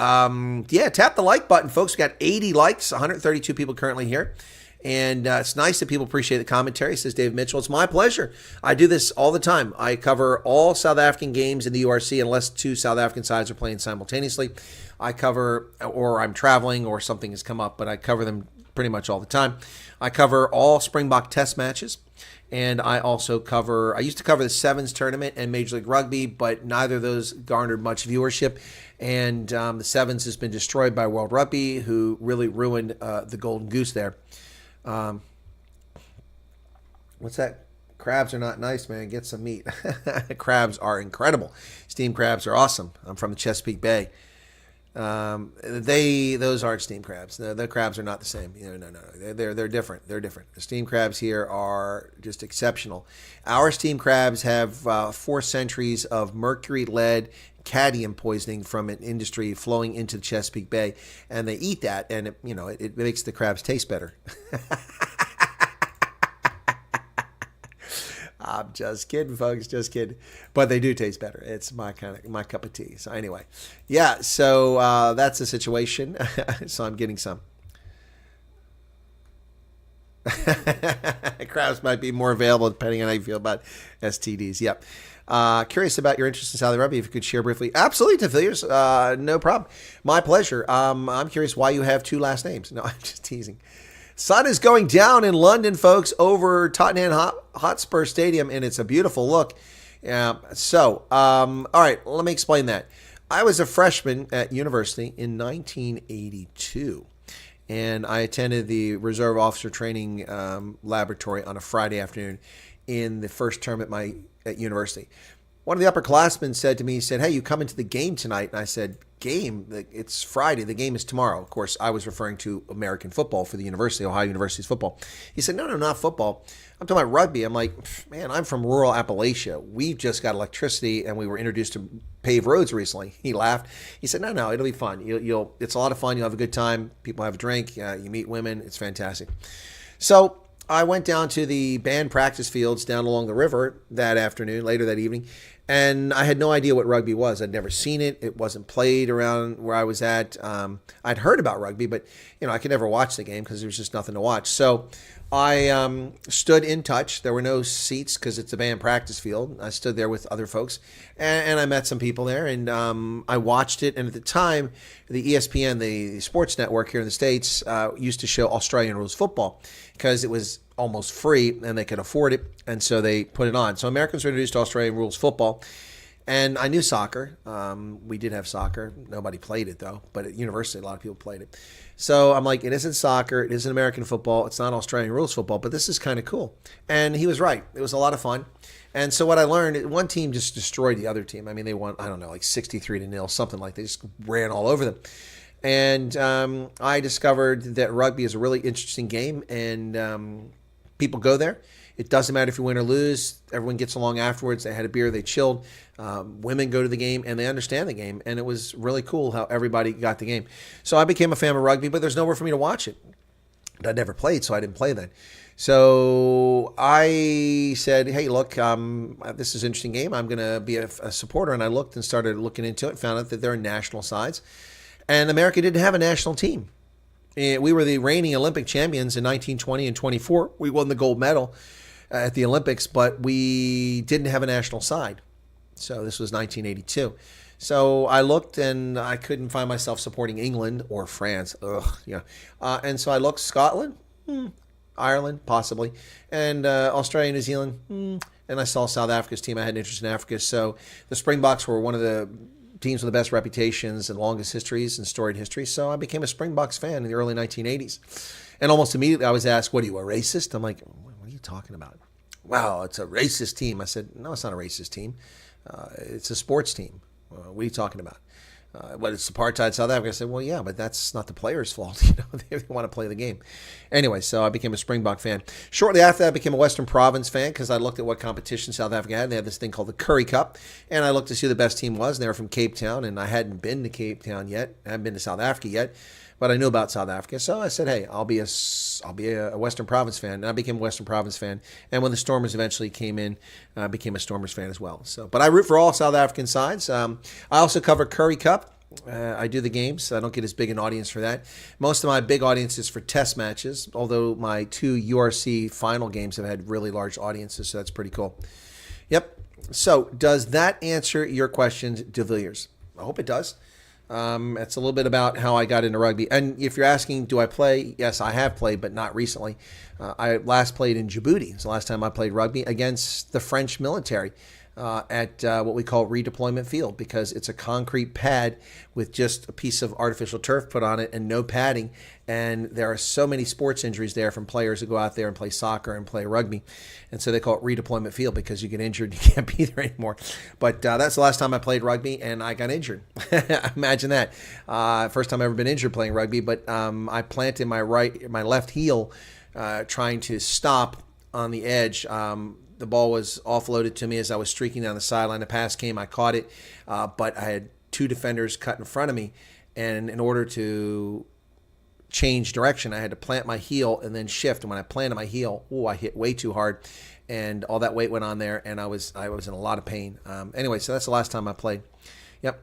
A: yeah, tap the like button, folks. We got 80 likes, 132 people currently here. And it's nice that people appreciate the commentary, says David Mitchell. It's my pleasure. I do this all the time. I cover all South African games in the URC unless 2 South African sides are playing simultaneously. I cover, or I'm traveling or something has come up, but I cover them pretty much all the time. I cover all Springbok test matches. And I also I used to cover the Sevens tournament and Major League Rugby, but neither of those garnered much viewership. And the Sevens has been destroyed by World Rugby, who really ruined the Golden Goose there. What's that? Crabs are not nice, man. Get some meat. Crabs are incredible. Steamed crabs are awesome. I'm from the Chesapeake Bay. Those aren't steamed crabs. The crabs are not the same. No. They're different. They're different. The steamed crabs here are just exceptional. Our steamed crabs have 4 centuries of mercury, lead, cadmium poisoning from an industry flowing into the Chesapeake Bay, and they eat that, and it makes the crabs taste better. I'm just kidding, folks. Just kidding. But they do taste better. It's my cup of tea. So anyway, yeah. So that's the situation. So I'm getting some. Crabs might be more available depending on how you feel about STDs. Yep. Curious about your interest in Saudi Arabia. If you could share briefly. Absolutely, De Villiers. No problem. My pleasure. I'm curious why you have 2 last names. No, I'm just teasing. Sun is going down in London, folks, over Tottenham Hotspur Stadium, and it's a beautiful look. All right, let me explain that. I was a freshman at university in 1982, and I attended the Reserve Officer Training Laboratory on a Friday afternoon in the first term at university. One of the upperclassmen said to me, he said, "Hey, you coming to the game tonight?" And I said, "Game? It's Friday. The game is tomorrow." Of course, I was referring to American football for the university, Ohio University's football. He said, No, not football. I'm talking about rugby. I'm like, man, I'm from rural Appalachia. We've just got electricity, and we were introduced to paved roads recently. He laughed. He said, No, it'll be fun. It's a lot of fun. You'll have a good time. People have a drink. You meet women. It's fantastic. So I went down to the band practice fields down along the river that afternoon, later that evening, and I had no idea what rugby was. I'd never seen it. It wasn't played around where I was at. I'd heard about rugby, but I could never watch the game because there was just nothing to watch. So I stood in touch. There were no seats because it's a band practice field. I stood there with other folks, and I met some people there, and I watched it. And at the time, the ESPN, the sports network here in the States, used to show Australian rules football because it was almost free and they could afford it, and so they put it on. So Americans were introduced to Australian rules football, and I knew soccer. We did have soccer. Nobody played it, though, but at university, a lot of people played it. So I'm like, it isn't soccer, it isn't American football, it's not Australian rules football, but this is kind of cool. And he was right. It was a lot of fun. And so what I learned, one team just destroyed the other team. I mean, they won, like 63-0, something like that. They just ran all over them. And I discovered that rugby is a really interesting game, and people go there. It doesn't matter if you win or lose. Everyone gets along afterwards. They had a beer. They chilled. Women go to the game, and they understand the game. And it was really cool how everybody got the game. So I became a fan of rugby, but there's nowhere for me to watch it. I'd never played, so I didn't play then. So I said, hey, look, this is an interesting game. I'm going to be a supporter. And I looked and started looking into it, found out that there are national sides. And America didn't have a national team. We were the reigning Olympic champions in 1920 and 24. We won the gold medal at the Olympics, but we didn't have a national side. So this was 1982. So I looked and I couldn't find myself supporting England or France. And so I looked Scotland, Ireland, possibly, and Australia, New Zealand, and I saw South Africa's team. I had an interest in Africa. So the Springboks were one of the teams with the best reputations and longest histories and storied histories. So I became a Springboks fan in the early 1980s. And almost immediately I was asked, what are you, a racist? I'm like, what are you talking about? Wow, it's a racist team. I said, no, it's not a racist team. It's a sports team. What are you talking about? But it's apartheid South Africa. I said, well, yeah, but that's not the players' fault. They want to play the game. Anyway, so I became a Springbok fan. Shortly after that, I became a Western Province fan because I looked at what competition South Africa had. They had this thing called the Currie Cup, and I looked to see who the best team was. And they were from Cape Town, and I hadn't been to Cape Town yet. I hadn't been to South Africa yet, but I knew about South Africa. So I said, hey, I'll be a Western Province fan. And I became a Western Province fan. And when the Stormers eventually came in, I became a Stormers fan as well. So, but I root for all South African sides. I also cover Currie Cup. I do the games. I don't get as big an audience for that. Most of my big audience is for test matches, although my 2 URC final games have had really large audiences, so that's pretty cool. Yep. So does that answer your questions, De Villiers? I hope it does. It's a little bit about how I got into rugby. And if you're asking, do I play? Yes, I have played, but not recently. I last played in Djibouti. It's the last time I played rugby against the French military. At what we call redeployment field, because it's a concrete pad with just a piece of artificial turf put on it and no padding. And there are so many sports injuries there from players who go out there and play soccer and play rugby. And so they call it redeployment field because you get injured, you can't be there anymore. But that's the last time I played rugby and I got injured. Imagine that. First time I've ever been injured playing rugby, but I planted my left heel trying to stop on the edge. The ball was offloaded to me as I was streaking down the sideline. The pass came, I caught it, but I had 2 defenders cut in front of me. And in order to change direction, I had to plant my heel and then shift. And when I planted my heel, I hit way too hard. And all that weight went on there, and I was in a lot of pain. Anyway, so that's the last time I played. Yep.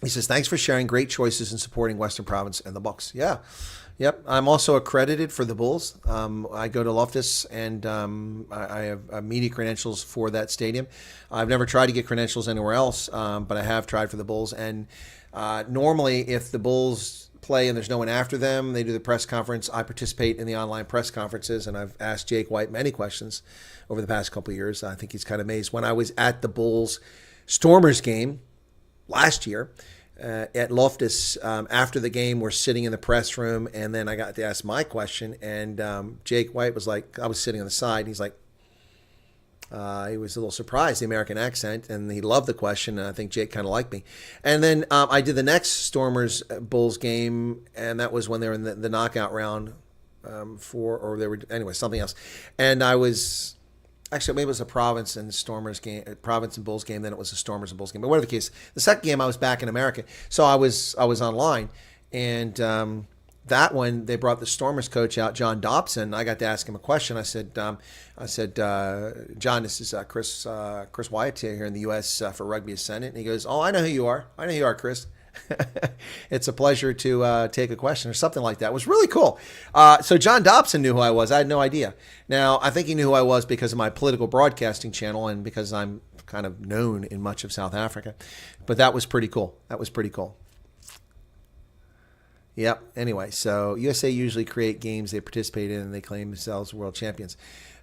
A: He says, thanks for sharing great choices and supporting Western Province and the Bucks. Yeah. Yep, I'm also accredited for the Bulls. I go to Loftus, and I have media credentials for that stadium. I've never tried to get credentials anywhere else, but I have tried for the Bulls. And normally, if the Bulls play and there's no one after them, they do the press conference. I participate in the online press conferences, and I've asked Jake White many questions over the past couple of years. I think he's kind of amazed. When I was at the Bulls Stormers game last year, at Loftus, after the game, we're sitting in the press room, and then I got to ask my question, and Jake White was like, I was sitting on the side, and he's like, he was a little surprised, the American accent, and he loved the question, and I think Jake kind of liked me. And then I did the next Stormers Bulls game, and that was when they were in the knockout round something else. And I was... Actually, maybe it was a Province and Stormers game, Province and Bulls game. Then it was a Stormers and Bulls game. But whatever the case, the second game I was back in America, so I was online, and that one they brought the Stormers coach out, John Dobson. I got to ask him a question. I said, John, this is Chris Wyatt here in the U.S. For Rugby Ascendant, and he goes, oh, I know who you are. I know who you are, Chris. It's a pleasure to take a question or something like that. It was really cool. So John Dobson knew who I was. I had no idea. Now, I think he knew who I was because of my political broadcasting channel and because I'm kind of known in much of South Africa. But that was pretty cool. Yep. Anyway, so USA usually create games they participate in and they claim themselves world champions.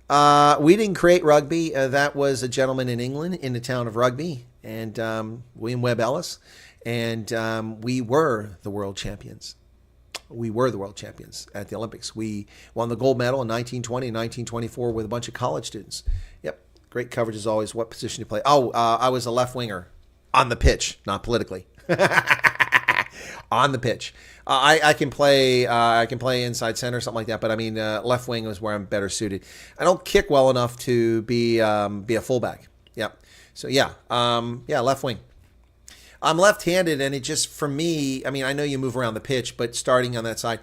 A: We didn't create rugby. That was a gentleman in England in the town of Rugby, and William Webb Ellis. And we were the world champions. We were the world champions at the Olympics. We won the gold medal in 1920 and 1924 with a bunch of college students. Yep. Great coverage as always. What position do you play? I was a left winger on the pitch, not politically. On the pitch. I can play inside center, something like that. But I mean, left wing is where I'm better suited. I don't kick well enough to be a fullback. Yep. So left wing. I'm left-handed, and it just, for me, I mean, I know you move around the pitch, but starting on that side,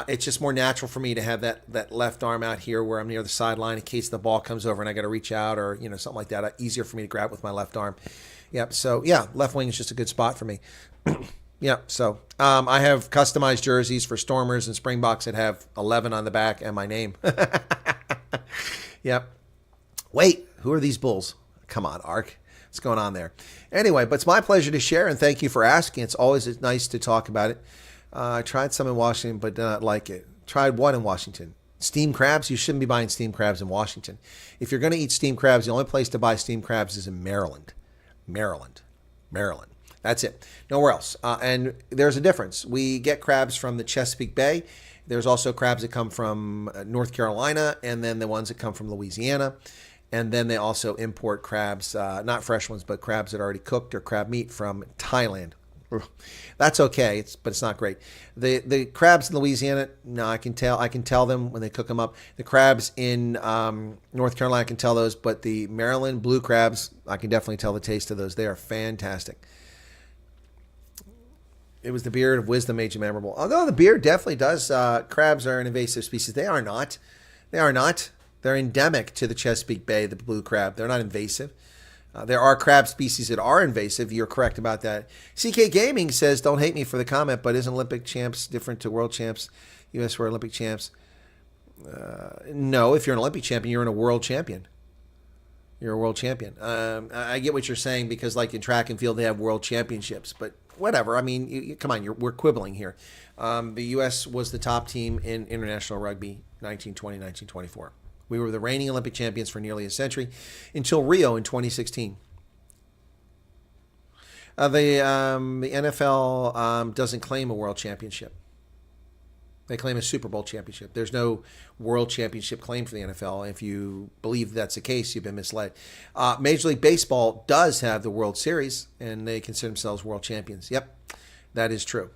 A: it's just more natural for me to have that left arm out here where I'm near the sideline in case the ball comes over and I got to reach out or, something like that. Easier for me to grab with my left arm. Yep. So, left wing is just a good spot for me. Yep. So, I have customized jerseys for Stormers and Springboks that have 11 on the back and my name. Yep. Wait, who are these Bulls? Come on, Ark. What's going on there? Anyway, but it's my pleasure to share, and thank you for asking. It's always nice to talk about it. I tried some in Washington, but did not like it. Tried one in Washington. Steamed crabs. You shouldn't be buying steamed crabs in Washington. If you're going to eat steamed crabs, the only place to buy steamed crabs is in Maryland. Maryland. Maryland. That's it. Nowhere else. And there's a difference. We get crabs from the Chesapeake Bay. There's also crabs that come from North Carolina, and then the ones that come from Louisiana. And then they also import crabs, not fresh ones, but crabs that are already cooked or crab meat from Thailand. That's okay, but it's not great. The crabs in Louisiana, no, I can tell them when they cook them up. The crabs in North Carolina, I can tell those, but the Maryland blue crabs, I can definitely tell the taste of those. They are fantastic. It was the beard of wisdom made you memorable. Although the beard definitely does. Crabs are an invasive species. They are not. They are not. They're endemic to the Chesapeake Bay, the blue crab. They're not invasive. There are crab species that are invasive. You're correct about that. CK Gaming says, don't hate me for the comment, but isn't Olympic champs different to world champs? U.S. were Olympic champs. No, if you're an Olympic champion, you're a world champion. You're a world champion. I get what you're saying because like in track and field, they have world championships, but whatever. I mean, come on, we're quibbling here. The U.S. was the top team in international rugby 1920, 1924. We were the reigning Olympic champions for nearly a century until Rio in 2016. The NFL doesn't claim a world championship. They claim a Super Bowl championship. There's no world championship claim for the NFL. If you believe that's the case, you've been misled. Major League Baseball does have the World Series, and they consider themselves world champions. Yep, that is true.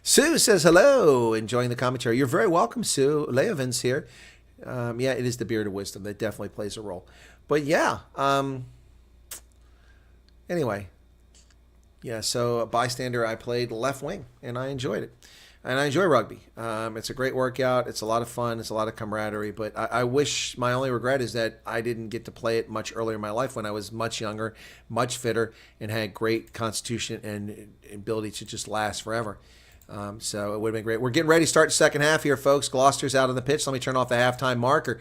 A: Sue says hello, enjoying the commentary. You're very welcome, Sue. Leovin's here. Yeah, it is the beard of wisdom. That definitely plays a role. But yeah, anyway. Yeah, so a bystander, I played left wing, and I enjoyed it. And I enjoy rugby. It's a great workout. It's a lot of fun. It's a lot of camaraderie. But I wish, my only regret is that I didn't get to play it much earlier in my life when I was much younger, much fitter, and had great constitution and ability to just last forever. So it would have been great. We're getting ready to start the second half here, folks. Gloucester's out on the pitch. Let me turn off the halftime marker.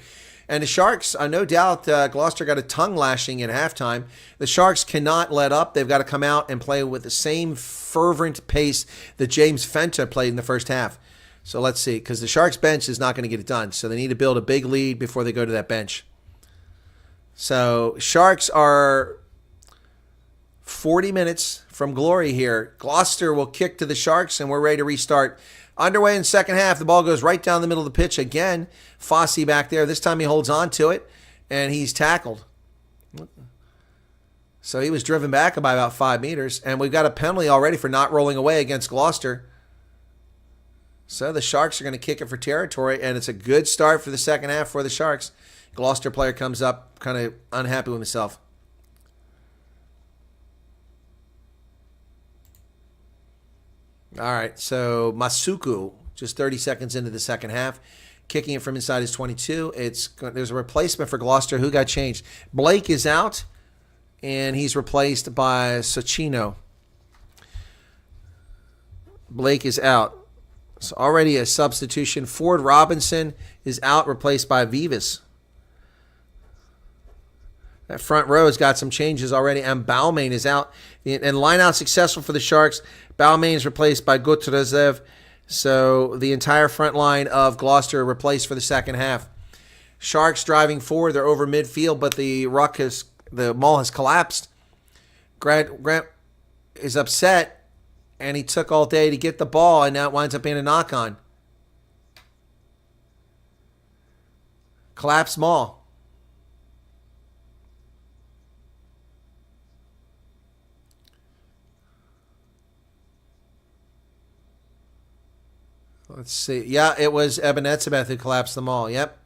A: And the Sharks, no doubt, Gloucester got a tongue lashing at halftime. The Sharks cannot let up. They've got to come out and play with the same fervent pace that James Fenta played in the first half. So let's see, because the Sharks bench is not going to get it done. So they need to build a big lead before they go to that bench. So Sharks are 40 minutes from glory here. Gloucester will kick to the Sharks, and we're ready to restart. Underway in second half. The ball goes right down the middle of the pitch again. Fossey back there. This time he holds on to it, and he's tackled. So he was driven back by about 5 meters, and we've got a penalty already for not rolling away against Gloucester. So the Sharks are going to kick it for territory, and it's a good start for the second half for the Sharks. Gloucester player comes up kind of unhappy with himself. All right, so Masuku, just 30 seconds into the second half, kicking it from inside his 22. There's a replacement for Gloucester. Who got changed? Blake is out, and he's replaced by Socino. Blake is out. So already a substitution. Ford Robinson is out, replaced by Vivas. That front row has got some changes already, and Balmain is out. And line out successful for the Sharks. Balmain is replaced by Gutrezev. So the entire front line of Gloucester replaced for the second half. Sharks driving forward. They're over midfield, but the maul has collapsed. Grant is upset, and he took all day to get the ball, and now it winds up being a knock-on. Collapsed maul. Let's see. Yeah, it was Eben Etzebeth who collapsed them all. Yep.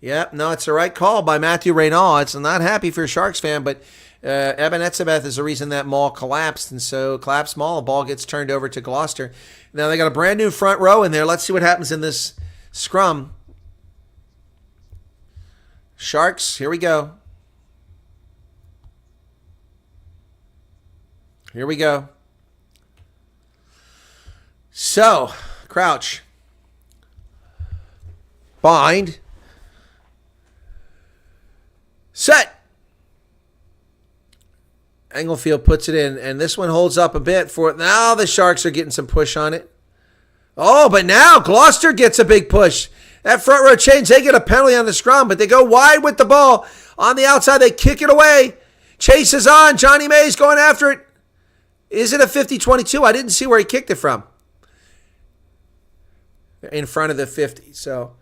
A: No, it's the right call by Matthew Reynal. It's not happy for a Sharks fan, but Eben Etzebeth is the reason that maul collapsed. And so collapsed maul, the ball gets turned over to Gloucester. Now they got a brand new front row in there. Let's see what happens in this scrum. Sharks, here we go. Here we go. So, crouch. Bind. Set. Englefield puts it in, and this one holds up a bit for it. Now the Sharks are getting some push on it. Oh, but now Gloucester gets a big push. That front row change, they get a penalty on the scrum, but they go wide with the ball. On the outside, they kick it away. Chase is on. Johnny May's going after it. Is it a 50-22? I didn't see where he kicked it from. In front of the 50. So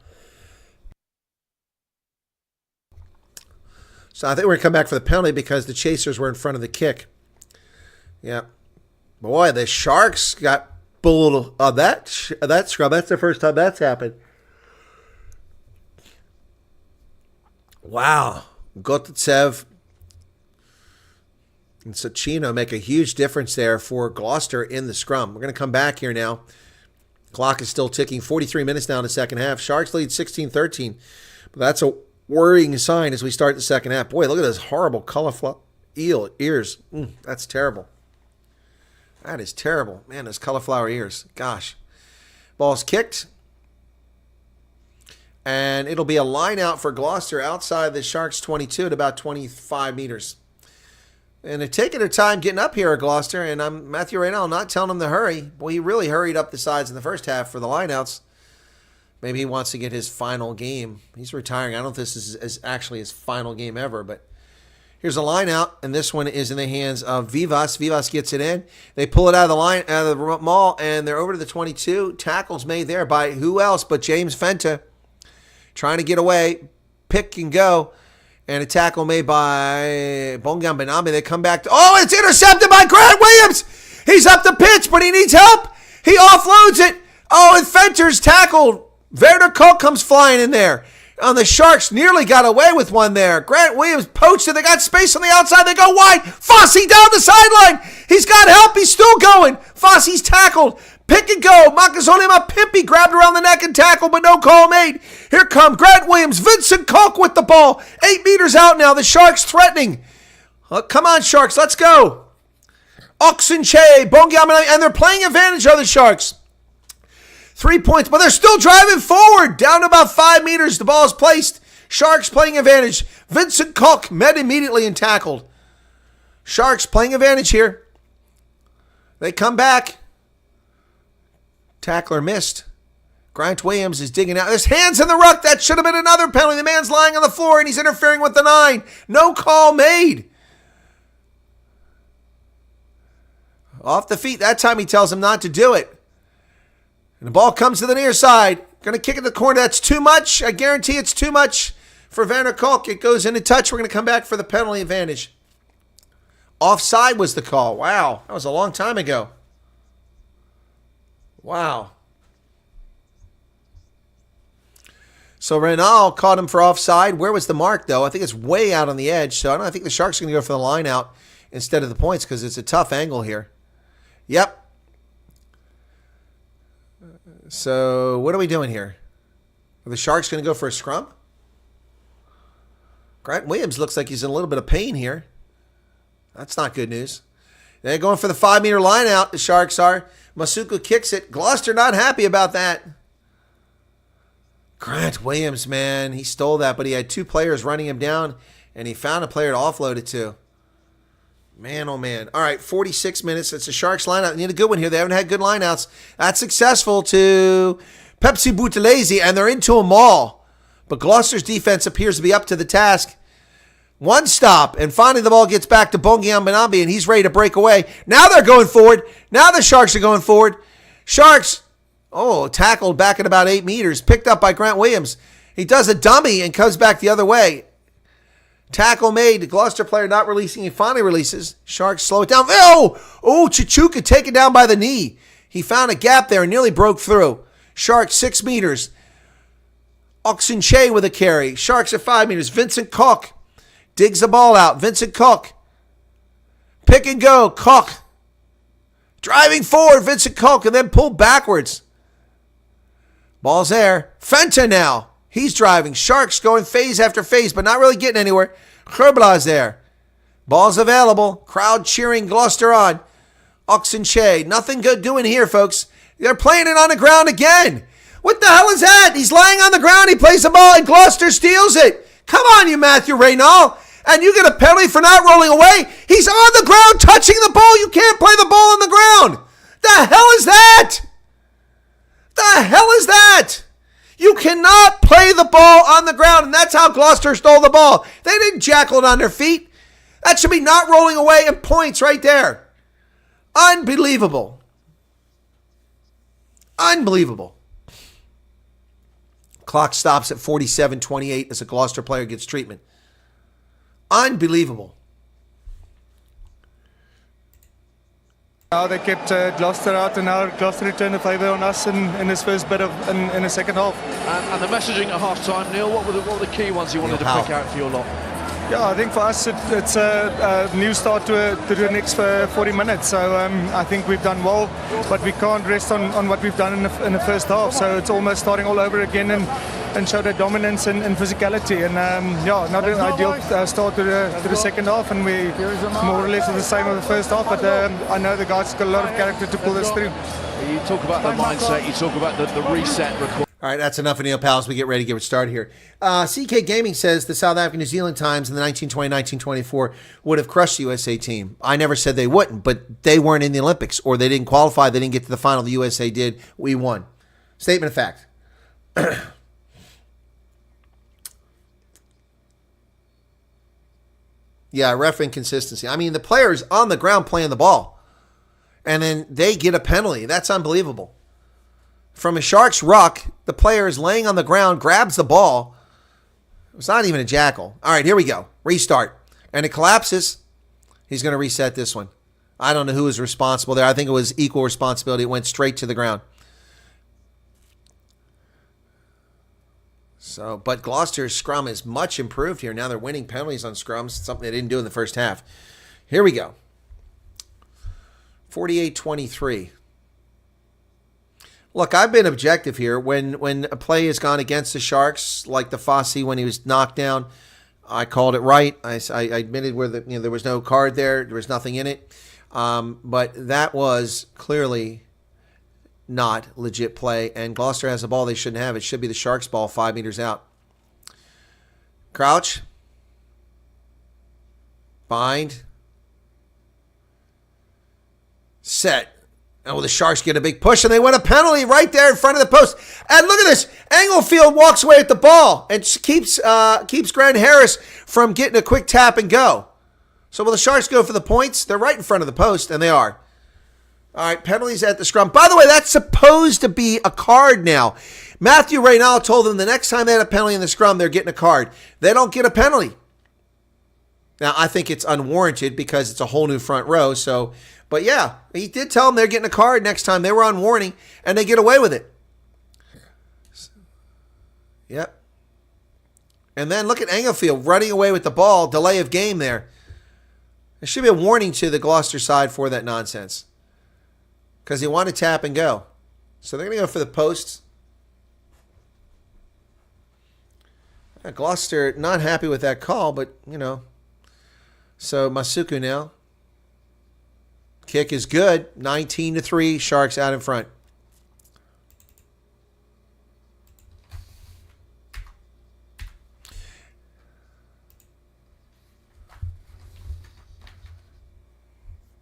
A: I think we're going to come back for the penalty because the Chasers were in front of the kick. Yeah. Boy, the Sharks got bullied on that scrum. That's the first time that's happened. Wow. Gotitsev and Sacchino make a huge difference there for Gloucester in the scrum. We're going to come back here now. Clock is still ticking. 43 minutes now in the second half. Sharks lead 16-13. But that's a worrying sign as we start the second half. Boy, look at those horrible cauliflower ears. That's terrible. That is terrible. Man, those cauliflower ears. Gosh. Ball's kicked. And it'll be a line out for Gloucester outside the Sharks 22 at about 25 meters. And they're taking their time getting up here at Gloucester, and I'm Matthew Raynal not telling them to hurry. Boy, he really hurried up the sides in the first half for the lineouts. Maybe he wants to get his final game. He's retiring. I don't know if this is actually his final game ever, but here's a line out, and this one is in the hands of Vivas. Vivas gets it in. They pull it out of the maul, and they're over to the 22. Tackles made there by who else but James Fenta. Trying to get away. Pick and go. And a tackle made by Bongan Benami. They come back to... Oh, it's intercepted by Grant Williams. He's up the pitch, but he needs help. He offloads it. Oh, and Fenter's tackled. Werner Koch comes flying in there. And the Sharks nearly got away with one there. Grant Williams poached it. They got space on the outside. They go wide. Fossey down the sideline. He's got help. He's still going. Fossey's tackled. Pick and go. Makazolima Pimpy grabbed around the neck and tackled, but no call made. Here come Grant Williams. Vincent Koch with the ball. 8 meters out now. The Sharks threatening. Come on, Sharks. Let's go. Oxenche, Bongiamana, and they're playing advantage of the Sharks. 3 points, but they're still driving forward. Down to about 5 meters. The ball is placed. Sharks playing advantage. Vincent Koch met immediately and tackled. Sharks playing advantage here. They come back. Tackler missed. Grant Williams is digging out. There's hands in the ruck. That should have been another penalty. The man's lying on the floor, and he's interfering with the 9. No call made. Off the feet. That time he tells him not to do it. And the ball comes to the near side. Going to kick it to the corner. That's too much. I guarantee it's too much for Werner Koch. It goes into touch. We're going to come back for the penalty advantage. Offside was the call. Wow. That was a long time ago. Wow. So Renal caught him for offside. Where was the mark, though? I think it's way out on the edge. So I think the Sharks are going to go for the line out instead of the points because it's a tough angle here. Yep. So what are we doing here? Are the Sharks going to go for a scrum? Grant Williams looks like he's in a little bit of pain here. That's not good news. They're going for the 5-meter line out, the Sharks are. Masuku kicks it. Gloucester not happy about that. Grant Williams, man, he stole that, but he had 2 players running him down, and he found a player to offload it to. Man, oh man. All right, 46 minutes. It's a Sharks lineout. They need a good one here. They haven't had good lineouts. That's successful to Pepsi Buthelezi, and they're into a maul. But Gloucester's defense appears to be up to the task. One stop, and finally the ball gets back to Bongiam Benambi, and he's ready to break away. Now they're going forward. Now the Sharks are going forward. Sharks, tackled back at about 8 meters, picked up by Grant Williams. He does a dummy and comes back the other way. Tackle made. The Gloucester player not releasing. He finally releases. Sharks slow it down. Chichuka taken down by the knee. He found a gap there and nearly broke through. Sharks 6 meters. Oxenche with a carry. Sharks at 5 meters. Vincent Koch digs the ball out. Vincent Koch. Pick and go. Koch. Driving forward. Vincent Koch and then pulled backwards. Ball's there. Fenta now. He's driving. Sharks going phase after phase, but not really getting anywhere. Kerbla's there. Ball's available. Crowd cheering Gloucester on. Oxenche. Nothing good doing here, folks. They're playing it on the ground again. What the hell is that? He's lying on the ground. He plays the ball and Gloucester steals it. Come on, you Matthew Raynal. And you get a penalty for not rolling away. He's on the ground touching the ball. You can't play the ball on the ground. The hell is that? The hell is that? You cannot play the ball on the ground, and that's how Gloucester stole the ball. They didn't jackal it on their feet. That should be not rolling away and points right there. Unbelievable. Unbelievable. Clock stops at 47:28 as a Gloucester player gets treatment. Unbelievable.
G: Now they kept Gloucester out, and now Gloucester returned the favour on us in this first bit in the second half.
H: And the messaging at half-time, Neil, what were the key ones you wanted to pick out for your lot?
G: Yeah, I think for us it's a new start to the next 40 minutes. So I think we've done well, but we can't rest on what we've done in the first half. So it's almost starting all over again and show that dominance and physicality. And not an ideal start to the second half, and we more or less are the same as the first half. But I know the guys got a lot of character to pull us through.
H: You talk about the mindset, you talk about the reset requirement.
A: All right, that's enough of Neil Powell as we get ready to get started here. CK Gaming says the South African New Zealand Times in the 1920-1924 would have crushed the USA team. I never said they wouldn't, but they weren't in the Olympics, or they didn't qualify. They didn't get to the final. The USA did. We won. Statement of fact. Yeah, ref inconsistency. I mean, the players on the ground playing the ball, and then they get a penalty. That's unbelievable. From a Sharks ruck, the player is laying on the ground, grabs the ball. It's not even a jackal. All right, here we go. Restart. And it collapses. He's going to reset this one. I don't know who was responsible there. I think it was equal responsibility. It went straight to the ground. So, but Gloucester's scrum is much improved here. Now they're winning penalties on scrums, something they didn't do in the first half. Here we go. 48-23. Look, I've been objective here. When a play has gone against the Sharks, like the Fossey when he was knocked down, I called it right. I admitted where there was no card there. There was nothing in it. But that was clearly not legit play. And Gloucester has a ball they shouldn't have. It should be the Sharks' ball 5 meters out. Crouch. Bind. Set. And the Sharks get a big push, and they win a penalty right there in front of the post. And look at this. Englefield walks away with the ball and keeps Grant Harris from getting a quick tap and go. So will the Sharks go for the points? They're right in front of the post, and they are. All right, penalties at the scrum. By the way, that's supposed to be a card now. Matthew Reynal told them the next time they had a penalty in the scrum, they're getting a card. They don't get a penalty. Now, I think it's unwarranted because it's a whole new front row, so... But yeah, he did tell them they're getting a card next time. They were on warning, and they get away with it. Yep. And then look at Englefield running away with the ball. Delay of game there. There should be a warning to the Gloucester side for that nonsense. Because he wanted to tap and go. So they're going to go for the posts. Gloucester not happy with that call, but, you know. So Masuku now. Kick is good. 19-3. Sharks out in front.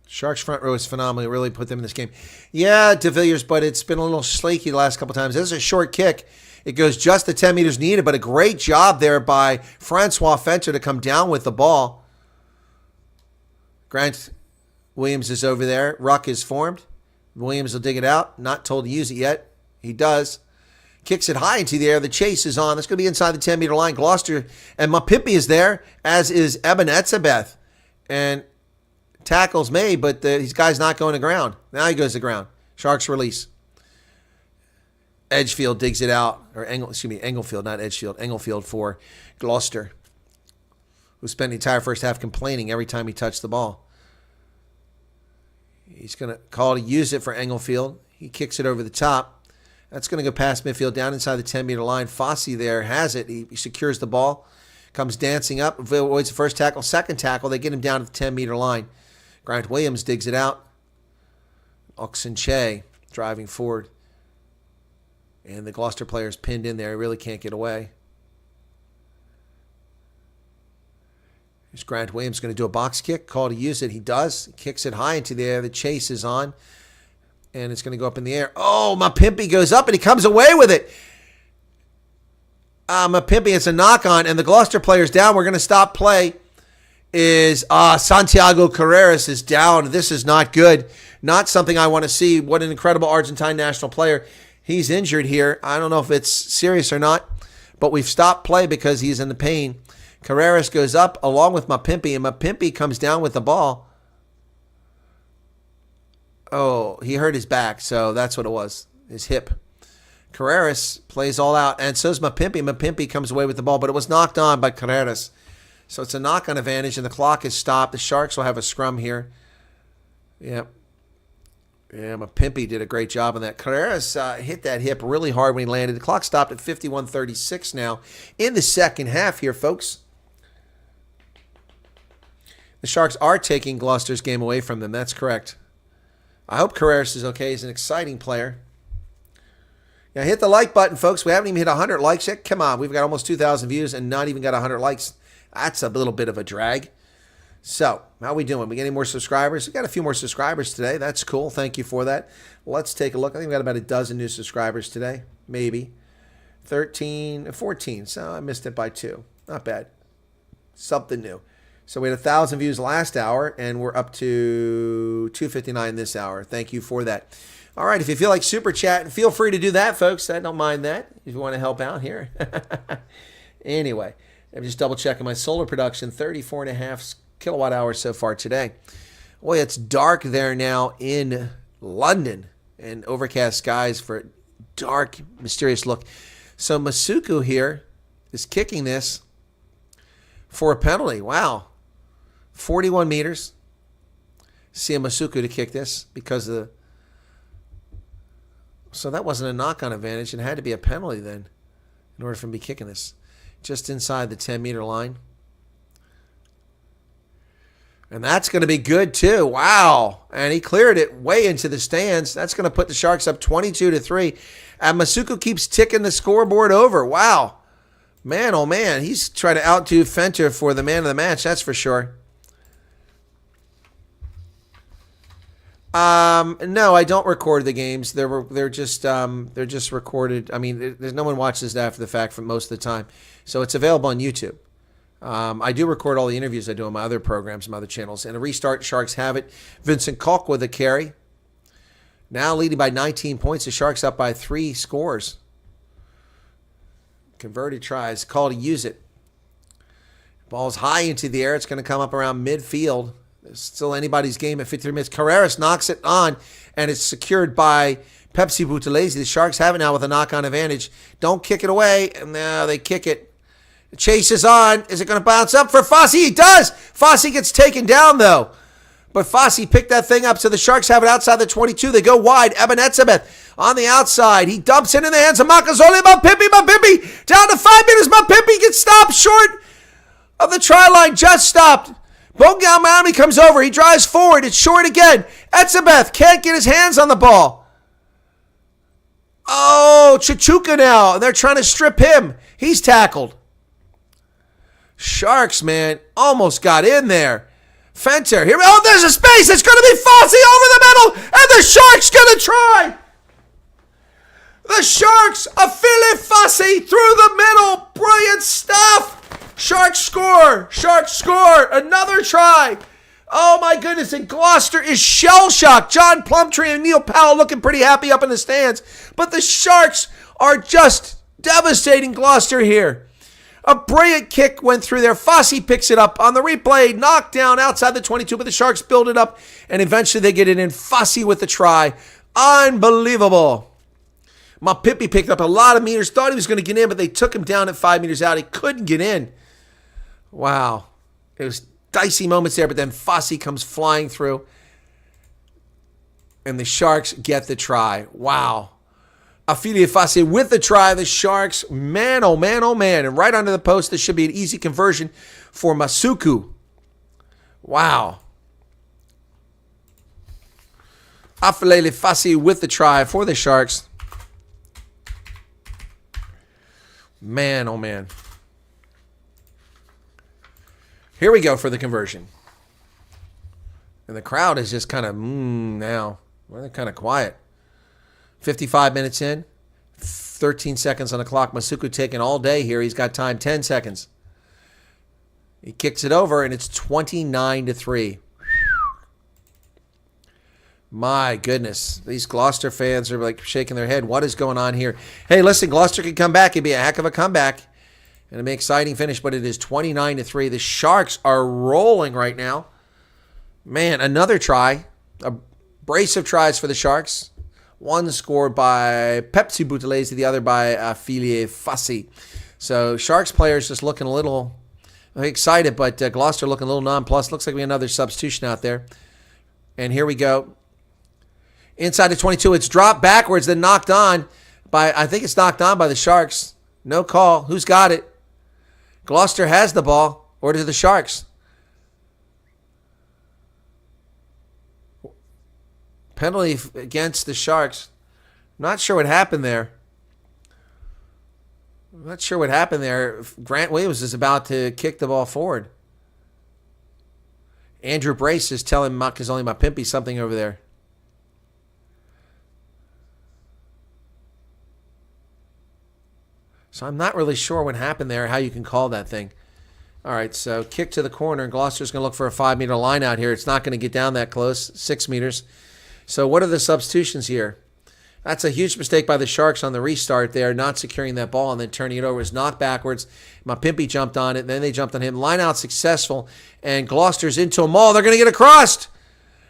A: Sharks front row is phenomenal. Really put them in this game. Yeah, De Villiers, but it's been a little slaky the last couple times. This is a short kick. It goes just the 10 meters needed, but a great job there by Francois Fenter to come down with the ball. Grant Williams is over there. Ruck is formed. Williams will dig it out. Not told to use it yet. He does. Kicks it high into the air. The chase is on. That's going to be inside the 10-meter line. Gloucester and Mapimpi is there, as is Eben Etzebeth. And tackles made, but these guys not going to ground. Now he goes to ground. Sharks release. Edgefield digs it out. Englefield, not Edgefield. Englefield for Gloucester, who spent the entire first half complaining every time he touched the ball. He's going to call to use it for Englefield. He kicks it over the top. That's going to go past midfield, down inside the 10-meter line. Fossey there has it. He secures the ball. Comes dancing up. Avoids the first tackle. Second tackle. They get him down to the 10-meter line. Grant Williams digs it out. Oxenche driving forward. And the Gloucester player's pinned in there. He really can't get away. Here's Grant Williams going to do a box kick. Call to use it. He does. He kicks it high into the air. The chase is on. And it's going to go up in the air. Oh, Mapimpi goes up and he comes away with it. Mapimpi, it's a knock on. And the Gloucester player's down. We're going to stop play. is Santiago Carreras is down. This is not good. Not something I want to see. What an incredible Argentine national player. He's injured here. I don't know if it's serious or not, but we've stopped play because he's in the pain. Carreras goes up along with Mapimpi, and Mapimpi comes down with the ball. Oh, he hurt his back, so that's what it was, his hip. Carreras plays all out, and so's Mapimpi. Mapimpi comes away with the ball, but it was knocked on by Carreras. So it's a knock-on advantage, and the clock is stopped. The Sharks will have a scrum here. Yep. Yeah, Mapimpi did a great job on that. Carreras hit that hip really hard when he landed. The clock stopped at 51:36 now in the second half here, folks. The Sharks are taking Gloucester's game away from them. That's correct. I hope Carreras is okay. He's an exciting player. Yeah, hit the like button, folks. We haven't even hit 100 likes yet. Come on. We've got almost 2,000 views and not even got 100 likes. That's a little bit of a drag. So, how are we doing? We getting more subscribers? We got a few more subscribers today. That's cool. Thank you for that. Let's take a look. I think we got about a dozen new subscribers today. Maybe. 13, 14. So, I missed it by 2. Not bad. Something new. So we had 1,000 views last hour, and we're up to 259 this hour. Thank you for that. All right, if you feel like super chatting, feel free to do that, folks. I don't mind that if you want to help out here. Anyway, I'm just double checking my solar production, 34.5 kilowatt hours so far today. Boy, it's dark there now in London, and overcast skies for a dark, mysterious look. So Masuku here is kicking this for a penalty. Wow. 41 meters. See Masuku to kick this because of the... So that wasn't a knock-on advantage. It had to be a penalty then in order for him to be kicking this. Just inside the 10-meter line. And that's going to be good too. Wow. And he cleared it way into the stands. That's going to put the Sharks up 22-3. And Masuku keeps ticking the scoreboard over. Wow. Man, oh man. He's trying to outdo Fenter for the man of the match. That's for sure. No, I don't record the games. They're just recorded. I mean, there's no one watches it after the fact for most of the time. So it's available on YouTube. I do record all the interviews I do on my other programs, my other channels. And a restart, Sharks have it. Vincent Koch with a carry. Now leading by 19 points. The Sharks up by 3 scores. Converted tries. Call to use it. Ball's high into the air. It's going to come up around midfield. It's still anybody's game at 53 minutes. Carreras knocks it on, and it's secured by Pepsi Buthelezi. The Sharks have it now with a knock-on advantage. Don't kick it away. And now they kick it. The chase is on. Is it going to bounce up for Fossey? It does. Fossey gets taken down, though. But Fossey picked that thing up, so the Sharks have it outside the 22. They go wide. Eben Etzebeth on the outside. He dumps it in the hands of Makazole. Mapimpi down to 5 meters. Mapimpi gets stopped short of the try line. Just stopped. Bongal Maui comes over. He drives forward. It's short again. Etzebeth can't get his hands on the ball. Oh, Chichuka now. They're trying to strip him. He's tackled. Sharks, man, almost got in there. Fenter, here. Oh, there's a space. It's going to be Fossey over the middle, and the Sharks going to try. The Sharks, Afili Fossey through the middle. Brilliant stuff. Sharks score. Sharks score. Another try. Oh, my goodness. And Gloucester is shell-shocked. John Plumtree and Neil Powell looking pretty happy up in the stands. But the Sharks are just devastating Gloucester here. A brilliant kick went through there. Fossey picks it up on the replay. Knocked down outside the 22, but the Sharks build it up, and eventually they get it in. Fossey with the try. Unbelievable. Mapimpi picked up a lot of meters. Thought he was going to get in, but they took him down at 5 meters out. He couldn't get in. Wow. It was dicey moments there, but then Fossey comes flying through, and the Sharks get the try. Wow. Afili Fossey with the try. The Sharks, man, oh man, oh man. And right under the post, this should be an easy conversion for Masuku. Wow. Afili Fossey with the try for the Sharks. Man, oh man. Here we go for the conversion. And the crowd is just kind of now. Well, they're kind of quiet. 55 minutes in. 13 seconds on the clock. Masuku taking all day here. He's got time. 10 seconds. He kicks it over, and it's 29-3. My goodness. These Gloucester fans are like shaking their head. What is going on here? Hey, listen, Gloucester can come back. It'd be a heck of a comeback. And it'd be an exciting finish, but it is 29-3. The Sharks are rolling right now. Man, another try. A brace of tries for the Sharks. One scored by Pepsi Boutelese, the other by Affilié Fassi. So Sharks players just looking a little excited, but Gloucester looking a little nonplussed. Looks like we have another substitution out there. And here we go. Inside the 22, it's dropped backwards, then knocked on by, I think it's knocked on by the Sharks. No call. Who's got it? Gloucester has the ball. Or to the Sharks. Penalty against the Sharks. Not sure what happened there. Grant Williams is about to kick the ball forward. Andrew Brace is telling Makazole Mapimpi something over there. So I'm not really sure what happened there, how you can call that thing. All right, so kick to the corner, and Gloucester's going to look for a 5-meter line out here. It's not going to get down that close, 6 meters. So what are the substitutions here? That's a huge mistake by the Sharks on the restart there, not securing that ball and then turning it over. It was knocked backwards. Mapimpi jumped on it, and then they jumped on him. Line out successful, and Gloucester's into a maul. They're going to get across.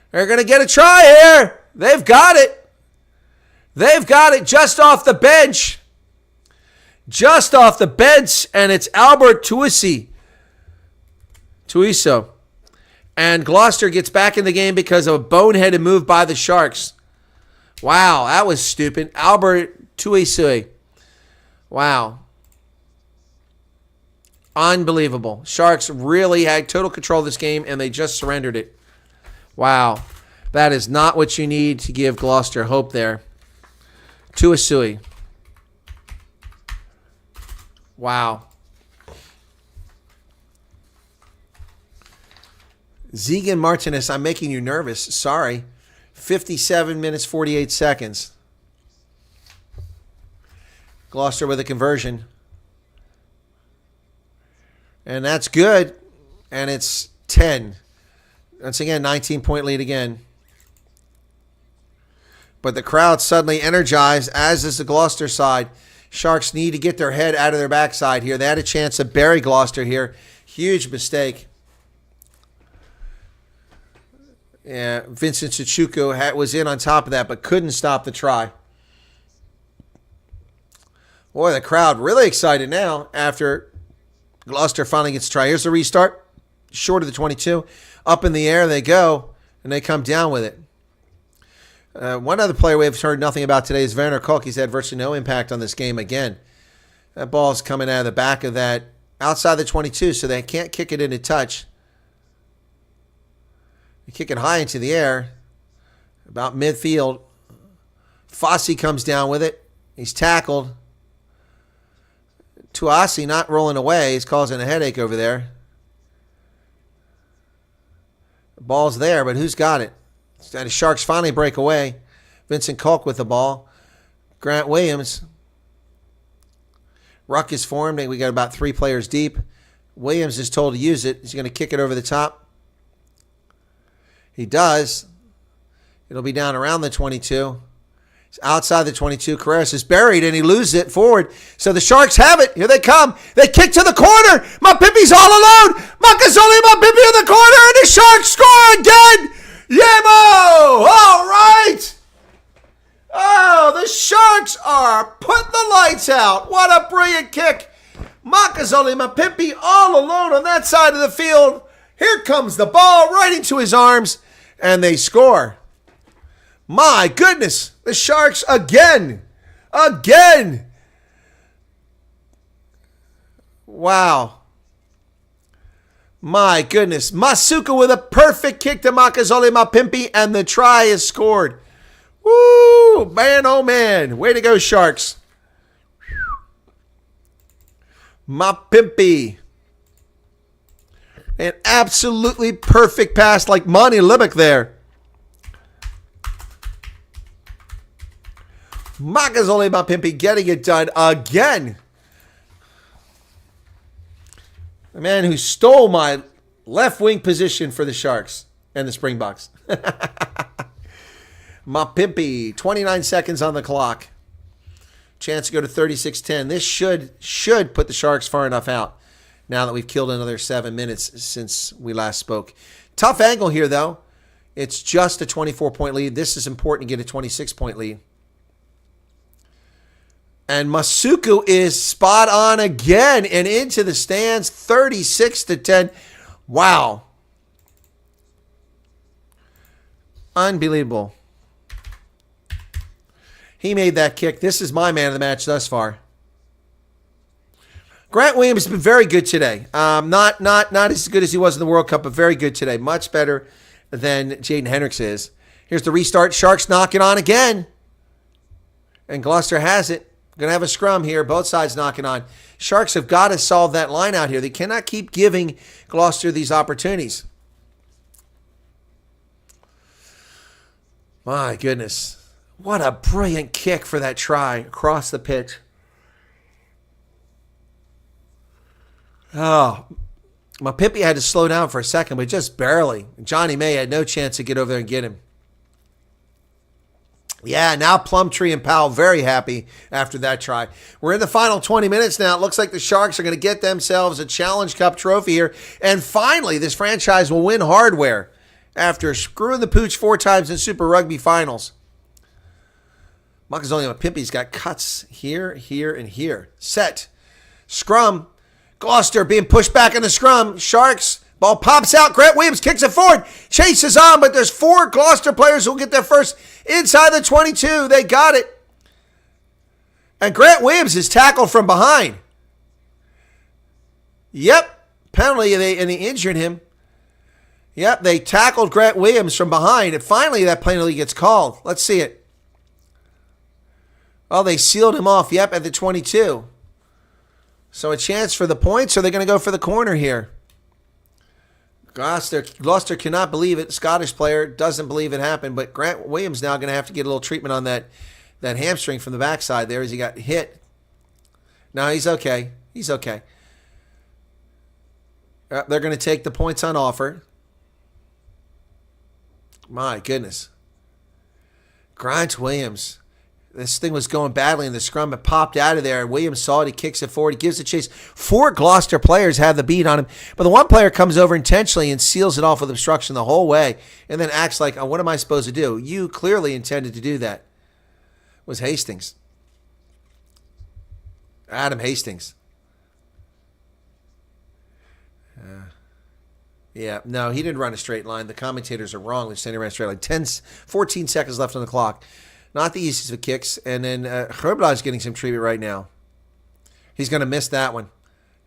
A: They're going to get a try here. They've got it. They've got it just off the bench. Just off the bench, and it's Albert Tuiso. And Gloucester gets back in the game because of a boneheaded move by the Sharks. Wow, that was stupid. Albert Tuiso. Wow. Unbelievable. Sharks really had total control of this game, and they just surrendered it. Wow. That is not what you need to give Gloucester hope there. Tuiso. Wow. Zegan Martinez, I'm making you nervous. Sorry. 57 minutes, 48 seconds. Gloucester with a conversion. And that's good. And it's 10. Once again, 19-point lead again. But the crowd suddenly energized, as is the Gloucester side. Sharks need to get their head out of their backside here. They had a chance to bury Gloucester here. Huge mistake. Yeah, Vincent Chichuku was in on top of that, but couldn't stop the try. Boy, the crowd really excited now after Gloucester finally gets a try. Here's the restart. Short of the 22. Up in the air they go, and they come down with it. One other player we have heard nothing about today is Werner Koch. He's had virtually no impact on this game again. That ball's coming out of the back of that, outside the 22, so they can't kick it into touch. They kick it high into the air, about midfield. Fassi comes down with it. He's tackled. Tuasi not rolling away. He's causing a headache over there. The ball's there, but who's got it? And the Sharks finally break away. Vincent Koch with the ball. Grant Williams. Ruck is formed. We got about 3 players deep. Williams is told to use it. He's going to kick it over the top. He does. It'll be down around the 22. It's outside the 22. Carreras is buried, and he loses it forward. So the Sharks have it. Here they come. They kick to the corner. Mapimpi's all alone. Makazole Mapimpi in the corner, and the Sharks score again. Yemo! All right! Oh, the Sharks are putting the lights out. What a brilliant kick. Makazole Mapimpi all alone on that side of the field. Here comes the ball right into his arms, and they score. My goodness, the Sharks again. Again. Wow. My goodness. Masuka with a perfect kick to Makazole Mapimpi, and the try is scored. Woo! Man, oh man. Way to go, Sharks. Mapimpi. An absolutely perfect pass like Monty Libick there. Makazole Mapimpi getting it done again. The man who stole my left wing position for the Sharks and the Springboks. Mapimpi, 29 seconds on the clock. Chance to go to 36-10. This should put the Sharks far enough out now that we've killed another 7 minutes since we last spoke. Tough angle here, though. It's just a 24-point lead. This is important to get a 26-point lead. And Masuku is spot on again and into the stands, 36-10. Wow. Unbelievable. He made that kick. This is my man of the match thus far. Grant Williams has been very good today. Not as good as he was in the World Cup, but very good today. Much better than Jaden Hendricks is. Here's the restart. Sharks knocking on again. And Gloucester has it. Going to have a scrum here. Both sides knocking on. Sharks have got to solve that line out here. They cannot keep giving Gloucester these opportunities. My goodness. What a brilliant kick for that try across the pitch. Oh, Mapimpi had to slow down for a second, but just barely. Johnny May had no chance to get over there and get him. Yeah, now Plumtree and Powell very happy after that try. We're in the final 20 minutes now. It looks like the Sharks are going to get themselves a Challenge Cup trophy here. And finally, this franchise will win hardware after screwing the pooch 4 times in Super Rugby finals. Makazole Mapimpi's got cuts here, here, and here. Set. Scrum. Gloucester being pushed back in the scrum. Sharks. Ball pops out. Grant Williams kicks it forward. Chases on, but there's 4 Gloucester players who will get their first inside the 22. They got it. And Grant Williams is tackled from behind. Yep. Penalty, and they injured him. Yep, they tackled Grant Williams from behind. And finally, that penalty gets called. Let's see it. Oh, they sealed him off, yep, at the 22. So a chance for the points, or are they going to go for the corner here? Gloucester cannot believe it. Scottish player doesn't believe it happened, but Grant Williams now going to have to get a little treatment on that hamstring from the backside there as he got hit. No, he's okay. He's okay. They're going to take the points on offer. My goodness. Grant Williams. This thing was going badly in the scrum. It popped out of there. Williams saw it. He kicks it forward. He gives it a chase. 4 Gloucester players have the beat on him. But the one player comes over intentionally and seals it off with obstruction the whole way and then acts like, oh, what am I supposed to do? You clearly intended to do that. It was Hastings. Adam Hastings. Yeah, no, he didn't run a straight line. The commentators are wrong. They're saying he ran a straight line. 14 seconds left on the clock. Not the easiest of kicks. And then Herbla is getting some treatment right now. He's going to miss that one.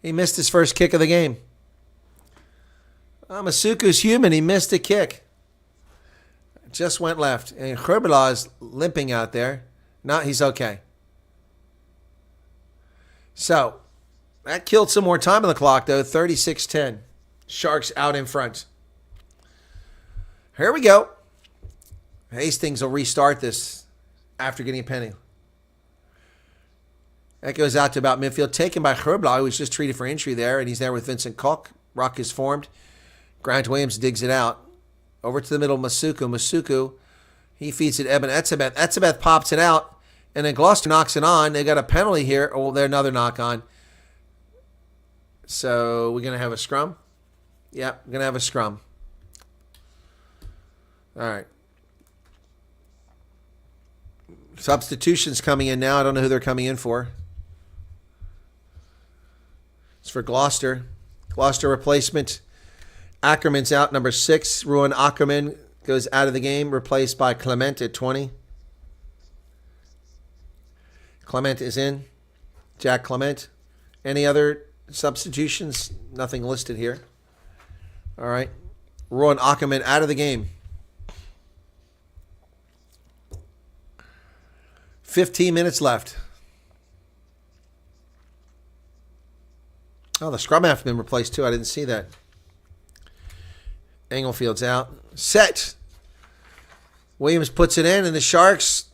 A: He missed his first kick of the game. Masuku's human. He missed a kick. Just went left. And Herbla is limping out there. No, he's okay. So, that killed some more time on the clock, though. 36-10. Sharks out in front. Here we go. Hastings will restart this after getting a penny. That goes out to about midfield. Taken by Herbla, who was just treated for injury there, and he's there with Vincent Koch. Ruck is formed. Grant Williams digs it out. Over to the middle, Masuku. Masuku, he feeds it Eben Etzebeth. Etzebeth pops it out, and then Gloucester knocks it on. They got a penalty here. Oh, there's another knock on. So we're going to have a scrum? Yeah, we're going to have a scrum. All right. Substitutions coming in now. I don't know who they're coming in for. It's for Gloucester. Gloucester replacement. Ackerman's out, number 6. Ruan Ackerman goes out of the game, replaced by Clement at 20. Clement is in. Jack Clement. Any other substitutions? Nothing listed here. All right. Ruan Ackerman out of the game. 15 minutes left. Oh, the scrum half has been replaced too. I didn't see that. Engelfield's out. Set. Williams puts it in, and the Sharks,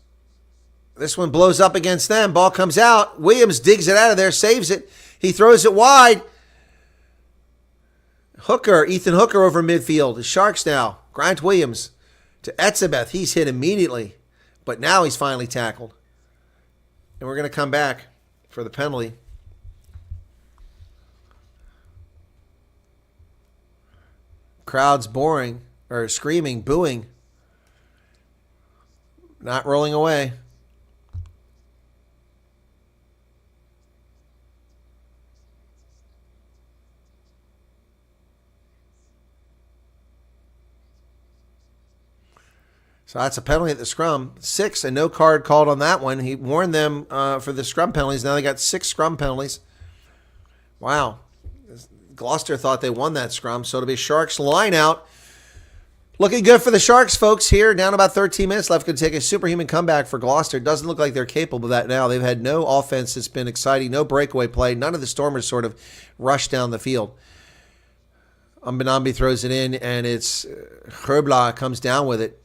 A: this one blows up against them. Ball comes out. Williams digs it out of there, saves it. He throws it wide. Ethan Hooker over midfield. The Sharks now. Grant Williams to Etzebeth. He's hit immediately, but now he's finally tackled. And we're going to come back for the penalty. Crowd's boring, or screaming, booing. Not rolling away. So that's a penalty at the scrum. 6, and no card called on that one. He warned them for the scrum penalties. Now they got 6 scrum penalties. Wow. Gloucester thought they won that scrum, so it'll be Sharks line out. Looking good for the Sharks, folks, here. Down about 13 minutes left. Going to take a superhuman comeback for Gloucester. Doesn't look like they're capable of that now. They've had no offense that's been exciting, no breakaway play. None of the Stormers sort of rushed down the field. Umbanambi throws it in, and it's Herbla comes down with it.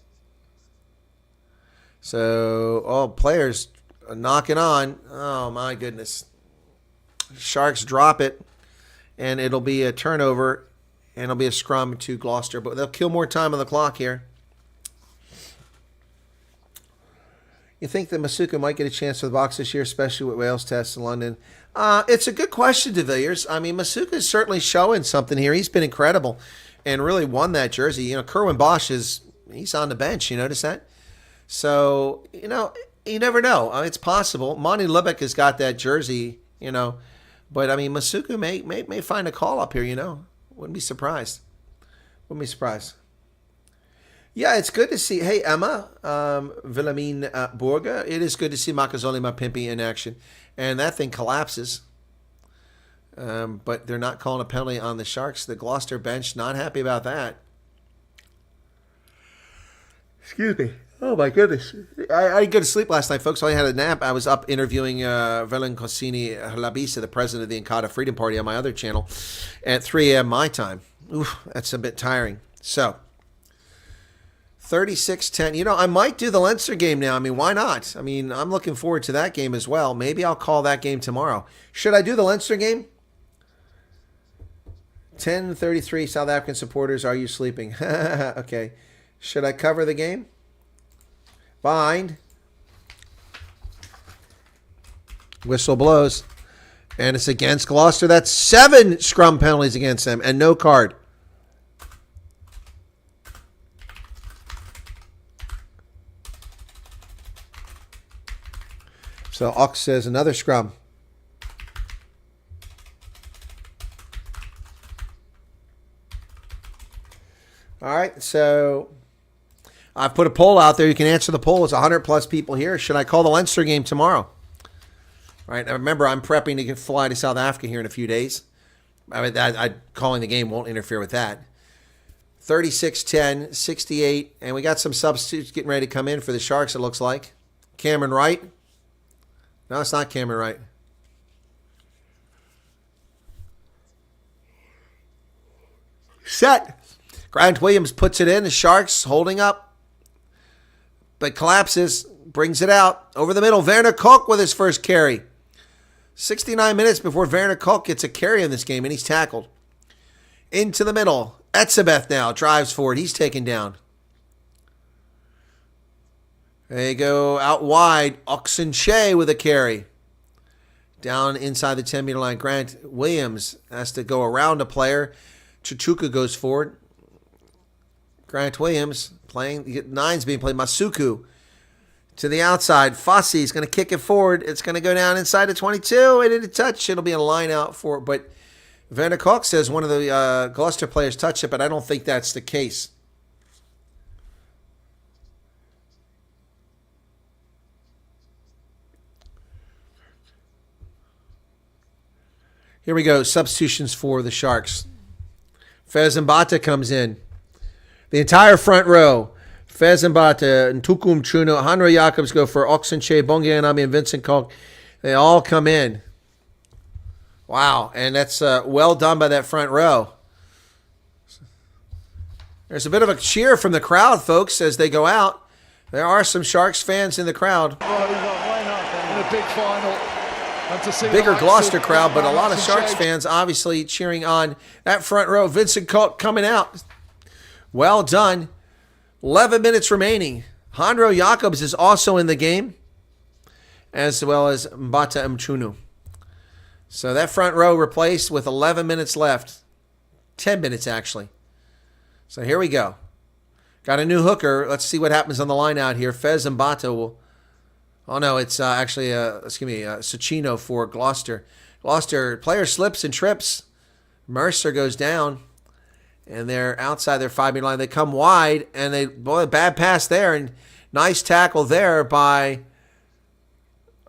A: So, players knocking on. Oh, my goodness. Sharks drop it, and it'll be a turnover, and it'll be a scrum to Gloucester. But they'll kill more time on the clock here. You think that Masuku might get a chance for the box this year, especially with Wales tests in London? It's a good question, De Villiers. I mean, Masuku is certainly showing something here. He's been incredible and really won that jersey. You know, Kerwin Bosch he's on the bench. You notice that? So, you know, you never know. It's possible. Monty Lubeck has got that jersey, you know. But, I mean, Masuku may find a call up here, you know. Wouldn't be surprised. Wouldn't be surprised. Yeah, it's good to see. Hey, Emma, Wilhelmine Borga, it is good to see Makazole Mapimpi in action. And that thing collapses. But they're not calling a penalty on the Sharks. The Gloucester bench, not happy about that. Excuse me. Oh, my goodness. I didn't go to sleep last night, folks. I had a nap. I was up interviewing Velen Cosini Labisa, the president of the Inkata Freedom Party, on my other channel at 3 a.m. my time. Oof, that's a bit tiring. So, 36-10. You know, I might do the Leinster game now. I mean, why not? I mean, I'm looking forward to that game as well. Maybe I'll call that game tomorrow. Should I do the Leinster game? 10:33 South African supporters. Are you sleeping? Okay. Should I cover the game? Bind. Whistle blows. And it's against Gloucester. That's 7 scrum penalties against them and no card. So Ox says another scrum. All right, so I've put a poll out there. You can answer the poll. It's 100-plus people here. Should I call the Leinster game tomorrow? All right. Now remember, I'm prepping to fly to South Africa here in a few days. I mean, calling the game won't interfere with that. 36-10, 68, and we got some substitutes getting ready to come in for the Sharks, it looks like. Cameron Wright. No, it's not Cameron Wright. Set. Grant Williams puts it in. The Sharks holding up. But collapses, brings it out. Over the middle, Werner Koch with his first carry. 69 minutes before Werner Koch gets a carry in this game, and he's tackled. Into the middle. Etzebeth now drives forward. He's taken down. They go out wide. Oxenche with a carry. Down inside the 10-meter line. Grant Williams has to go around a player. Chuchuka goes forward. Grant Williams playing. 9's being played. Masuku to the outside. Fossey's going to kick it forward. It's going to go down inside the 22. And in a touch, it'll be a line out for. But Werner Koch says one of the Gloucester players touched it, but I don't think that's the case. Here we go. Substitutions for the Sharks. Fez Mbata comes in. The entire front row. Fez Mbata, Ntukum Chuno, Hanro Jacobs go for Oxenche, Bongianami, and Vincent Koch. They all come in. Wow. And that's well done by that front row. There's a bit of a cheer from the crowd, folks, as they go out. There are some Sharks fans in the crowd.
D: In a big final, And to see
A: bigger
D: the likes
A: Gloucester
D: of
A: crowd, but a lot of
D: Matt
A: Sharks
D: and
A: fans obviously cheering on that front row. Vincent Koch coming out. Well done. 11 minutes remaining. Handro Jacobs is also in the game, as well as Mbata Mchunu. So that front row replaced with 11 minutes left. 10 minutes, actually. So here we go. Got a new hooker. Let's see what happens on the line out here. Fez Mbata will... Oh, no, it's actually, Sacchino for Gloucester. Gloucester, player slips and trips. Mercer goes down, and they're outside their 5-meter line. They come wide, and bad pass there, and nice tackle there by...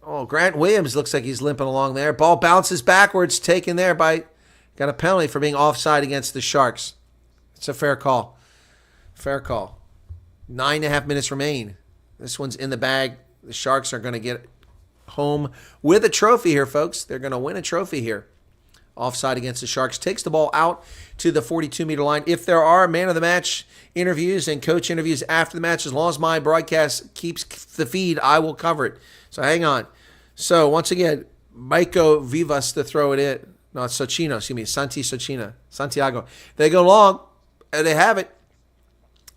A: Oh, Grant Williams looks like he's limping along there. Ball bounces backwards, taken there by... Got a penalty for being offside against the Sharks. It's a fair call. Fair call. 9.5 minutes remain. This one's in the bag. The Sharks are going to get home with a trophy here, folks. They're going to win a trophy here. Offside against the Sharks. Takes the ball out to the 42-meter line. If there are man-of-the-match interviews and coach interviews after the match, as long as my broadcast keeps the feed, I will cover it. So hang on. So once again, Maiko Vivas to throw it in. No, it's Sacchino. Excuse me. Santiago. They go long, and they have it.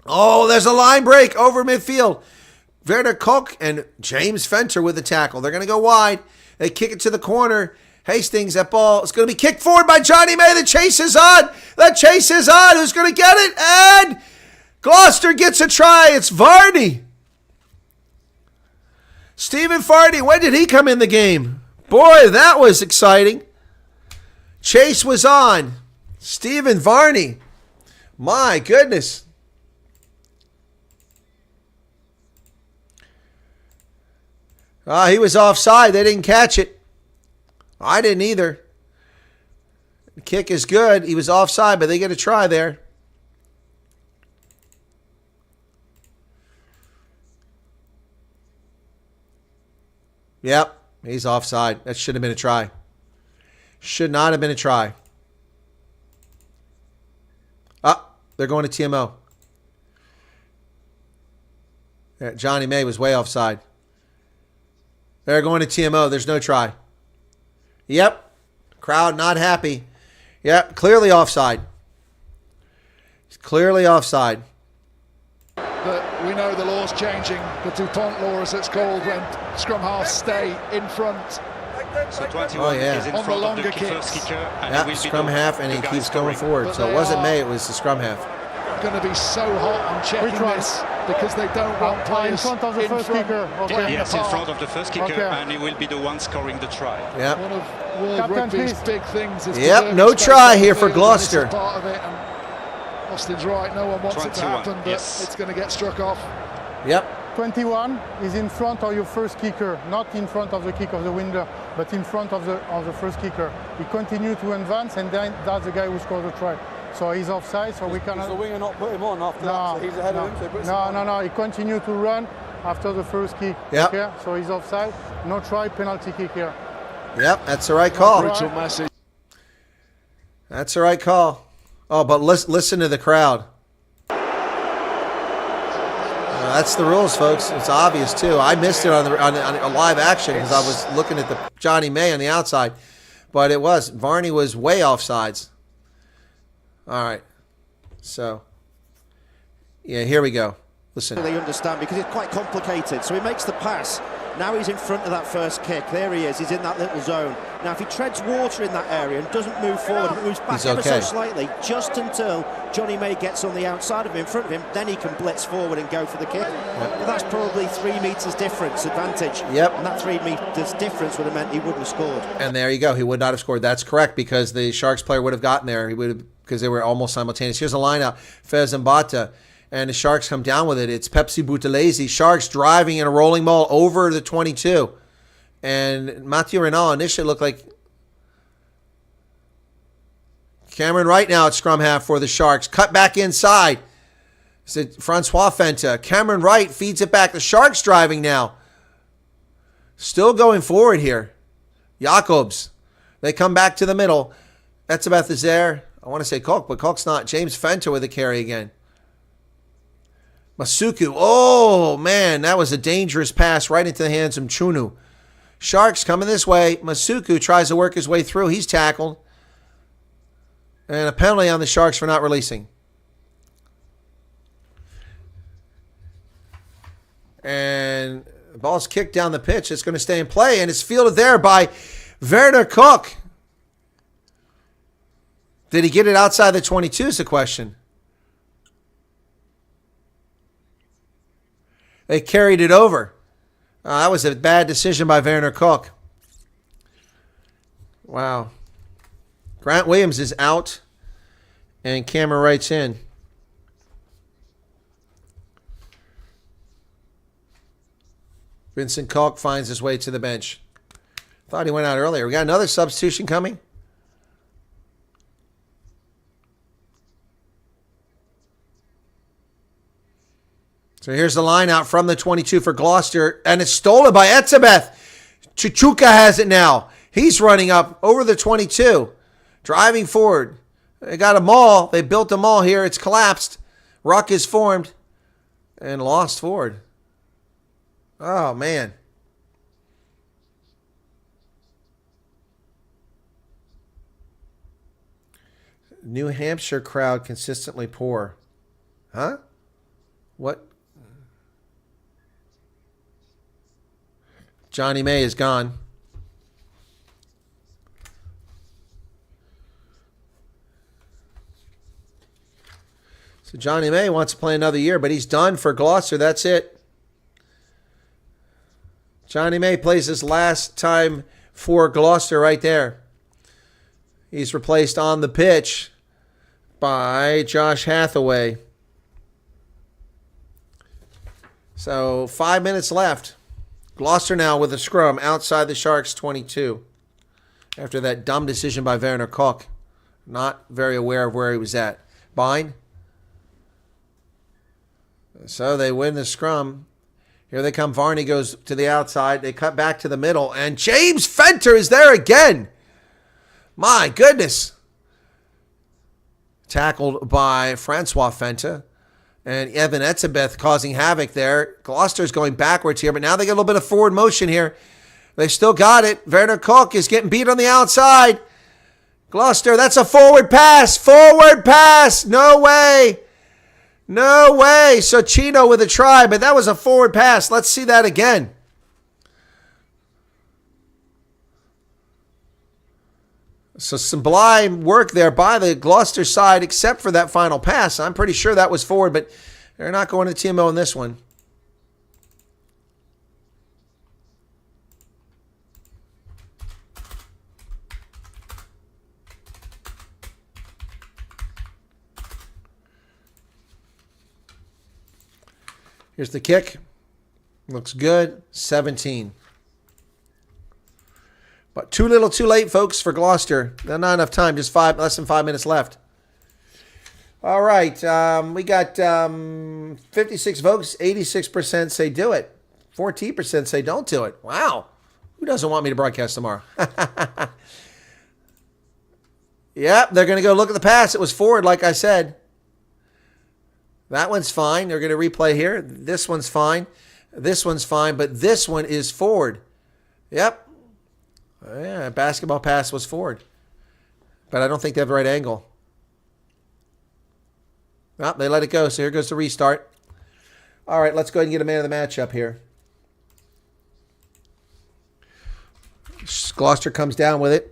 A: Oh, there's a line break over midfield. Werner Koch and James Fenter with the tackle. They're going to go wide. They kick it to the corner. Hastings, that ball is going to be kicked forward by Johnny May. The chase is on. The chase is on. Who's going to get it? And Gloucester gets a try. It's Varney. Stephen Varney, when did he come in the game? Boy, that was exciting. Chase was on. Stephen Varney. My goodness. He was offside. They didn't catch it. I didn't either. The kick is good. He was offside, but they get a try there. Yep, he's offside. That should have been a try. Should not have been a try. They're going to TMO. Johnny May was way offside. They're going to TMO. There's no try. Yep. Crowd not happy. Yep. Clearly offside. It's clearly offside.
D: But we know the law's changing. The DuPont law, as it's called, when scrum halves stay in front.
E: So 21 is in
D: on
E: front
D: the
E: of the
D: longer
E: first
D: kicks.
E: kicker. And
A: Yeah, scrum half, and he keeps going forward.
D: But
A: So it
D: they
A: wasn't
D: are
A: May, it was the scrum half.
D: Going to be so hot on checking
C: Which one?
D: this because they don't want
C: in
D: players
C: front of the first kicker. Okay.
E: Yes, in front of the first kicker,
C: Okay.
E: and he will be the one scoring the try.
A: Yep.
D: One of World
C: Captain,
D: Rugby's
C: please.
D: big things is
A: Yep,
D: to
A: no
D: space
A: try
D: on the
A: here for
D: field, and
A: Gloucester.
D: this is part of it, and Austin's right, no one wants it to
E: 21,
D: happen, but
E: yes.
D: it's going to get struck off.
A: Yep.
C: 21 is in front of your first kicker, not in front of the kick of the winner, but in front of the first kicker. He continued to advance, and then that's the guy who scored the try. So he's offside, so we cannot...
B: Does the winger not put him on after that? So he's ahead of him, so he puts him
C: No,
B: on.
C: no, no. He continued to run after the first kick.
A: Yep.
C: Okay? So he's offside. No try, penalty kick here.
A: Yep, that's the right call.
D: Brutal message.
A: That's the right call. Oh, but listen to the crowd. That's the rules, folks. It's obvious, too. I missed it on live action because I was looking at the Johnny May on the outside. But it was. Varney was way offsides. All right. So, yeah, here we go. Listen.
F: They understand because it's quite complicated. So he makes the pass. Now he's in front of that first kick. There he is. He's in that little zone. Now, if he treads water in that area and doesn't move forward, but moves back
A: He's
F: ever
A: okay.
F: so slightly, just until Johnny May gets on the outside of him, in front of him, then he can blitz forward and go for the kick. But that's probably 3 metres difference advantage.
A: Yep.
F: And that 3 metres difference would have meant he wouldn't have scored.
A: And there you go. He would not have scored. That's correct because the Sharks player would have gotten there. He would have, because they were almost simultaneous. Here's a line out. Fez Mbata. And the Sharks come down with it. It's Pepsi Boutelezi. Sharks driving in a rolling ball over the 22. And Mathieu Renaud initially looked like Cameron Wright now at scrum half for the Sharks. Cut back inside. It's Francois Fenta. Cameron Wright feeds it back. The Sharks driving now. Still going forward here. Jacobs. They come back to the middle. Etzebeth is there. I want to say Koch, but Koch's not. James Fenta with the carry again. Masuku. Oh, man. That was a dangerous pass right into the hands of Mchunu. Sharks coming this way. Masuku tries to work his way through. He's tackled. And a penalty on the Sharks for not releasing. And the ball's kicked down the pitch. It's going to stay in play, and it's fielded there by Werner Koch. Did he get it outside the 22 is the question. They carried it over. That was a bad decision by Werner Koch. Wow. Grant Williams is out, and Cameron Wright's in. Vincent Koch finds his way to the bench. Thought he went out earlier. We got another substitution coming. So here's the line out from the 22 for Gloucester, and it's stolen by Etzebeth. Chuchuka has it now. He's running up over the 22, driving forward. They got a maul. They built a maul here. It's collapsed. Ruck is formed and lost forward. Oh, man. New Hampshire crowd consistently poor. Huh? What? Johnny May is gone. So Johnny May wants to play another year, but he's done for Gloucester. That's it. Johnny May plays his last time for Gloucester right there. He's replaced on the pitch by Josh Hathaway. So 5 minutes left. Gloucester now with a scrum outside the Sharks' 22. After that dumb decision by Werner Koch. Not very aware of where he was at. Bind. So they win the scrum. Here they come. Varney goes to the outside. They cut back to the middle. And James Fenter is there again. My goodness. Tackled by Francois Fenta. And Evan Etzebeth causing havoc there. Gloucester's going backwards here. But now they get a little bit of forward motion here. They still got it. Werner Koch is getting beat on the outside. Gloucester, that's a forward pass. Forward pass. No way. No way. So Chino with a try, but that was a forward pass. Let's see that again. So sublime work there by the Gloucester side, except for that final pass. I'm pretty sure that was forward, but they're not going to TMO in this one. Here's the kick. Looks good. 17. But too little, too late, folks, for Gloucester. Not enough time. Just less than 5 minutes left. All right. We got 56 votes. 86% say do it. 14% say don't do it. Wow. Who doesn't want me to broadcast tomorrow? Yep, they're going to go look at the pass. It was forward, like I said. That one's fine. They're going to replay here. This one's fine. This one's fine, but this one is forward. Yep. Yeah, basketball pass was forward. But I don't think they have the right angle. Oh, they let it go, so here goes the restart. All right, let's go ahead and get a man of the match up here. Gloucester comes down with it.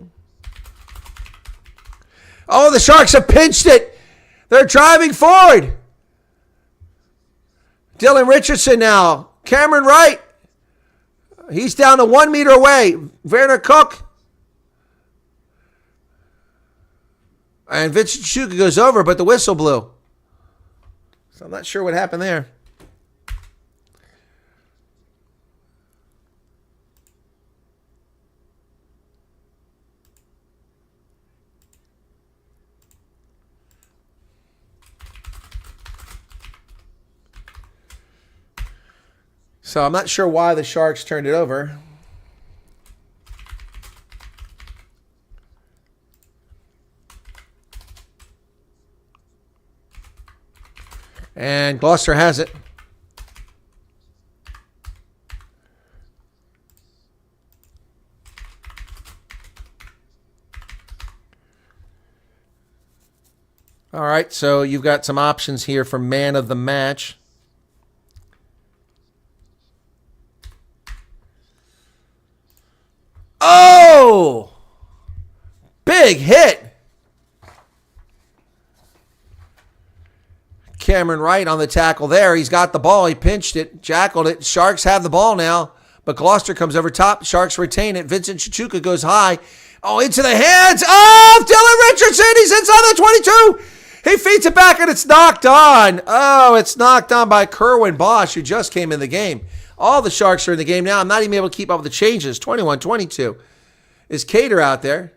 A: Oh, the Sharks have pinched it. They're driving forward. Dylan Richardson now. Cameron Wright. He's down to 1 meter away. Werner Koch. And Vincent Shuka goes over, but the whistle blew. So I'm not sure what happened there. So I'm not sure why the Sharks turned it over. And Gloucester has it. All right, so you've got some options here for man of the match. Oh! Big hit. Cameron Wright on the tackle there. He's got the ball. He pinched it, jackled it. Sharks have the ball now, but Gloucester comes over top. Sharks retain it. Vincent Chichuka goes high. Oh, into the hands of Dylan Richardson. He's inside the 22. He feeds it back, and it's knocked on. Oh, it's knocked on by Kerwin Bosch, who just came in the game. All the Sharks are in the game now. I'm not even able to keep up with the changes. 21-22. Is Cater out there?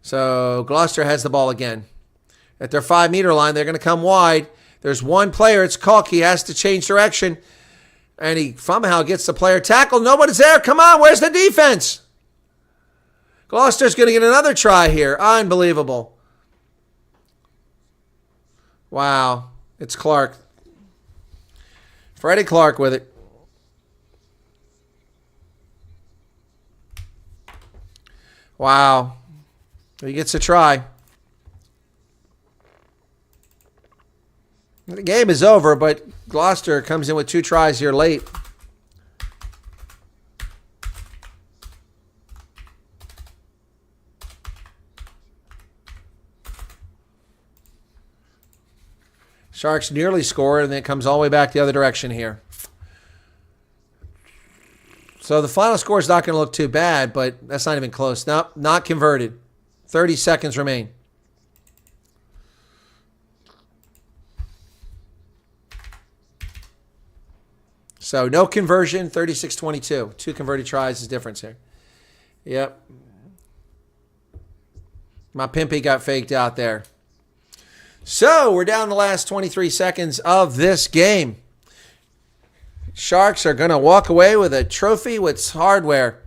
A: So Gloucester has the ball again. At their 5-meter line, they're going to come wide. There's one player. It's Cook. He has to change direction. And he somehow gets the player tackled. Nobody's there. Come on. Where's the defense? Gloucester's going to get another try here. Unbelievable. Wow. It's Clark. Freddie Clark with it. Wow. He gets a try. The game is over, but Gloucester comes in with 2 tries here late. Sharks nearly scored, and then it comes all the way back the other direction here. So the final score is not going to look too bad, but that's not even close. Nope, not converted. 30 seconds remain. So no conversion, 36-22. 2 converted tries is the difference here. Yep. My pimpy got faked out there. So we're down the last 23 seconds of this game. Sharks are going to walk away with a trophy with hardware.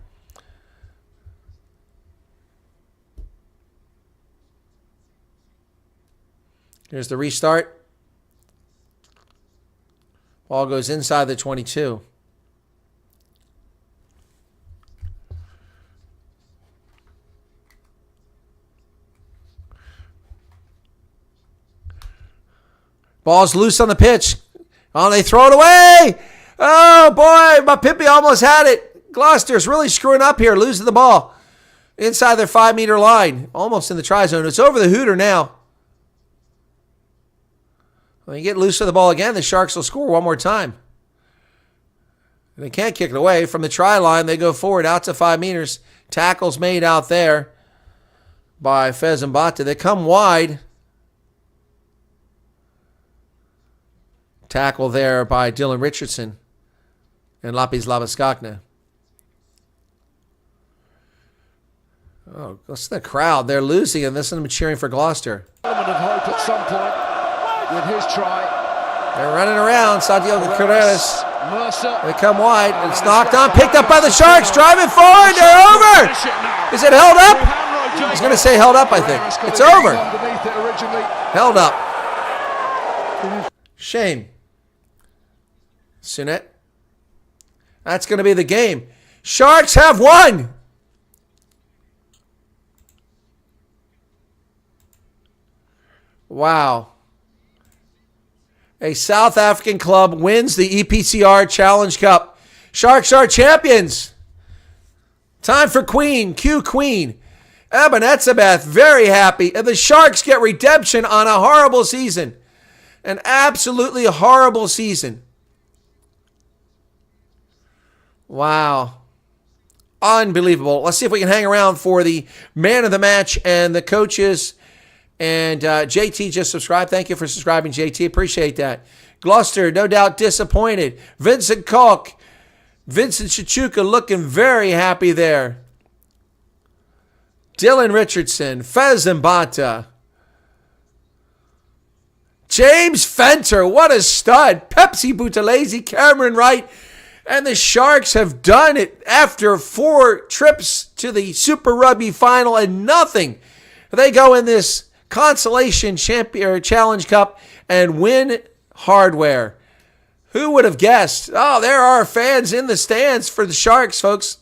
A: Here's the restart. Ball goes inside the 22. Ball's loose on the pitch. Oh, they throw it away. Oh, boy, my Pippy almost had it. Gloucester's really screwing up here, losing the ball inside their 5-meter line, almost in the try zone. It's over the hooter now. When you get loose of the ball again, the Sharks will score one more time. They can't kick it away. From the try line, they go forward out to 5 meters. Tackles made out there by Fez and Bata. They come wide. Tackle there by Dylan Richardson and Lapis Labaskakna. Oh, that's the crowd. They're losing, and this is them cheering for Gloucester.
H: Element of hope at some point with his try.
A: They're running around. Santiago Carreras. They come wide. It's knocked on. Picked up by the Sharks. Driving forward. They're over. Is it held up? I was going to say held up, I think. It's over. Held up. Shame. Sinet. That's going to be the game. Sharks have won. Wow. A South African club wins the EPCR Challenge Cup. Sharks are champions. Time for Queen. Cue Queen. Eben Etzebeth, very happy. And the Sharks get redemption on a horrible season. An absolutely horrible season. Wow. Unbelievable. Let's see if we can hang around for the man of the match and the coaches. And JT just subscribed. Thank you for subscribing, JT. Appreciate that. Gloucester, no doubt disappointed. Vincent Koch. Vincent Chichuka looking very happy there. Dylan Richardson. Fez Mbata. James Fenter. What a stud. Pepsi Buthelezi. Cameron Wright. And the Sharks have done it after 4 trips to the Super Rugby final and nothing. They go in this Consolation Challenge Cup and win hardware. Who would have guessed? Oh, there are fans in the stands for the Sharks, folks.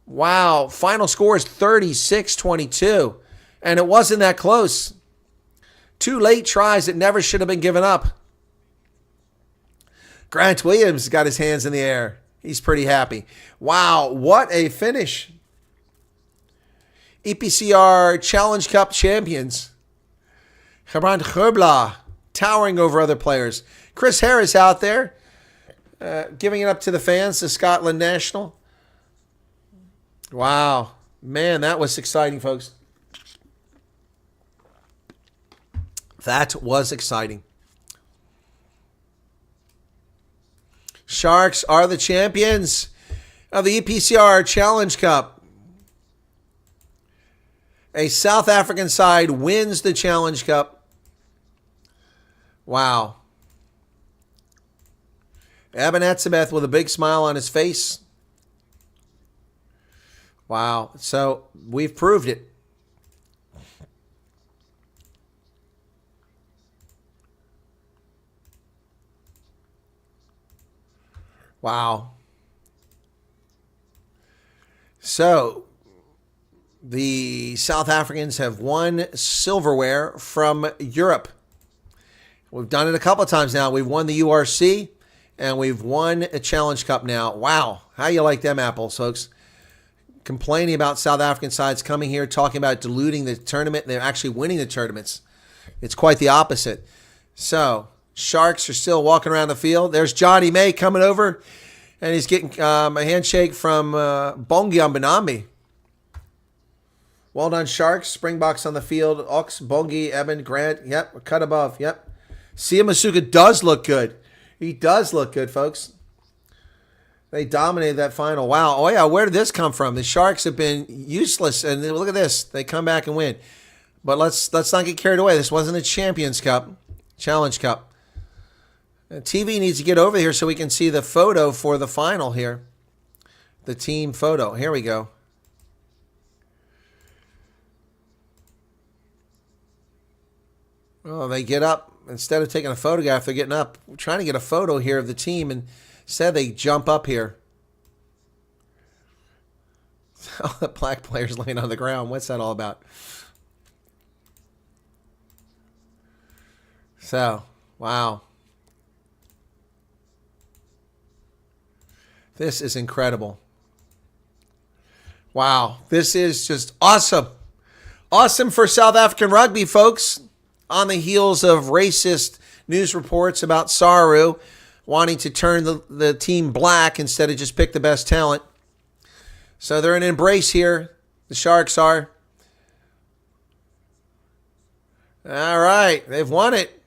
A: Wow. Final score is 36-22. And it wasn't that close. 2 late tries that never should have been given up. Grant Williams got his hands in the air. He's pretty happy. Wow, what a finish. EPCR Challenge Cup champions. Gerbrand Gerbla towering over other players. Chris Harris out there giving it up to the fans, the Scotland National. Wow. Man, that was exciting, folks. That was exciting. Sharks are the champions of the EPCR Challenge Cup. A South African side wins the Challenge Cup. Wow. Eben Etzebeth with a big smile on his face. Wow. So we've proved it. Wow. So the South Africans have won silverware from Europe. We've done it a couple of times now. We've won the URC and we've won a Challenge Cup now. Wow. How you like them apples, folks? Complaining about South African sides coming here, talking about diluting the tournament. They're actually winning the tournaments. It's quite the opposite. So, Sharks are still walking around the field. There's Johnny May coming over, and he's getting a handshake from Bongi Mbonambi. Well done, Sharks. Springboks on the field. Ox, Bongi, Eben, Grant. Yep, cut above. Yep. Sia Masuka does look good. He does look good, folks. They dominated that final. Wow. Oh, yeah. Where did this come from? The Sharks have been useless. And look at this. They come back and win. But let's not get carried away. This wasn't a Champions Cup. Challenge Cup. TV needs to get over here so we can see the photo for the final here. The team photo. Here we go. Oh, they get up. Instead of taking a photograph, they're getting up. We're trying to get a photo here of the team, and instead they jump up here. All the black players laying on the ground. What's that all about? So, wow. This is incredible. Wow. This is just awesome. Awesome for South African rugby, folks. On the heels of racist news reports about Saru wanting to turn the team black instead of just pick the best talent. So they're in an embrace here. The Sharks are. All right. They've won it.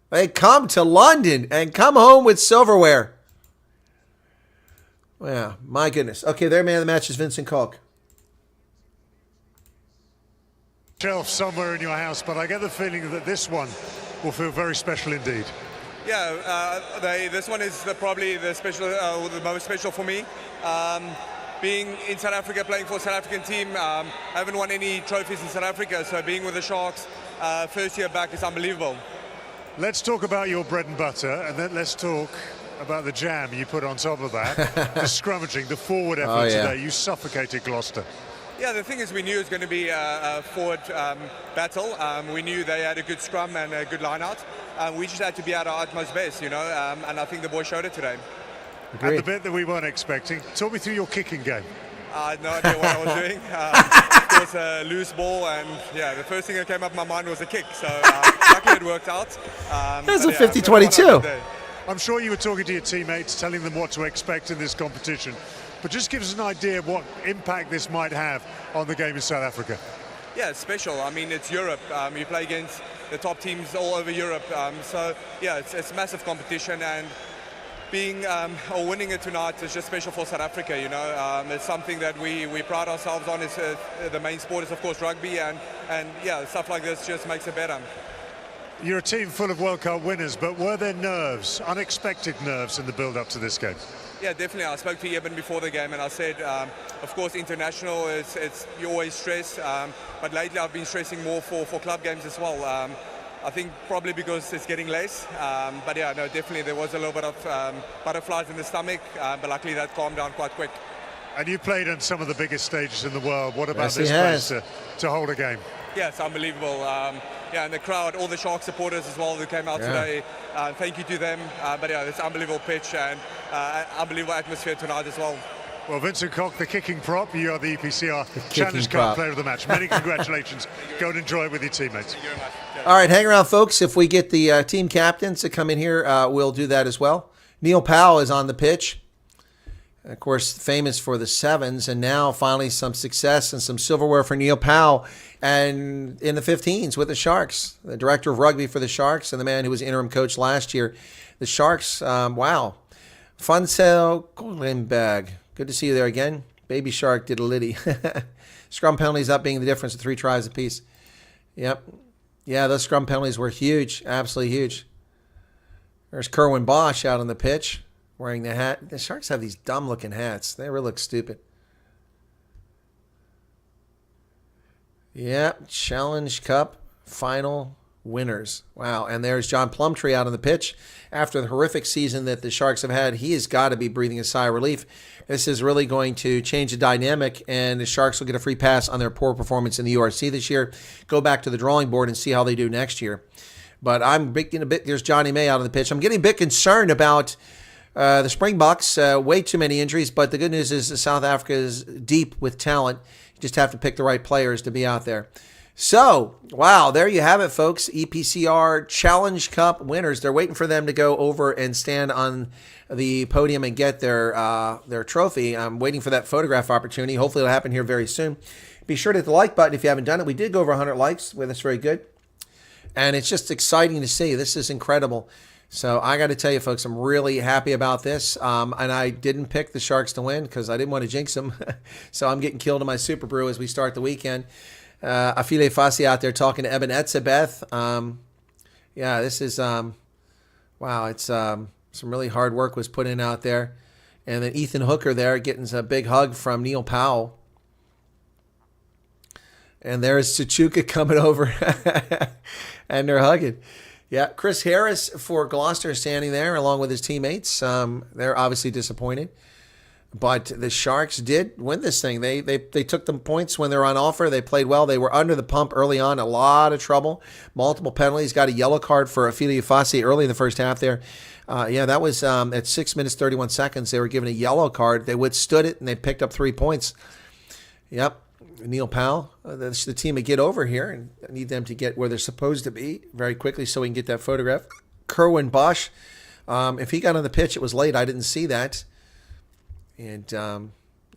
A: They come to London and come home with silverware. Yeah, my goodness. Okay, their man of the match is Vincent Koch.
I: Shelf somewhere in your house, but I get the feeling that this one will feel very special indeed.
J: Yeah, this one is probably the most special for me. Being in South Africa, playing for a South African team, I haven't won any trophies in South Africa, so being with the Sharks, first year back is unbelievable.
I: Let's talk about your bread and butter, and then let's talk about the jam you put on top of that. The scrummaging, the forward effort today, you suffocated Gloucester.
J: Yeah, the thing is, we knew it was going to be a forward battle. We knew they had a good scrum and a good line-out. We just had to be at our utmost best, you know, and I think the boys showed it today.
I: And the bit that we weren't expecting, talk me through your kicking game.
J: I had no idea what I was doing. It was a loose ball, and yeah, the first thing that came up in my mind was a kick. So luckily it worked out.
A: That's a 50-22.
I: I'm sure you were talking to your teammates, telling them what to expect in this competition. But just give us an idea of what impact this might have on the game in South Africa.
J: Yeah, it's special. I mean, it's Europe. You play against the top teams all over Europe. So yeah, it's massive competition, and being or winning it tonight is just special for South Africa. You know, it's something that we pride ourselves on. Is the main sport is of course rugby, and yeah, stuff like this just makes it better.
I: You're a team full of World Cup winners, but were there nerves, unexpected nerves, in the build-up to this game?
J: Yeah, definitely. I spoke to Eben before the game, and I said, of course, international is you always stress, but lately I've been stressing more for club games as well. I think probably because it's getting less, but yeah, no, definitely there was a little bit of butterflies in the stomach, but luckily that calmed down quite quick.
I: And you played on some of the biggest stages in the world. What about
A: Yes,
I: this
A: he
I: place
A: has.
I: to hold a game?
J: Yeah, it's unbelievable. Yeah, and the crowd, all the Shark supporters as well who came out today. Thank you to them. But yeah, it's an unbelievable pitch and unbelievable atmosphere tonight as well.
I: Well, Vincent Koch, the kicking prop, you are the EPCR
A: kicking
I: Challenge
A: prop.
I: Cup Player of the Match. Many congratulations. Go and enjoy it with your teammates.
J: Thank you very much. Yeah.
A: All right, hang around, folks. If we get the team captains to come in here, we'll do that as well. Neil Powell is on the pitch. Of course, famous for the sevens, and now finally some success and some silverware for Neil Powell and in the 15s with the Sharks. The director of rugby for the Sharks and the man who was interim coach last year. The Sharks, wow. Funsel Kohlenberg. Good to see you there again. Baby Shark did a litty. Scrum penalties up being the difference of 3 tries apiece. Yep. Yeah, those scrum penalties were huge. Absolutely huge. There's Kerwin Bosch out on the pitch wearing the hat. The Sharks have these dumb-looking hats. They really look stupid. Yep. Challenge Cup final winners. Wow. And there's John Plumtree out on the pitch. After the horrific season that the Sharks have had, he has got to be breathing a sigh of relief. This is really going to change the dynamic, and the Sharks will get a free pass on their poor performance in the URC this year. Go back to the drawing board and see how they do next year. But I'm getting a bit. There's Johnny May out on the pitch. I'm getting a bit concerned about the Springboks. Way too many injuries, but the good news is that South Africa is deep with talent. You just have to pick the right players to be out there. So, wow, there you have it, folks. EPCR Challenge Cup winners. They're waiting for them to go over and stand on the podium and get their trophy. I'm waiting for that photograph opportunity. Hopefully it'll happen here very soon. Be sure to hit the like button if you haven't done it. We did go over 100 likes. Well, that's very good. And it's just exciting to see. This is incredible. So I got to tell you, folks, I'm really happy about this. And I didn't pick the Sharks to win because I didn't want to jinx them. So I'm getting killed in my Super Brew as we start the weekend. Afile Fassi out there talking to Eben Etzebeth. Yeah, this is, wow, it's some really hard work was put in out there. And then Ethan Hooker there getting a big hug from Neil Powell. And there's Suchuka coming over and they're hugging. Yeah, Chris Harris for Gloucester standing there along with his teammates. They're obviously disappointed. But the Sharks did win this thing. They took them points when they were on offer. They played well. They were under the pump early on. A lot of trouble. Multiple penalties. Got a yellow card for Afili Fassi early in the first half there. Yeah, that was at 6 minutes, 31 seconds. They were given a yellow card. They withstood it, and they picked up 3 points. Yep. Neil Powell, that's the team to get over here, and I need them to get where they're supposed to be very quickly so we can get that photograph. Kerwin Bosch, if he got on the pitch, it was late. I didn't see that. And,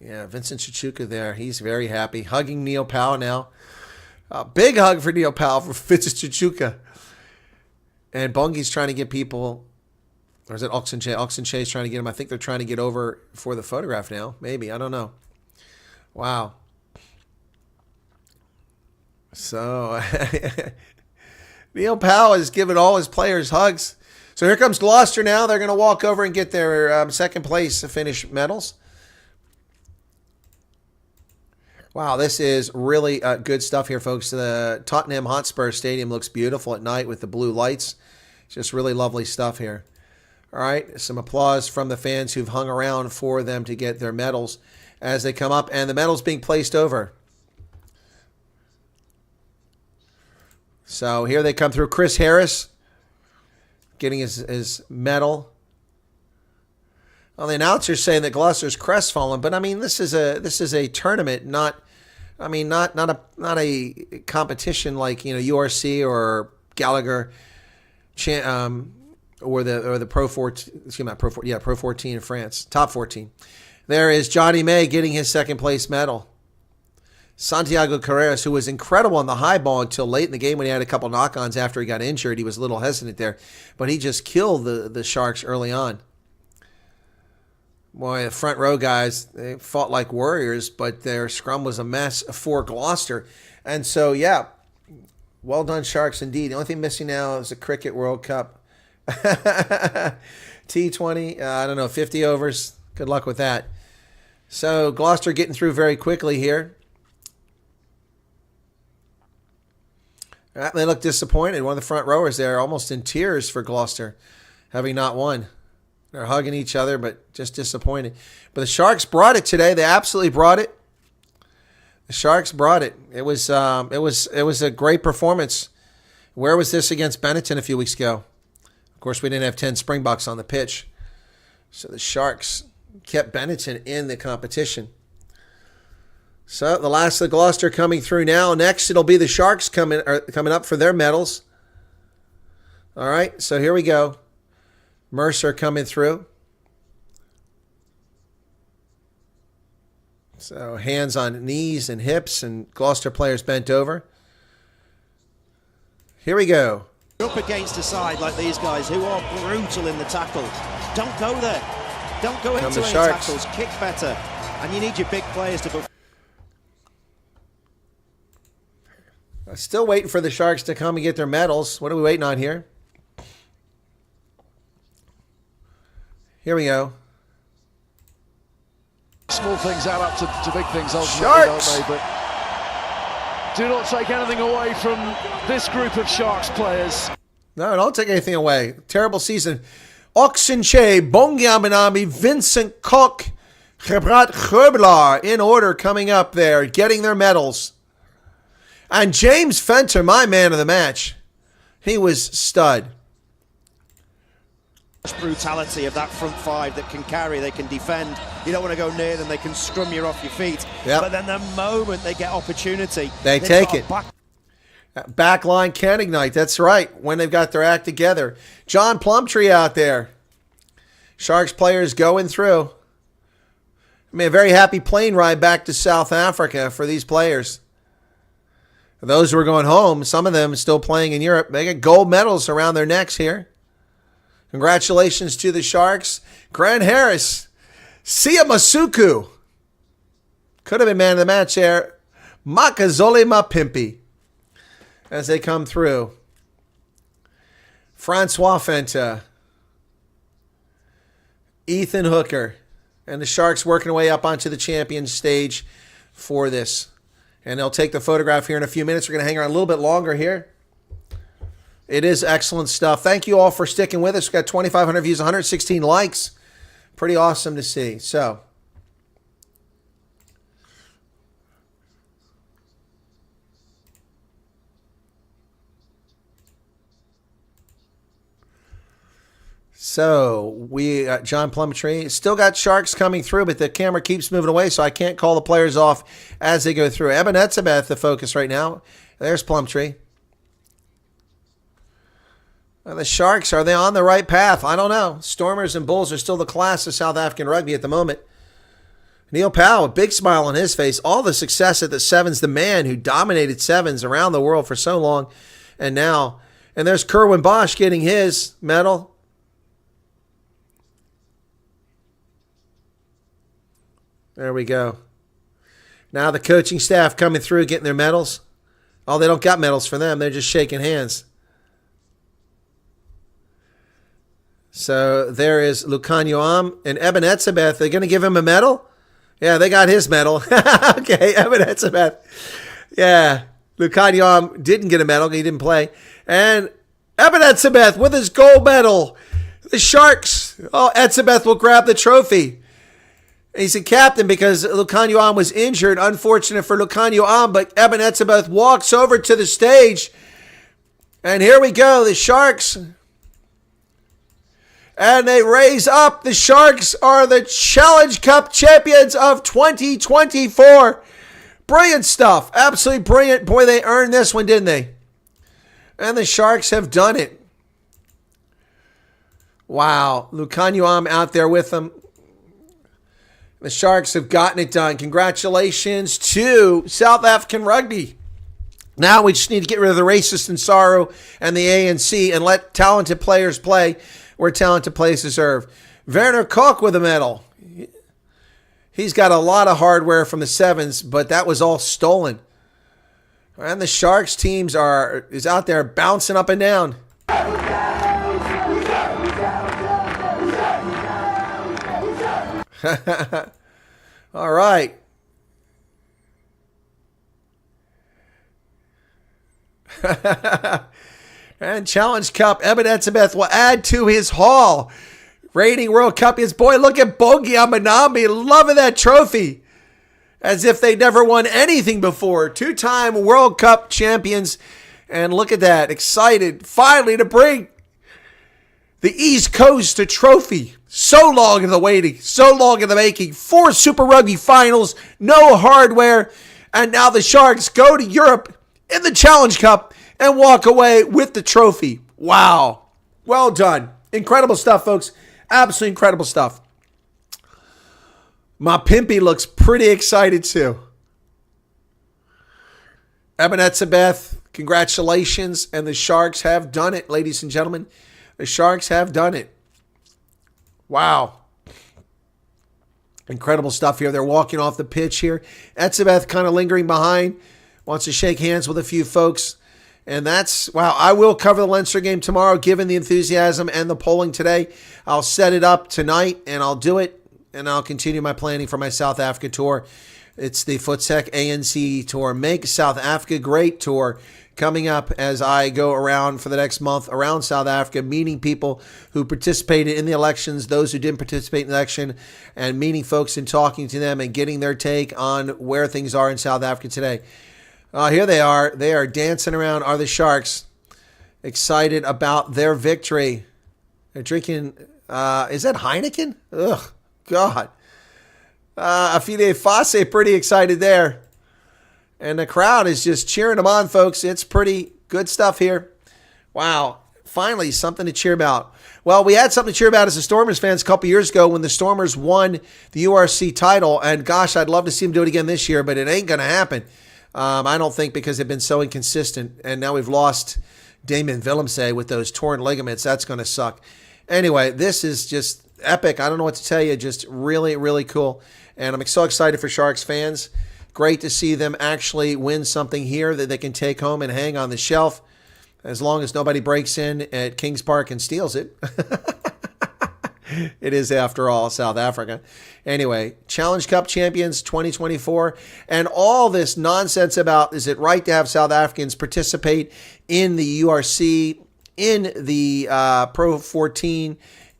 A: yeah, Vincent Chichuka there. He's very happy. Hugging Neil Powell now. Big hug for Neil Powell for Vincent Chichuka. And Bungi's trying to get people, or is it Oxenche? Oxenche's trying to get him. I think they're trying to get over for the photograph now. Maybe. I don't know. Wow. So, Neil Powell is giving all his players hugs. So here comes Gloucester now. They're going to walk over and get their second place finish medals. Wow, this is really good stuff here, folks. The Tottenham Hotspur Stadium looks beautiful at night with the blue lights. Just really lovely stuff here. All right, some applause from the fans who've hung around for them to get their medals as they come up. And the medals being placed over. So here they come through. Chris Harris getting his medal. Well, the announcer's saying that Gloucester's crestfallen, but I mean this is a tournament, not a competition like URC or Gallagher, or the Pro 14. Excuse me, not Pro 14. Yeah, Pro 14 in France, top 14. There is Johnny May getting his second place medal. Santiago Carreras, who was incredible on the high ball until late in the game when he had a couple knock-ons after he got injured. He was a little hesitant there, but he just killed the Sharks early on. Boy, the front row guys, they fought like warriors, but their scrum was a mess for Gloucester. And so, yeah, well done, Sharks, indeed. The only thing missing now is the Cricket World Cup. T20, I don't know, 50 overs. Good luck with that. So Gloucester getting through very quickly here. They look disappointed. One of the front rowers there almost in tears for Gloucester, having not won. They're hugging each other, but just disappointed. But the Sharks brought it today. They absolutely brought it. The Sharks brought it. It was a great performance. Where was this against Benetton a few weeks ago? Of course, we didn't have 10 Springboks on the pitch. So the Sharks kept Benetton in the competition. So the last of the Gloucester coming through now. Next, it'll be the Sharks coming up for their medals. All right, so here we go. Mercer coming through. So hands on knees and hips, and Gloucester players bent over. Here we go.
F: Up against a side like these guys who are brutal in the tackle. Don't go there. Don't go into any tackles. Kick better. And you need your big players to go.
A: I'm still waiting for the Sharks to come and get their medals. What are we waiting on here? Here we go.
H: Small things add up to big things ultimately,
A: Sharks!
H: don't they? But do not take anything away from this group of Sharks players.
A: No, don't take anything away. Terrible season. Oxenche, Bongiamanami, Vincent Koch, Gebrat Geubelaar in order coming up there, getting their medals. And James Fenter, my man of the match. He was stud.
F: Brutality of that front five that can carry, they can defend. You don't want to go near them, they can scrum you off your feet.
A: Yep.
F: But then the moment they get opportunity,
A: they take it. Back line can ignite. That's right. When they've got their act together. John Plumtree out there. Sharks players going through. I mean, a very happy plane ride back to South Africa for these players. Those who are going home, some of them still playing in Europe, they get gold medals around their necks here. Congratulations to the Sharks. Grant Harris. Sia Masuku. Could have been man of the match there. Makazole Mapimpi. As they come through. Francois Fenta. Ethan Hooker. And the Sharks working their way up onto the champion stage for this. And they'll take the photograph here in a few minutes. We're going to hang around a little bit longer here. It is excellent stuff. Thank you all for sticking with us. We've got 2,500 views, 116 likes. Pretty awesome to see. So we got John Plumtree. Still got Sharks coming through, but the camera keeps moving away, so I can't call the players off as they go through. Eben Etzebeth, the focus right now. There's Plumtree. The Sharks, are they on the right path? I don't know. Stormers and Bulls are still the class of South African rugby at the moment. Neil Powell, a big smile on his face. All the success at the Sevens, the man who dominated Sevens around the world for so long. And now, and there's Kerwin Bosch getting his medal. There we go. Now the coaching staff coming through, getting their medals. Oh, they don't got medals for them. They're just shaking hands. So there is Lucan Yoam and Eben Etzebeth. They're going to give him a medal? Yeah, they got his medal. Okay, Eben Etzebeth. Yeah, Lucan Yoam didn't get a medal. He didn't play. And Eben Etzebeth with his gold medal. The Sharks. Oh, Etzebeth will grab the trophy. He's a captain because Lucan Yoam was injured. Unfortunate for Lucan Yoam, but Eben Etzebeth walks over to the stage. And here we go, the Sharks. And they raise up. The Sharks are the Challenge Cup champions of 2024. Brilliant stuff. Absolutely brilliant. Boy, they earned this one, didn't they? And the Sharks have done it. Wow. Lucan Yoam out there with them. The Sharks have gotten it done. Congratulations to South African rugby. Now we just need to get rid of the racist and sorrow and the ANC and let talented players play where talented players deserve. Werner Koch with a medal. He's got a lot of hardware from the Sevens, but that was all stolen. And the Sharks teams is out there bouncing up and down. All right. And Challenge Cup, Eben Etzebeth will add to his haul. Reigning World Cup is, boy, look at Bogi Amanambi loving that trophy as if they never won anything before. 2-time World Cup champions. And look at that. Excited finally to bring the East Coast a trophy. So long in the waiting. So long in the making. 4 Super Rugby finals. No hardware. And now the Sharks go to Europe in the Challenge Cup and walk away with the trophy. Wow. Well done. Incredible stuff, folks. Absolutely incredible stuff. My Pimpy looks pretty excited too. Ebenetzabeth, congratulations. And the Sharks have done it, ladies and gentlemen. The Sharks have done it. Wow. Incredible stuff here. They're walking off the pitch here. Etzebeth kind of lingering behind. Wants to shake hands with a few folks. And that's, wow, I will cover the Leinster game tomorrow, given the enthusiasm and the polling today. I'll set it up tonight, and I'll do it, and I'll continue my planning for my South Africa tour. It's the Footsec ANC Tour. Make South Africa Great Tour coming up as I go around for the next month around South Africa, meeting people who participated in the elections, those who didn't participate in the election, and meeting folks and talking to them and getting their take on where things are in South Africa today. Here they are. They are dancing around, are the Sharks. Excited about their victory. They're drinking, is that Heineken? Ugh, God. Afide Fase pretty excited there. And the crowd is just cheering them on, folks. It's pretty good stuff here. Wow. Finally, something to cheer about. Well, we had something to cheer about as the Stormers fans a couple years ago when the Stormers won the URC title. And gosh, I'd love to see them do it again this year, but it ain't going to happen. I don't think, because they've been so inconsistent. And now we've lost Damon Willemse with those torn ligaments. That's going to suck. Anyway, this is just epic. I don't know what to tell you. Just really, really cool. And I'm so excited for Sharks fans. Great to see them actually win something here that they can take home and hang on the shelf. As long as nobody breaks in at Kings Park and steals it. It is, after all, South Africa. Anyway, Challenge Cup champions 2024. And all this nonsense about, is it right to have South Africans participate in the URC, in the Pro 14,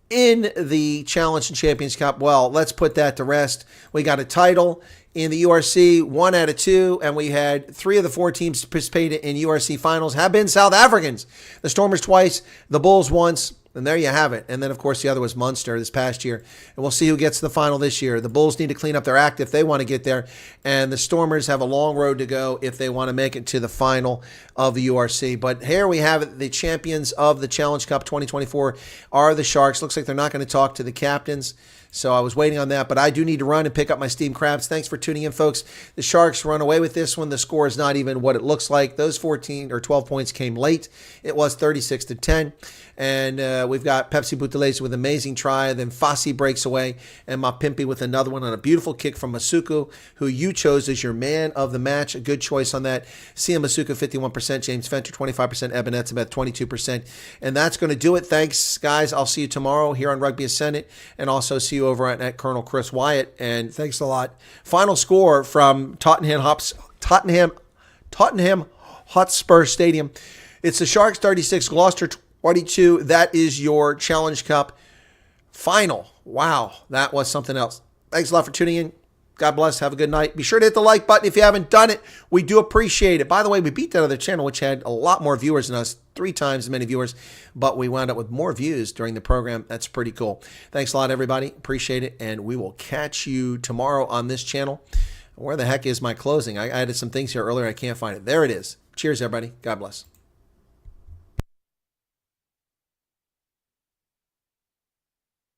A: in the Challenge and Champions Cup? Well, let's put that to rest. We got a title in the URC, 1 out of 2, and we had 3 of the 4 teams participated in URC finals have been South Africans. The Stormers twice, the Bulls once, and there you have it. And then, of course, the other was Munster this past year. And we'll see who gets to the final this year. The Bulls need to clean up their act if they want to get there. And the Stormers have a long road to go if they want to make it to the final of the URC. But here we have it. The champions of the Challenge Cup 2024 are the Sharks. Looks like they're not going to talk to the captains. So I was waiting on that, but I do need to run and pick up my steamed crabs. Thanks for tuning in, folks. The Sharks run away with this one. The score is not even what it looks like. Those 14 or 12 points came late. It was 36-10. And we've got Pepsi Buthelezi with an amazing try. Then Fassi breaks away. And Mapimpi with another one on a beautiful kick from Masuku, who you chose as your man of the match. A good choice on that. Sia Masuku, 51%. James Fenter, 25%. Eben Etzebeth, 22%. And that's going to do it. Thanks, guys. I'll see you tomorrow here on Rugby Ascendant. And also see you over at Colonel Chris Wyatt. And thanks a lot. Final score from Tottenham Hotspur Stadium. It's the Sharks 36, Gloucester 22. That is your Challenge Cup final. Wow, that was something else. Thanks a lot for tuning in. God bless. Have a good night. Be sure to hit the like button if you haven't done it. We do appreciate it. By the way, we beat that other channel, which had a lot more viewers than us, 3 times as many viewers, but we wound up with more views during the program. That's pretty cool. Thanks a lot, everybody. Appreciate it, and we will catch you tomorrow on this channel. Where the heck is my closing? I added some things here earlier. I can't find it. There it is. Cheers, everybody. God bless.